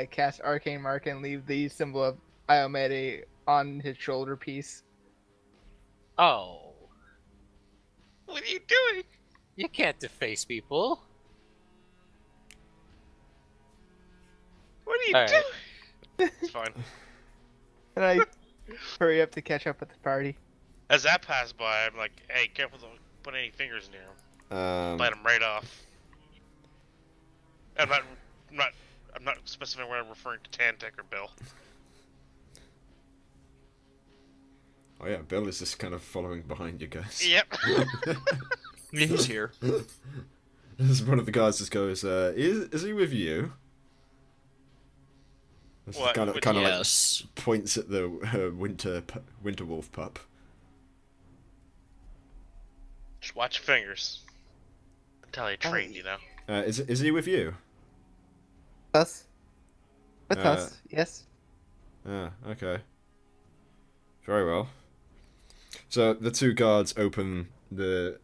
cast Arcane Mark and leave the symbol of Iomede on his shoulder piece. Oh. What are you doing? You can't deface people. What are you Alright. doing? It's fine. And I hurry up to catch up with the party. As that passed by, I'm like, hey, careful don't put any fingers near him. Bite him right off. I'm not specifying where I'm referring to Tantek or Bill. oh yeah, Bill is just kind of following behind you guys. Yep. He's here. As one of the guards just goes, is he with you? This What, kind of with Yes. like points at the winter wolf pup. Just watch your fingers. That's how they trained, you know. Is he with you? Us? With Uh, us, yes. Ah, okay. Very well. So the 2 guards open the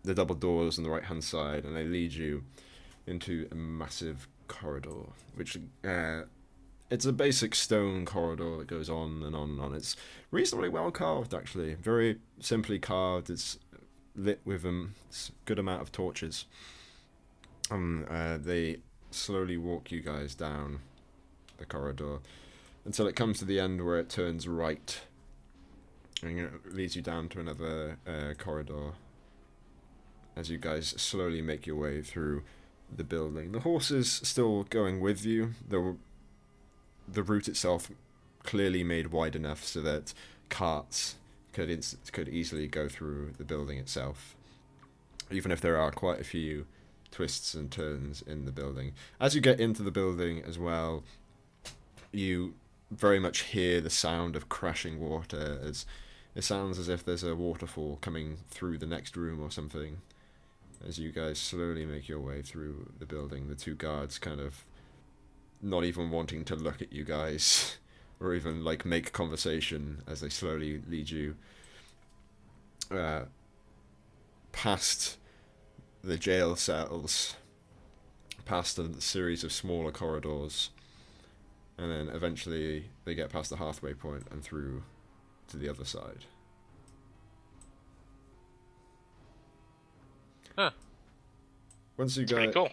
double doors on the right hand side, and they lead you into a massive corridor, which it's a basic stone corridor that goes on and on and on. It's reasonably well carved, actually. Very simply carved. It's lit with a good amount of torches. They slowly walk you guys down the corridor until it comes to the end where it turns right and it leads you down to another corridor as you guys slowly make your way through the building. The horse is still going with you, though the route itself clearly made wide enough so that carts could easily go through the building itself, even if there are quite a few twists and turns in the building. As you get into the building as well, you very much hear the sound of crashing water as It sounds as if there's a waterfall coming through the next room or something. As you guys slowly make your way through the building, the two guards kind of not even wanting to look at you guys or even like make conversation as they slowly lead you past the jail cells, past a series of smaller corridors, and then eventually they get past the halfway point and through to the other side. Huh. Once you Pretty guys, cool.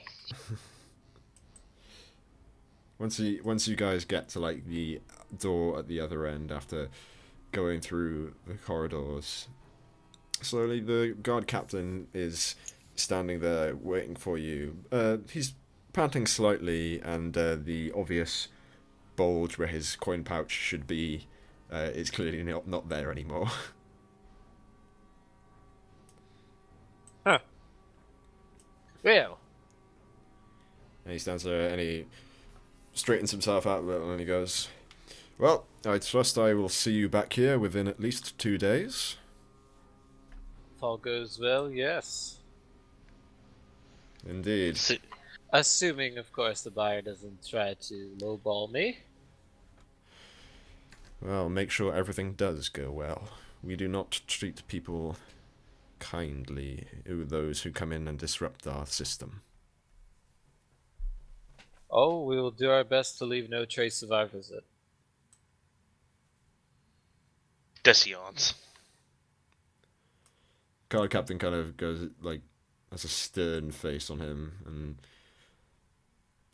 once you guys get to like the door at the other end after going through the corridors, slowly the guard captain is standing there waiting for you. He's panting slightly, and the obvious bulge where his coin pouch should be is clearly not there anymore. Huh. Well. And he stands there and he straightens himself out a little and he goes, "Well, I trust I will see you back here within at least 2 days." If all goes well, yes. Indeed. Assuming, of course, the buyer doesn't try to lowball me. Well, make sure everything does go well. We do not treat people kindly, those who come in and disrupt our system. Oh, we will do our best to leave no trace of our visit. Decions. Guard captain kind of goes like has a stern face on him and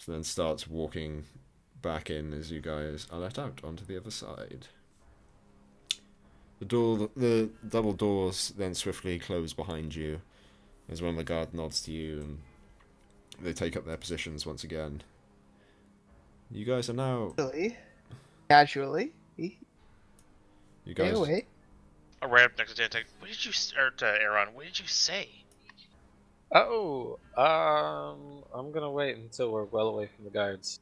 then starts walking back in as you guys are let out onto the other side. The double doors then swiftly close behind you as one of the guard nods to you and they take up their positions once again. You guys are now. Casually. You Stay guys. away. I ran up next to Dante. What did you, or to Aaron? What did you say? Oh, I'm gonna wait until we're well away from the guards.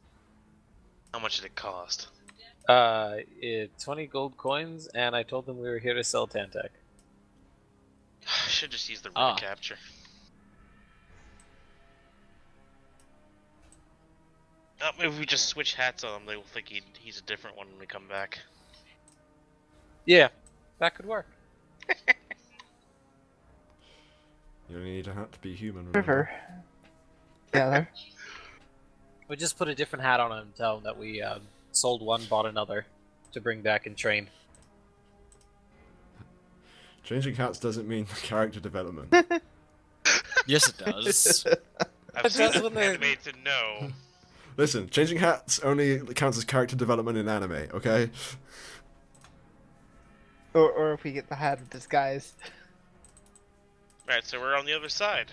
How much did it cost? 20 gold coins, and I told them we were here to sell Tantek. I should just use the room capture. If we just switch hats on him, they will think he's a different one when we come back. Yeah, that could work. You only need a hat to be human. River. Together. We just put a different hat on him and tell him that we sold one, bought another to bring back and train. Changing hats doesn't mean character development. Yes, it does. I've seen That's enough when they're- anime to know. Listen, changing hats only counts as character development in anime, okay? Or if we get the hat of disguise. Right, so we're on the other side.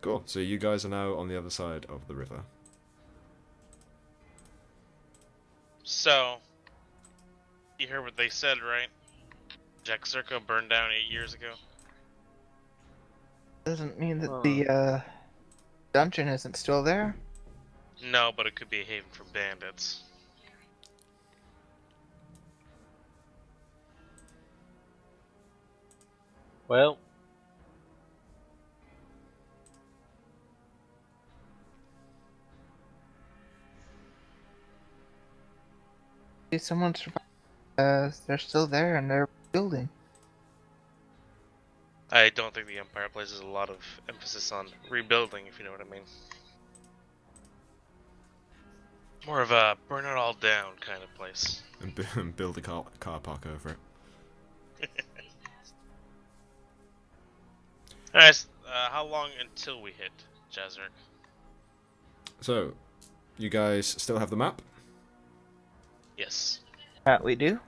Cool. So you guys are now on the other side of the river. So, you heard what they said, right? Jaczurka burned down 8 years ago. Doesn't mean that the dungeon isn't still there. No, but it could be a haven for bandits. Well, If someone survived, they're still there and they're building. I don't think the Empire places a lot of emphasis on rebuilding, if you know what I mean. More of a burn it all down kind of place. And build a car park over it. Alright, how long until we hit Jaczurka? So, you guys still have the map? Yes. We do.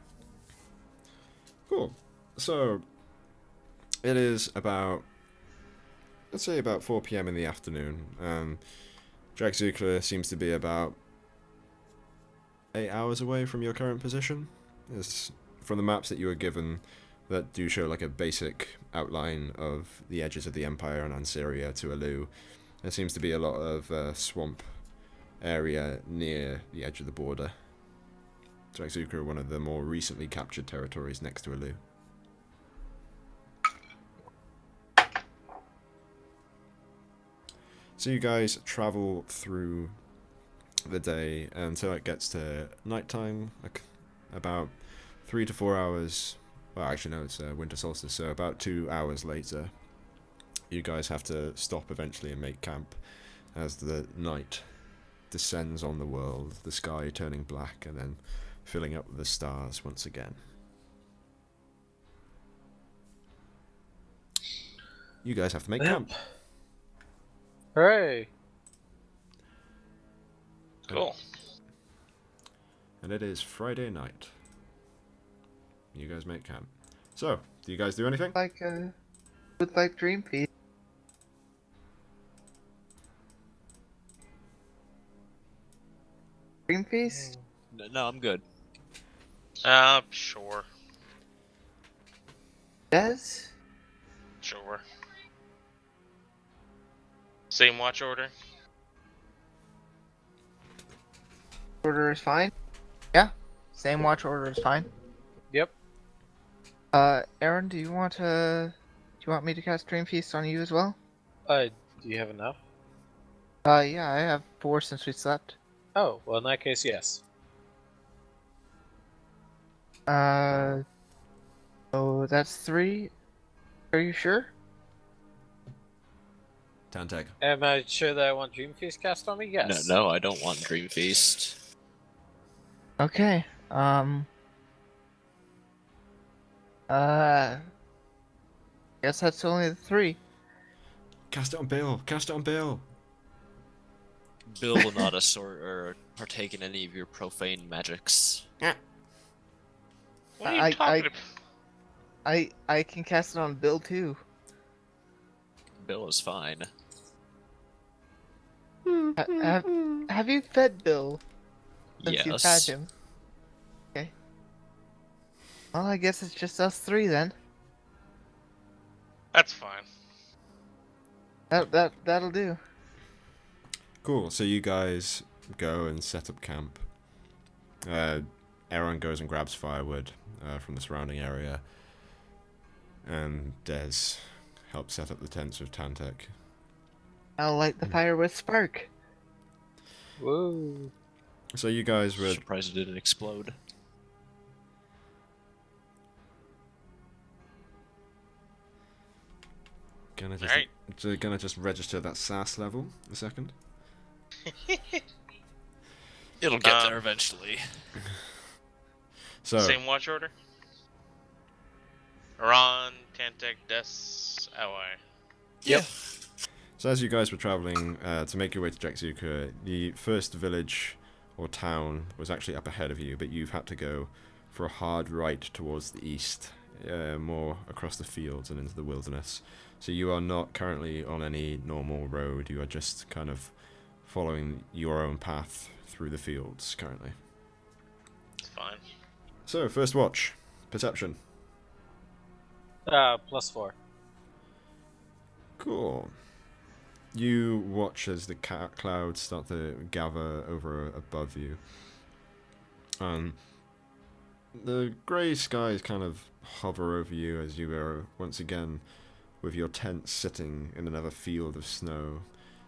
Cool. So, it is about, let's say about 4 PM in the afternoon. Jaczurka seems to be about 8 hours away from your current position. It's from the maps that you were given that do show like a basic outline of the edges of the Empire and Anseria to Alu. There seems to be a lot of swamp area near the edge of the border. Jaczurka, one of the more recently captured territories next to Alu. So you guys travel through the day until it gets to nighttime, like about 3 to 4 hours. Well, actually, no, it's winter solstice, so about 2 hours later, you guys have to stop eventually and make camp as the night descends on the world, the sky turning black and then filling up with the stars once again. You guys have to make camp. Hooray! Cool. And it is Friday night. You guys make camp. So, do you guys do anything? Would like Dream Feast. Dream Feast? No, I'm good. Sure. Yes? Sure. Same watch order? Order is fine? Yeah. Same watch order is fine. Yep. Aaron, do you want me to cast Dream Feast on you as well? Do you have enough? Yeah, I have 4 since we slept. Oh, well, in that case, yes. Oh, that's 3. Are you sure? Tanteg. Am I sure that I want Dream Feast cast on me? Yes. No, I don't want Dream Feast. Okay. Guess that's only the 3. Cast it on Bill! Cast it on Bill! Bill will not assort or partake in any of your profane magics. What are you talking about? I can cast it on Bill too. Bill is fine. Have you fed Bill since you've had Yes. him? Okay. Well, I guess it's just us 3 then. That's fine. That'll do. Cool, so you guys go and set up camp. Aaron goes and grabs firewood from the surrounding area. And Des helps set up the tents with Tantek. I'll light the fire with spark. Whoa. So you guys were... Surprised it didn't explode. Gonna just register that SAS level a second. It'll get there eventually. So Same watch order? Iran, Tantek, Des, Ally. Yep. So as you guys were traveling to make your way to Jaczurka, the first village or town was actually up ahead of you, but you've had to go for a hard right towards the east, more across the fields and into the wilderness. So you are not currently on any normal road, you are just kind of following your own path through the fields currently. It's fine. So, first watch. Perception. +4. Cool. You watch as the clouds start to gather over above you. The grey skies kind of hover over you as you are once again with your tent sitting in another field of snow.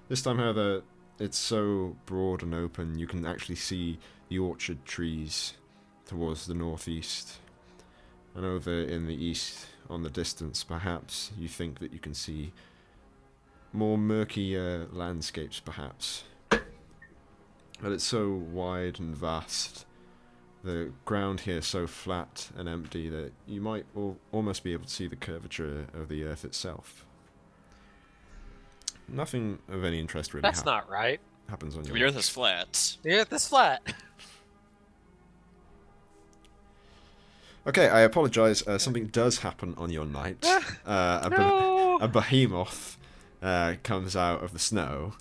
This time, however, it's so broad and open you can actually see the orchard trees towards the northeast. And over in the east, on the distance, perhaps you think that you can see more murky landscapes, perhaps. But it's so wide and vast, the ground here so flat and empty that you might almost be able to see the curvature of the earth itself. Nothing of any interest really That's not right. happens on your The earth is flat. The earth is flat. Okay, I apologise. Something does happen on your night. No! A behemoth comes out of the snow.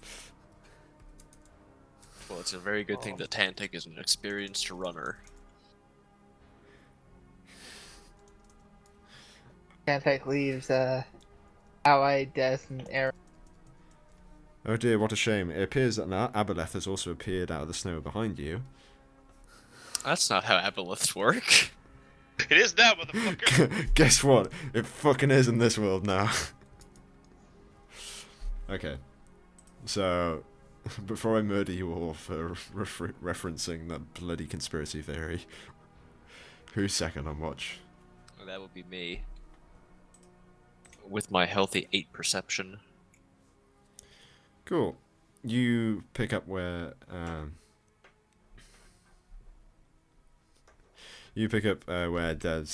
Well, it's a very good thing that Tantic is an experienced runner. Tantek leaves Ally, Des, and Aaron. Oh dear, what a shame. It appears that now Aboleth has also appeared out of the snow behind you. That's not how aboleths work. It is now, motherfucker! Guess what? It fucking is in this world now. Okay. So, before I murder you all for referencing that bloody conspiracy theory, who's second on watch? That would be me. With my healthy 8 perception. Cool. You pick up where Des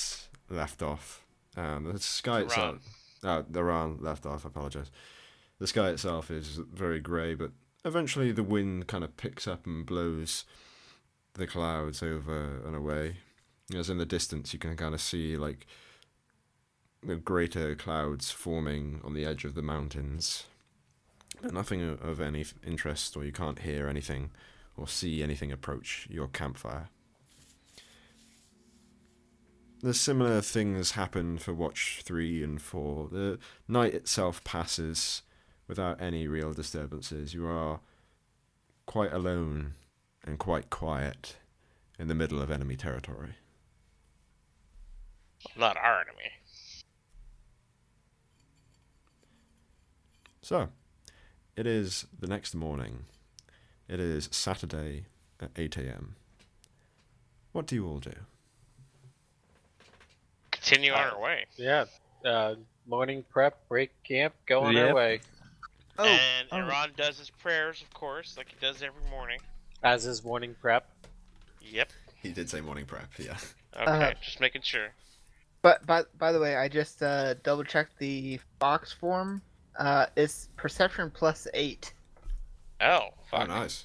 left off. The sky itself. The Ran left off. I apologize. The sky itself is very grey, but eventually the wind kind of picks up and blows the clouds over and away. As in the distance, you can kind of see like the greater clouds forming on the edge of the mountains. But nothing of any interest, or you can't hear anything or see anything approach your campfire. The similar things happen for Watch 3 and 4. The night itself passes without any real disturbances. You are quite alone and quite quiet in the middle of enemy territory. Not our enemy. So, it is the next morning. It is Saturday at 8 a.m. What do you all do? Continue on our way. Yeah. Morning prep, break camp, go on our way. And Iran does his prayers, of course, like he does every morning. As is morning prep. Yep. He did say morning prep, yeah. Okay, just making sure. But by the way, I just double checked the Fox form. It's perception plus 8. Oh, fuck. Oh, nice.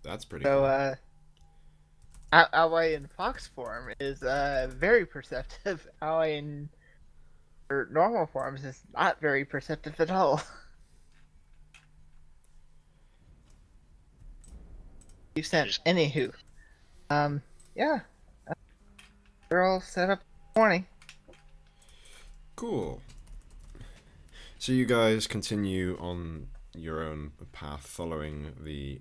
That's pretty So, cool. Ally in Fox form is very perceptive. Ally in normal forms is not very perceptive at all. You sent anywho. Yeah. They're all set up this morning. Cool. So you guys continue on your own path, following the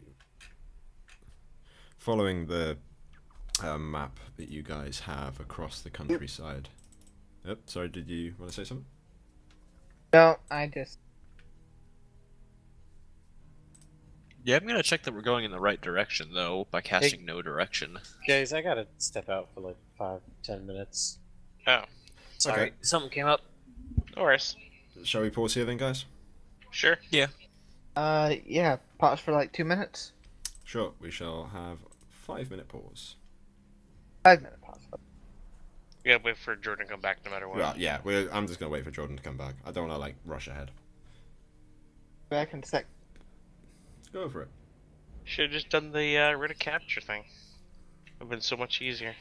map that you guys have across the countryside. Yep. Sorry, did you want to say something? No, I just... Yeah, I'm gonna check that we're going in the right direction, though, by casting no direction. Guys, I gotta step out for like 5-10 minutes. Oh, Sorry, Okay. something came up. no worries. Shall we pause here then, guys? Sure. Yeah. yeah, pause for like 2 minutes. Sure. We shall have 5-minute pause. 5-minute pause. We gotta wait for Jordan to come back no matter what. Well, yeah. I'm just gonna wait for Jordan to come back. I don't want to rush ahead. Back in a sec. Go for it. Should have just done the writ of capture thing. Would have been so much easier.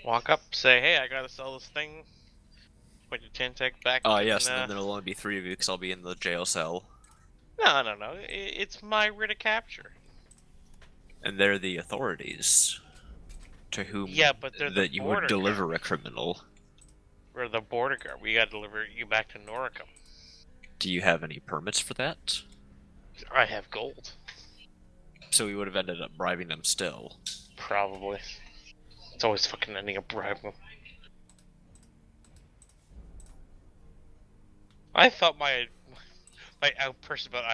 Walk up, say, hey, I gotta sell this thing. Point your Tentec back. Oh, yes, and then there'll only be 3 of you, because I'll be in the jail cell. No. It's my writ of capture. And they're the authorities. To whom Yeah, but they're the that you would border deliver guard. a criminal. We're the border guard. We gotta deliver you back to Noricum. Do you have any permits for that? I have gold. So we would have ended up bribing them still. Probably. It's always fucking ending up bribing. I thought my outburst about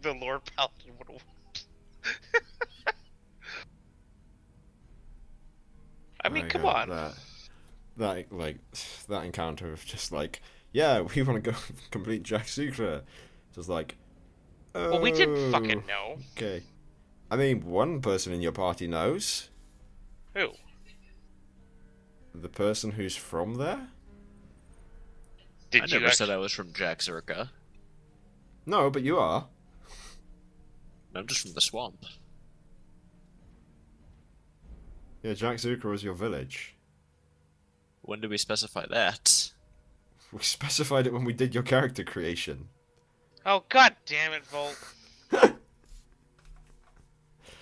the Lord Paladin would have worked. I mean, come on. That encounter of just yeah, we want to go complete Jaczurka. Just Well, we didn't fucking know. Okay. I mean, one person in your party knows. Who? The person who's from there? I never said I was from Jaczurka. No, but you are. I'm just from the swamp. Yeah, Jaczurka was your village. When did we specify that? We specified it when we did your character creation. Oh, god damn it, Volt.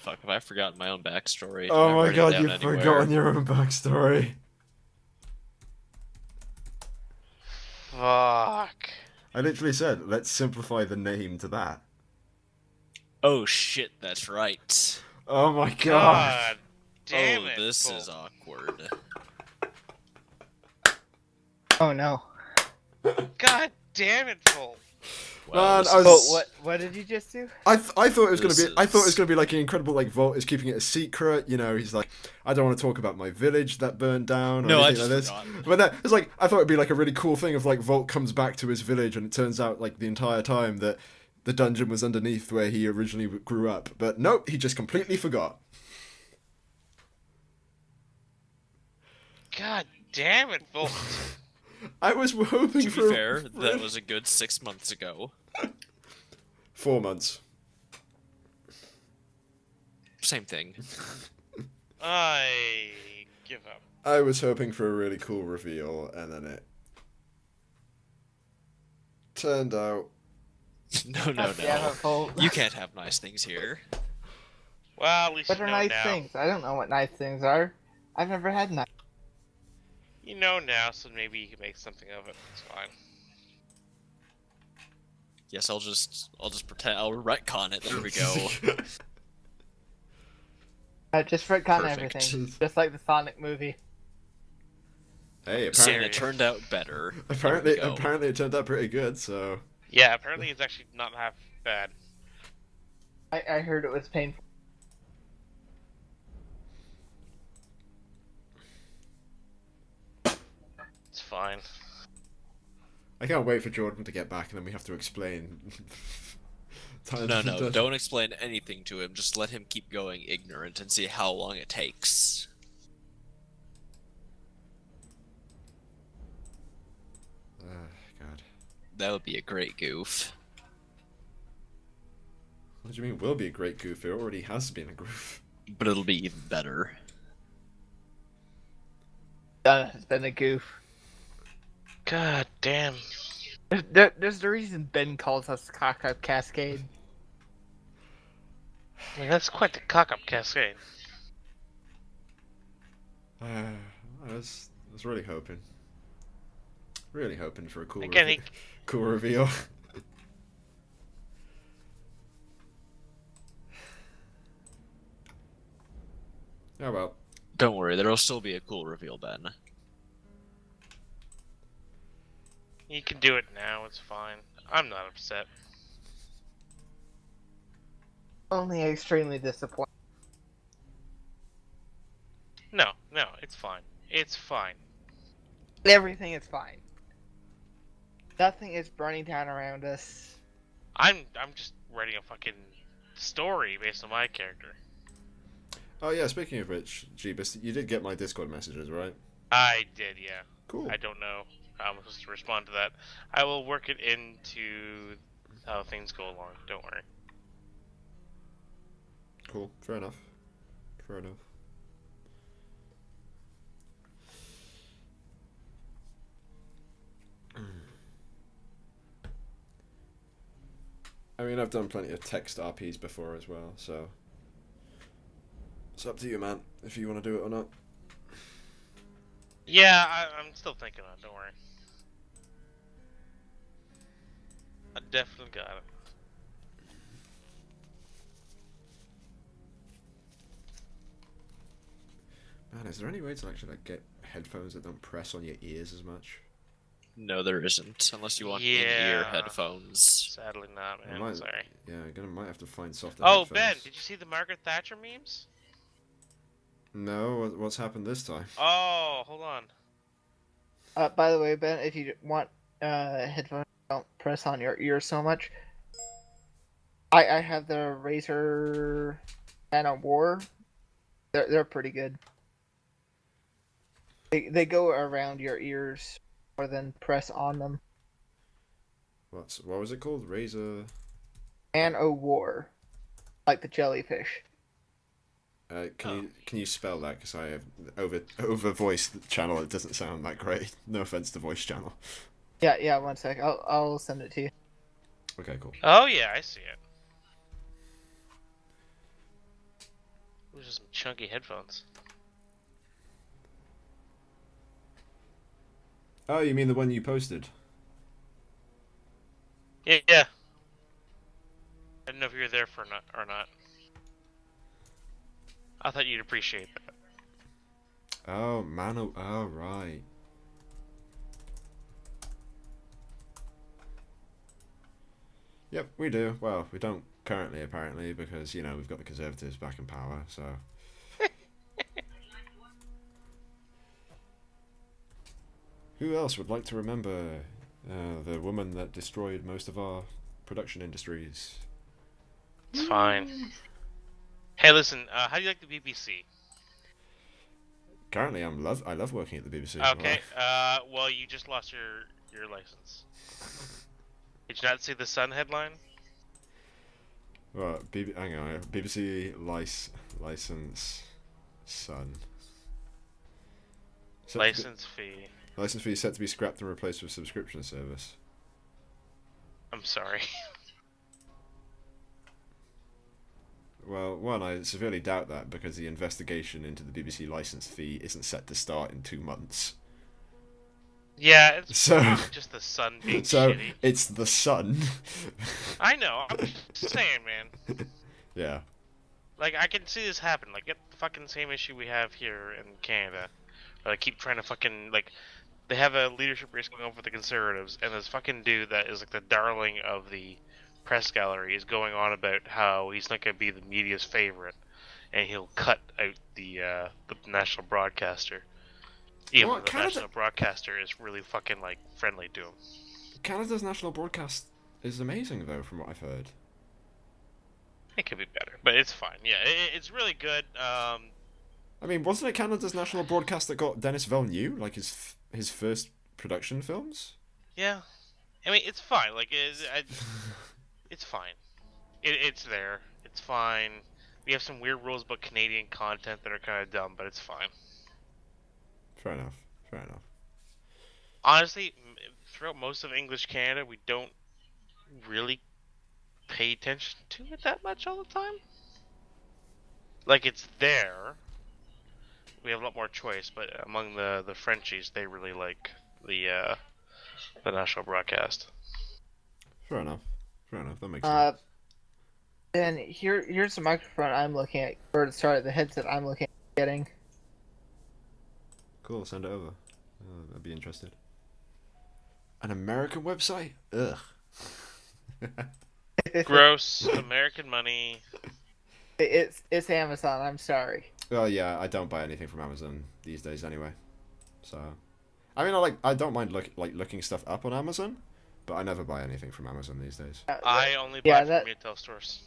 Fuck, have I forgotten my own backstory? Oh Did I my write it god, down you've anywhere? forgotten your own backstory. Fuck. I literally said, let's simplify the name to that. Oh shit, that's right. Oh my god. God damn it. This Volt. is awkward. Oh no. God damn it, Volt. Man, this I was- Oh, what did you just do? I thought it was gonna This be. I thought it was is- gonna be like an incredible like Volt is keeping it a secret. You know, he's like, I don't want to talk about my village that burned down or No, I anything like just this. forgot. But no, it's like I thought it'd be like a really cool thing if like Volt comes back to his village and it turns out like the entire time that the dungeon was underneath where he originally grew up. But nope, he just completely forgot. God damn it, Volt. I was hoping To for be fair, that was a good 6 months ago. 4 months. Same thing. I give up. I was hoping for a really cool reveal, and then it turned out. No, no, Yeah, no. Volt. You can't have nice things here. Well, at least What you are know nice now. things? I don't know what nice things are. I've never had nice. You know now, so maybe you can make something of it. It's fine. Yes, I'll just pretend I'll retcon it. There we go. Just retcon Perfect. everything, just like the Sonic movie. Hey, And apparently, it turned out better. apparently, There we go. apparently, it turned out pretty good. So Yeah, apparently it's actually not half bad. I heard it was painful. It's fine. I can't wait for Jordan to get back, and then we have to explain. No, don't explain anything to him. Just let him keep going ignorant and see how long it takes. God. That would be a great goof. What do you mean? Will be a great goof. It already has been a goof. But it'll be even better. It's been a goof. God damn. There's the reason Ben calls us Cock Up Cascade. I mean, that's quite the cock-up cascade. I was really hoping for a cool, Again, he- cool reveal. Oh well. Don't worry, there'll still be a cool reveal, Ben. You can do it now, it's fine. I'm not upset. Only extremely disappointed. No, it's fine. It's fine. Everything is fine. Nothing is burning down around us. I'm just writing a fucking story based on my character. Oh yeah. Speaking of which, Jeebus, you did get my Discord messages, right? I did, yeah. Cool. I don't know how I'm supposed to respond to that. I will work it into how things go along. Don't worry. Cool. Fair enough. Fair enough. I mean, I've done plenty of text RPs before as well, so it's up to you, man, if you want to do it or not. Yeah, I'm still thinking on it. Don't worry. I definitely got it. Man, is there any way to actually like get headphones that don't press on your ears as much? No, there isn't, unless you want Yeah. in-ear headphones. Sadly not, I man. might- Sorry. Yeah, might have to find softer Oh, headphones. Ben, did you see the Margaret Thatcher memes? No, what's happened this time? Oh, hold on. By the way, Ben, if you want headphones that don't press on your ears so much, I have the Razer Nano War. They're pretty good. They go around your ears more than press on them. What was it called? Razor. Nano War, like the jellyfish. Can you spell that? Because I have over voice channel. It doesn't sound that great. No offense to voice channel. Yeah. 1 sec. I'll send it to you. Okay, cool. Oh, yeah, I see it. Those are some chunky headphones. Oh, you mean the one you posted? Yeah. I didn't know if you were there for or not. I thought you'd appreciate that. Oh, man. Oh, right. Yep, we do. Well, we don't currently, apparently, because, you know, we've got the Conservatives back in power, so... Who else would like to remember the woman that destroyed most of our production industries? It's fine. Hey, listen. How do you like the BBC? Currently, I love working at the BBC. Okay. Well, you just lost your license. Did you not see the Sun headline? Well, hang on. BBC license Sun. License fee. License fee set to be scrapped and replaced with subscription service. I'm sorry. Well, one, I severely doubt that because the investigation into the BBC license fee isn't set to start in 2 months. Yeah, it's So- probably just the Sun being So shitty. it's the Sun. I know. I'm just saying, man. Yeah. Like, I can see this happen. Like, get the fucking same issue we have here in Canada. Where they keep trying to fucking, like, they have a leadership race going on for the Conservatives, and this fucking dude that is, like, the darling of the press gallery is going on about how he's not going to be the media's favorite, and he'll cut out the national broadcaster. Even Well, though the Canada- national broadcaster is really fucking, like, friendly to him. Canada's national broadcast is amazing, though, from what I've heard. It could be better, but it's fine. Yeah, it's really good. I mean, wasn't it Canada's national broadcast that got Denis Villeneuve, like his first production films? Yeah, I mean it's fine. Like it's fine. It's there. It's fine. We have some weird rules about Canadian content that are kind of dumb, but it's fine. Fair enough. Fair enough. Honestly, throughout most of English Canada, we don't really pay attention to it that much all the time. Like it's there. We have a lot more choice, but among the Frenchies, they really like the national broadcast. Fair enough. Fair enough. That makes sense. Then here's the microphone I'm looking at, or sorry, the headset I'm looking at getting. Cool. Send it over. I'd be interested. An American website? Ugh. Gross American money. It's Amazon. I'm sorry. Well, yeah, I don't buy anything from Amazon these days anyway. So, I mean, I don't mind looking stuff up on Amazon, but I never buy anything from Amazon these days. I only buy Yeah, from retail stores.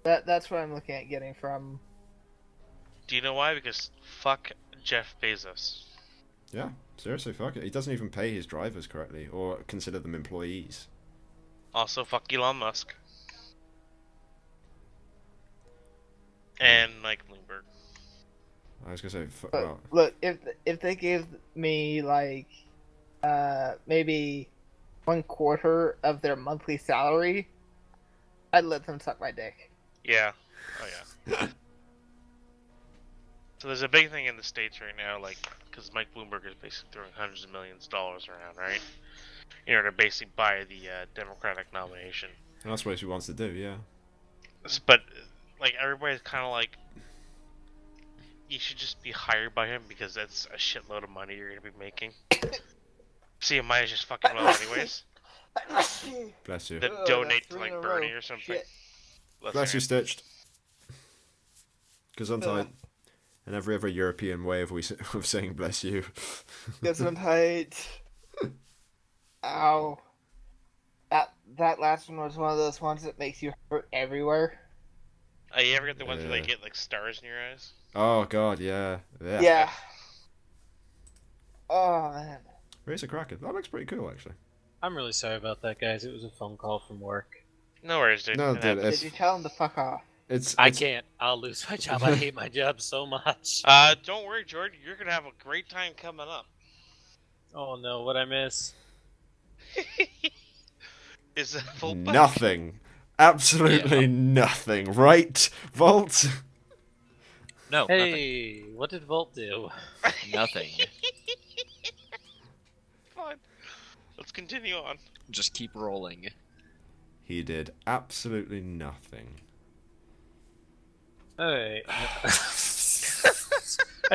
That's what I'm looking at getting from. Do you know why? Because fuck Jeff Bezos. Yeah, seriously, fuck it. He doesn't even pay his drivers correctly or consider them employees. Also, fuck Elon Musk. And Mike Bloomberg. I was gonna say, But well, look, if they gave me like maybe 1/4 of their monthly salary, I'd let them suck my dick. Yeah. Oh yeah. So there's a big thing in the States right now, like, because Mike Bloomberg is basically throwing hundreds of millions of dollars around, right? In order to basically buy the Democratic nomination. that's what he wants to do, yeah. But, like, everybody's kind of like, you should just be hired by him because that's a shitload of money you're going to be making. See, you might as just fucking well anyways. Bless you. Then Oh, donate that's to, 3 like, in a Bernie row. or something. Shit. Let's Bless hear you, it. Stitched. Gesundheit. And every other European way of saying bless you. Gesundheit. Ow. That last one was one of those ones that makes you hurt everywhere. Oh, you ever get the ones where Yeah. they get, like, stars in your eyes? Oh god, yeah. Yeah. Oh man. Raise a cracker. That looks pretty cool, actually. I'm really sorry about that, guys. It was a phone call from work. No worries, dude. No, It dude, happens. It's- Did you tell him to fuck off? It's I can't. I'll lose my job. I hate my job so much. Don't worry, Jordan. You're gonna have a great time coming up. Oh no, what I miss? Is a full nothing. Absolutely nothing, right, Vault? No, Hey, what did Volt do? nothing. Fine. Let's continue on. Just keep rolling. He did absolutely nothing. Alright. I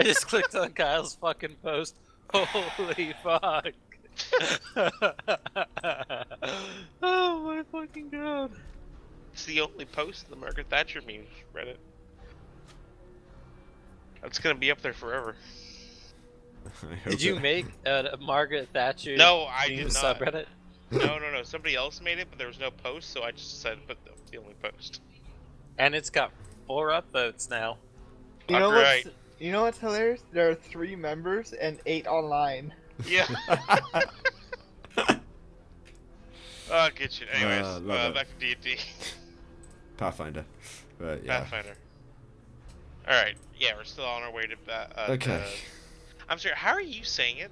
just clicked on Kyle's fucking post. Holy fuck. Oh my fucking god. It's the only post in the Margaret Thatcher meme Reddit. It's gonna be up there forever. I hope Did you it- make a Margaret Thatcher No, I meme did not. subreddit? No. Somebody else made it, but there was no post, so I just said, but the only post. And it's got 4 upvotes now. You know Right. you know what's hilarious? There are 3 members and 8 online. Yeah. Oh, good shit. Anyways, love it. back to D&D. Pathfinder. But yeah. Pathfinder. Alright, yeah, we're still on our way to... Okay. I'm sorry, how are you saying it?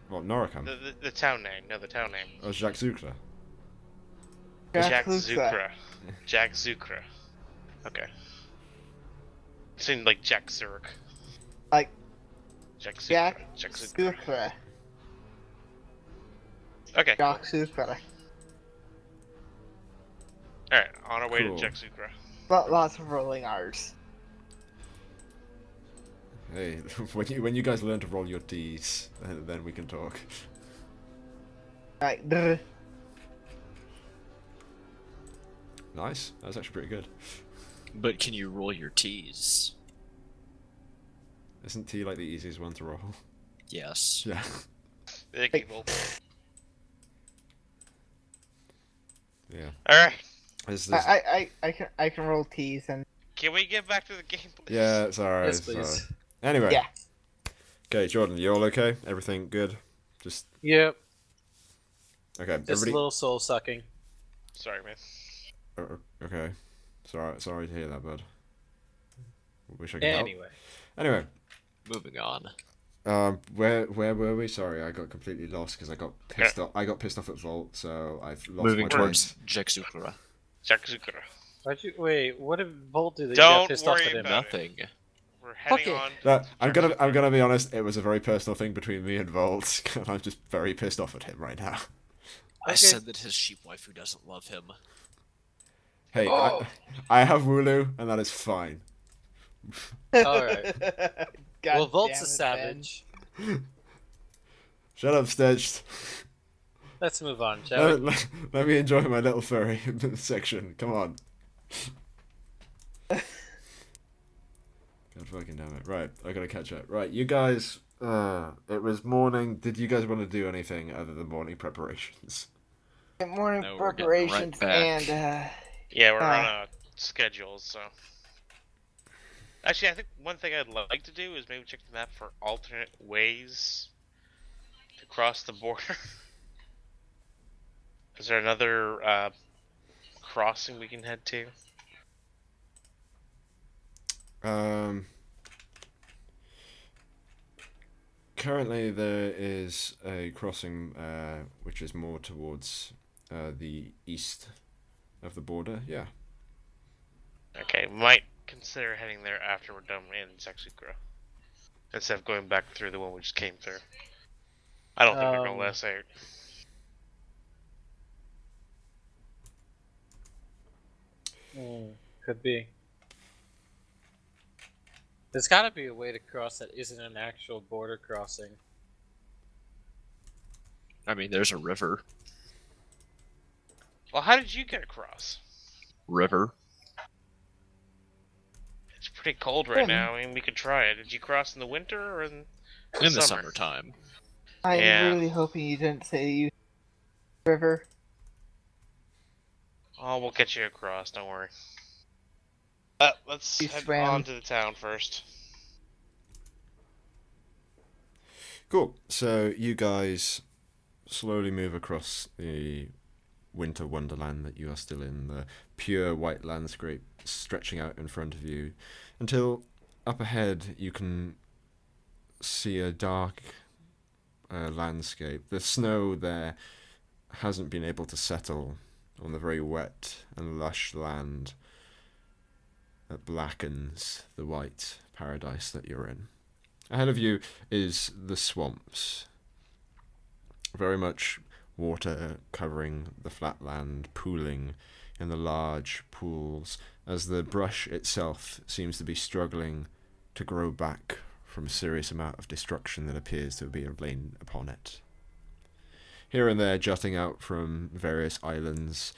What, Noricum? The town name. No, the town name. Oh, Jaczurka. Jaczurka. Jaczurka. Okay. It seemed like Jaczurk. Like Jaczurka. Jaczurka. Okay. Jaczurka. Alright, on our way Cool. to Jaczurka. Lots of rolling R's. Hey, when you guys learn to roll your Ds, then we can talk. Right. Nice. That was actually pretty good. But can you roll your T's? Isn't T like the easiest one to roll? Yes. Yeah. Okay, well. Yeah. Alright. I can roll T's and Can we get back to the game, please? Yeah, it's alright. Yes, it's alright. please. Anyway. Yeah. Okay, Jordan, you all okay? Everything good? Just Yep. okay. Just Everybody. a little soul sucking. Sorry, man. Okay. Sorry to hear that, bud. Wish I could help. Anyway. Anyway, Moving on. where were we? Sorry, I got completely lost because I got pissed off. I got pissed off at Vault, so I've lost Moving my towards train. Jaczurka. Jaczurka. Wait, what did Volt do that you Don't got pissed off worry at him? about it. Nothing. We're heading Okay. on. I'm gonna be honest. It was a very personal thing between me and Vault, and I'm just very pissed off at him right now. I Okay. said that his sheep waifu doesn't love him. Hey, Oh. I have Wooloo, and that is fine. Alright. God Well, Volt's damn a it, savage. Shut up, Stedged. Let's move on, shall we? Let me enjoy my little furry section. Come on. God fucking damn it. Right, I gotta catch up. Right, you guys, it was morning. Did you guys want to do anything other than morning preparations? Then. Morning No, we're getting preparations right back. and Yeah, we're Ah. on a schedule, so. Actually, I think one thing I'd like to do is maybe check the map for alternate ways to cross the border. Is there another crossing we can head to? Currently there is a crossing which is more towards the east of the border. Yeah. Okay, might consider heading there after we're done in Jaczurka, instead of going back through the one we just came through. I don't think they're gonna let us out. Could be. There's gotta be a way to cross that isn't an actual border crossing. I mean, there's a river. Well, how did you get across? River. It's pretty cold right now. I mean, we could try it. Did you cross in the winter or in In the summer? summertime. I'm Yeah. really hoping you didn't say you river. Oh, we'll get you across. Don't worry. Let's You head swam. on to the town first. Cool. So you guys slowly move across the winter wonderland that you are still in, the pure white landscape stretching out in front of you, until up ahead you can see a dark landscape. The snow there hasn't been able to settle on the very wet and lush land that blackens the white paradise that you're in. Ahead of you is the swamps. Very much water covering the flat land, pooling in the large pools, as the brush itself seems to be struggling to grow back from a serious amount of destruction that appears to have been lain upon it. Here and there, jutting out from various islands,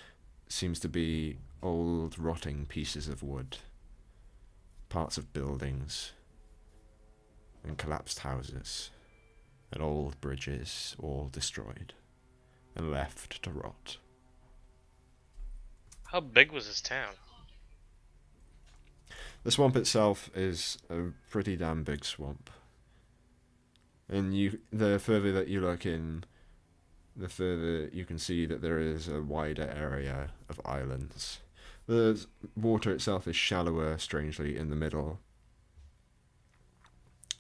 seems to be old, rotting pieces of wood, parts of buildings, and collapsed houses, and old bridges, all destroyed, and left to rot. How big was this town? The swamp itself is a pretty damn big swamp. And the further that you look in, the further you can see that there is a wider area of islands. The water itself is shallower, strangely, in the middle,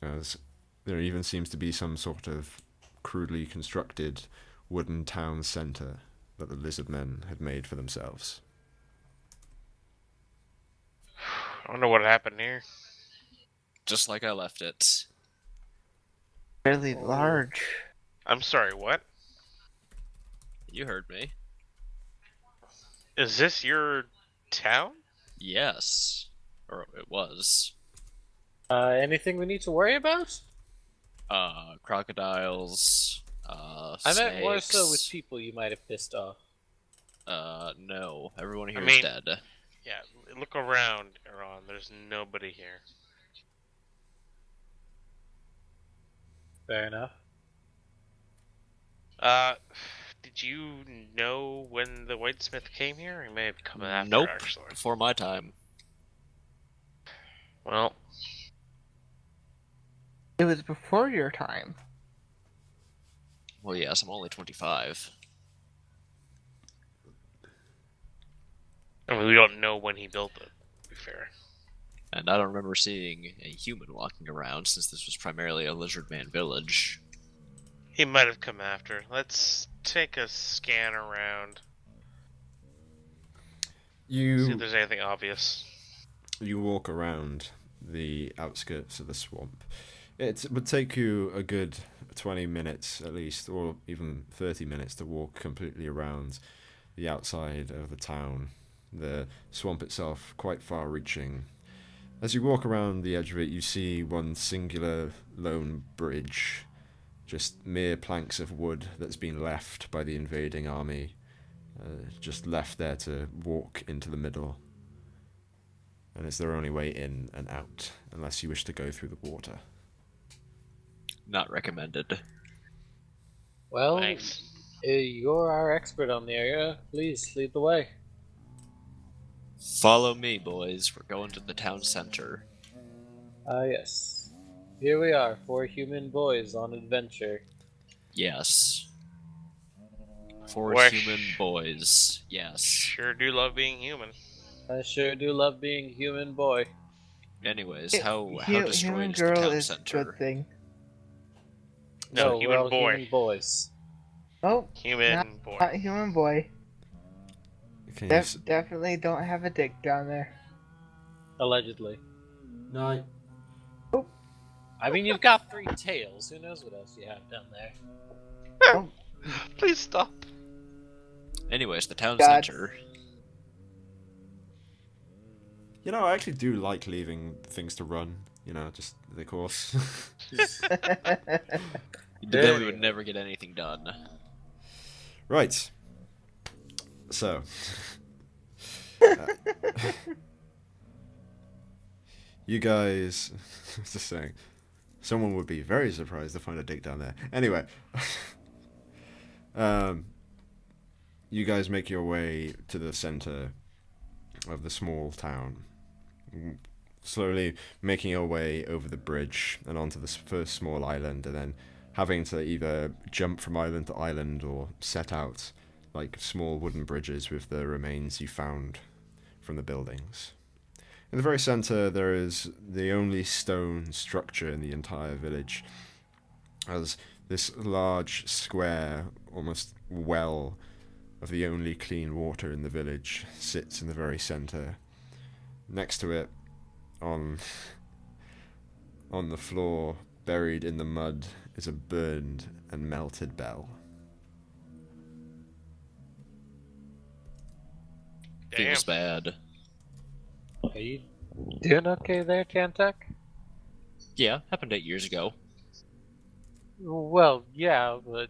as there even seems to be some sort of crudely constructed wooden town centre that the lizard men had made for themselves. I wonder what happened here. Just like I left it. Really large. I'm sorry, what? You heard me. Is this your town? Yes. Or it was. Anything we need to worry about? Crocodiles, I meant more so with snakes. people you might have pissed off. No. Everyone here is mean- dead. Yeah, look around, Iran. There's nobody here. Fair enough. Did you know when the whitesmith came here? He may have come after, Nope. actually. Before my time. Well, It was before your time. Well, yes, I'm only 25. I mean, we don't know when he built it, to be fair. And I don't remember seeing a human walking around since this was primarily a lizard man village. He might have come after. Let's take a scan around. See if You there's anything obvious. walk around the outskirts of the swamp. It would take you a good 20 minutes at least, or even 30 minutes to walk completely around the outside of the town. The swamp itself quite far-reaching. As you walk around the edge of it, you see one singular lone bridge, just mere planks of wood that's been left by the invading army, just left there to walk into the middle. And it's their only way in and out, unless you wish to go through the water. Not recommended. Well, Thanks. You're our expert on the area. Please lead the way. Follow me, boys. We're going to the town center. Yes. Here we are, 4 human boys on adventure. Yes. 4 Wesh. human boys. Yes. Sure do love being human. I sure do love being human boy. Anyways, how Human destroyed is the girl town is a center? good thing. No, we're human all boy. Human boys. Oh, Human boy. not human boy. Can you Definitely don't have a dick down there. Allegedly. No. I mean, you've got 3 tails. Who knows what else you have down there? Please stop. Anyways, the town God. center. You know, I actually do like leaving things to run. You know, just the course. Then we would never get anything done. Right. So. You guys. Just saying. Someone would be very surprised to find a dick down there. Anyway. You guys make your way to the center of the small town. Slowly making your way over the bridge and onto this first small island, and then having to either jump from island to island or set out like small wooden bridges with the remains you found from the buildings. In the very center, there is the only stone structure in the entire village, as this large square, almost well of the only clean water in the village sits in the very center. Next to it, on the floor, buried in the mud, is a burned and melted bell. Damn. Feels bad. Are you doing okay there, Tantek? Yeah, happened 8 years ago. Well, yeah, but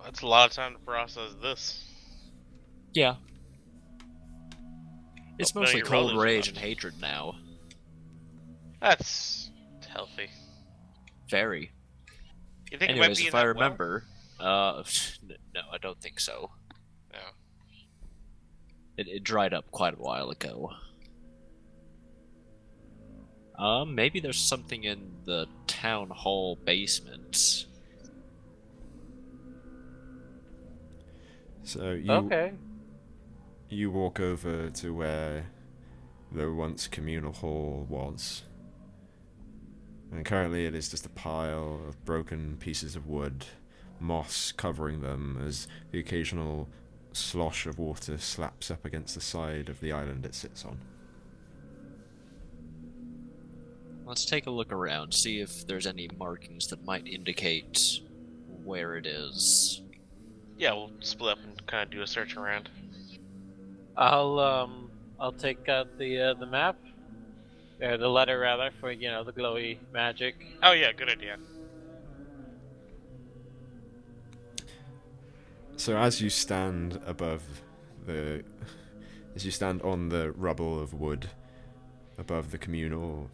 That's a lot of time to process this. Yeah. It's Hope none of mostly your cold relatives rage left. and hatred now. That's healthy. Very. You think it might Anyways, be in if I that well? remember, no, I don't think so. No. It dried up quite a while ago. Maybe there's something in the town hall basement. So okay. you walk over to where the once communal hall was. And currently it is just a pile of broken pieces of wood, moss covering them as the occasional slosh of water slaps up against the side of the island it sits on. Let's take a look around, see if there's any markings that might indicate where it is. Yeah, we'll split up and kind of do a search around. I'll take out the map, the letter rather, for the glowy magic. Oh yeah, good idea. So as you stand on the rubble of wood above the communal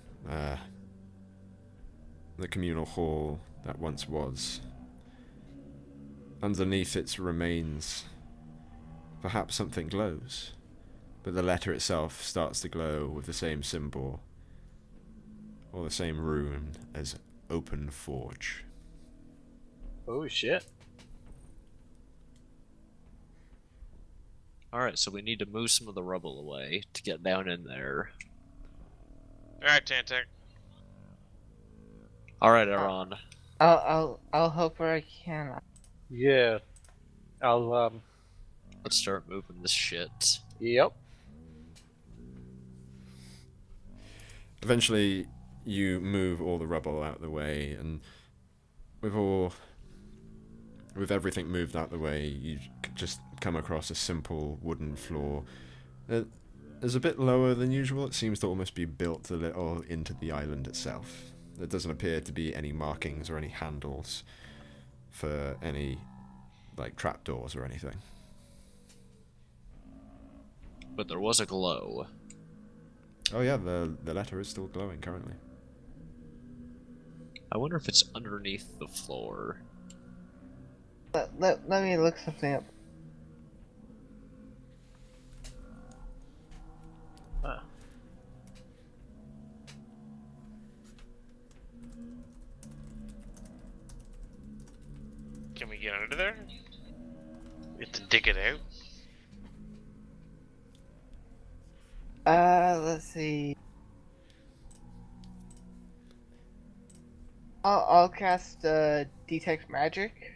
hall that once was, underneath its remains, perhaps something glows, but the letter itself starts to glow with the same symbol or the same rune as Open Forge. Oh shit. Alright, so we need to move some of the rubble away to get down in there. Alright, Tantek. Alright, Aaron. I'll help where I can. Yeah. I'll Let's start moving this shit. Yep. Eventually, you move all the rubble out of the way, and with everything moved out of the way, you just come across a simple wooden floor. It's a bit lower than usual. It seems to almost be built a little into the island itself. There doesn't appear to be any markings or any handles for any, like, trapdoors or anything. But there was a glow. Oh yeah, the letter is still glowing currently. I wonder if it's underneath the floor. Let me look something up. Huh. Can we get under there? We have to dig it out. Let's see. I'll cast detect magic.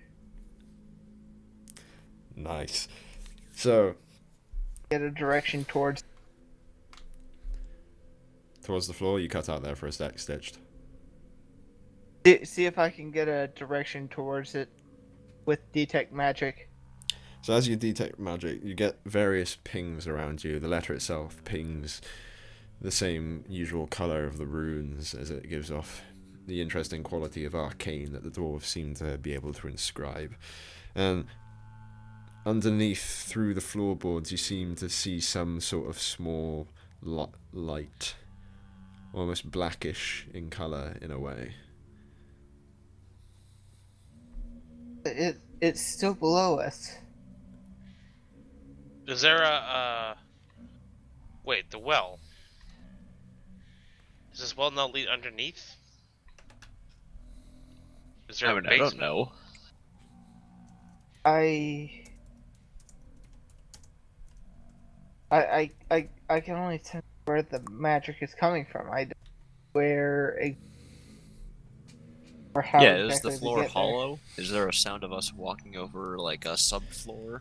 Nice. So, Get a direction towards. towards the floor, you cut out there for a sec, stitched. See if I can get a direction towards it with detect magic. So as you detect magic, you get various pings around you. The letter itself pings the same usual colour of the runes as it gives off the interesting quality of arcane that the dwarves seem to be able to inscribe. And underneath, through the floorboards, you seem to see some sort of small light, almost blackish in colour in a way. It's still below us. Is there wait, the well. Does this well not lead underneath? Is there I a mean, I basement? don't know. I can only tell where the magic is coming from. I don't know where or how Yeah, is exactly the to floor get there. hollow? Is there a sound of us walking over, like, a subfloor?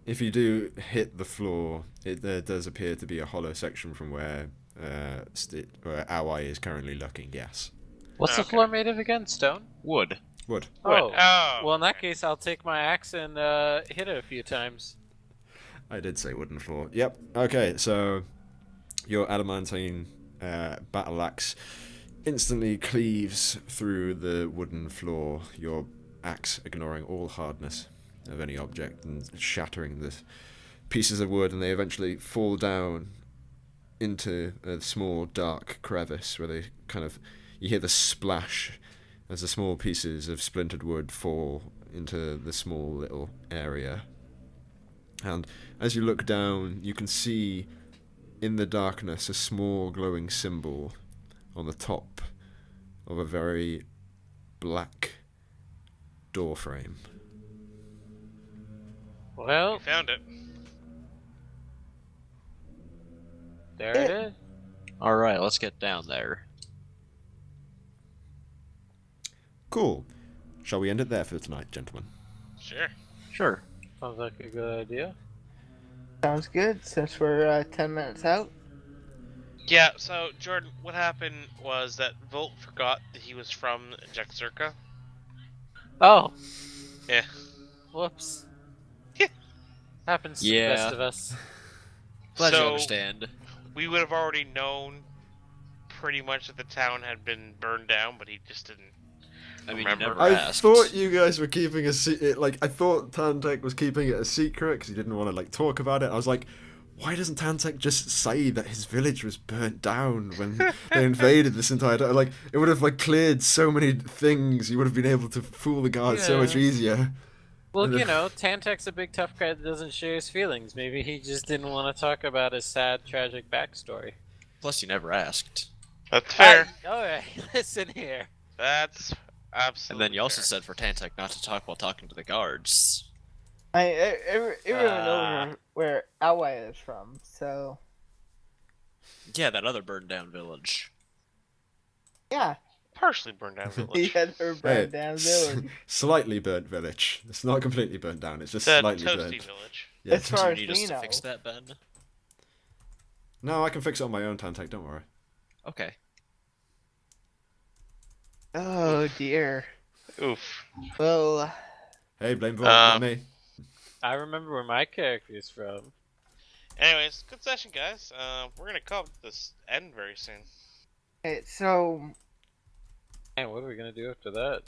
If you do hit the floor, there does appear to be a hollow section from where our eye is currently looking, yes. What's the Okay. floor made of again? Stone? Wood. Wood. Oh. Oh, Well, in that okay. case, I'll take my axe and hit it a few times. I did say wooden floor. Yep. Okay, so your adamantine battle axe instantly cleaves through the wooden floor, your axe ignoring all hardness of any object and shattering the pieces of wood, and they eventually fall down into a small dark crevice where they kind of, you hear the splash as the small pieces of splintered wood fall into the small little area. And as you look down, you can see in the darkness a small glowing symbol on the top of a very black door frame. Well, We found it. there it is. Alright, let's get down there. Cool. Shall we end it there for tonight, gentlemen? Sure. Sure. Sounds like a good idea. Sounds good, since we're 10 minutes out. Yeah, so, Jordan, what happened was that Volt forgot that he was from Jaczurka. Oh, Yeah. whoops. Yeah. Happens to the Yeah. best of us. Glad you So- understand. We would have already known pretty much that the town had been burned down, but he just didn't. I mean, you Remember. never I asked. thought you guys were keeping a secret. Like, I thought Tantek was keeping it a secret because he didn't want to like talk about it. I was like, why doesn't Tantek just say that his village was burnt down when they invaded this entire time? Like, it would have like cleared so many things. You would have been able to fool the guards so much Yeah. easier. Well, And you then- know, Tantek's a big tough guy that doesn't share his feelings. Maybe he just didn't want to talk about his sad, tragic backstory. Plus, you never asked. That's fair. Alright, listen here. That's And absolutely then you also fair. said for Tantek not to talk while talking to the guards. Everyone knows where Alway is from, so Yeah, that other burned down village. yeah, partially burned down he village. had her burned down village. Slightly burnt village. It's not completely burnt down. It's just The slightly toasty burnt. village. Yeah. As Do far you as need we us to know. fix that, Ben? No, I can fix it on my own, Tantek. Don't worry. Okay. Oh dear. Oof. Well, Hey, blame Vault, not Um, me. I remember where my character is from. Anyways, good session, guys. We're gonna come to this end very soon. okay, so And what are we gonna do after that?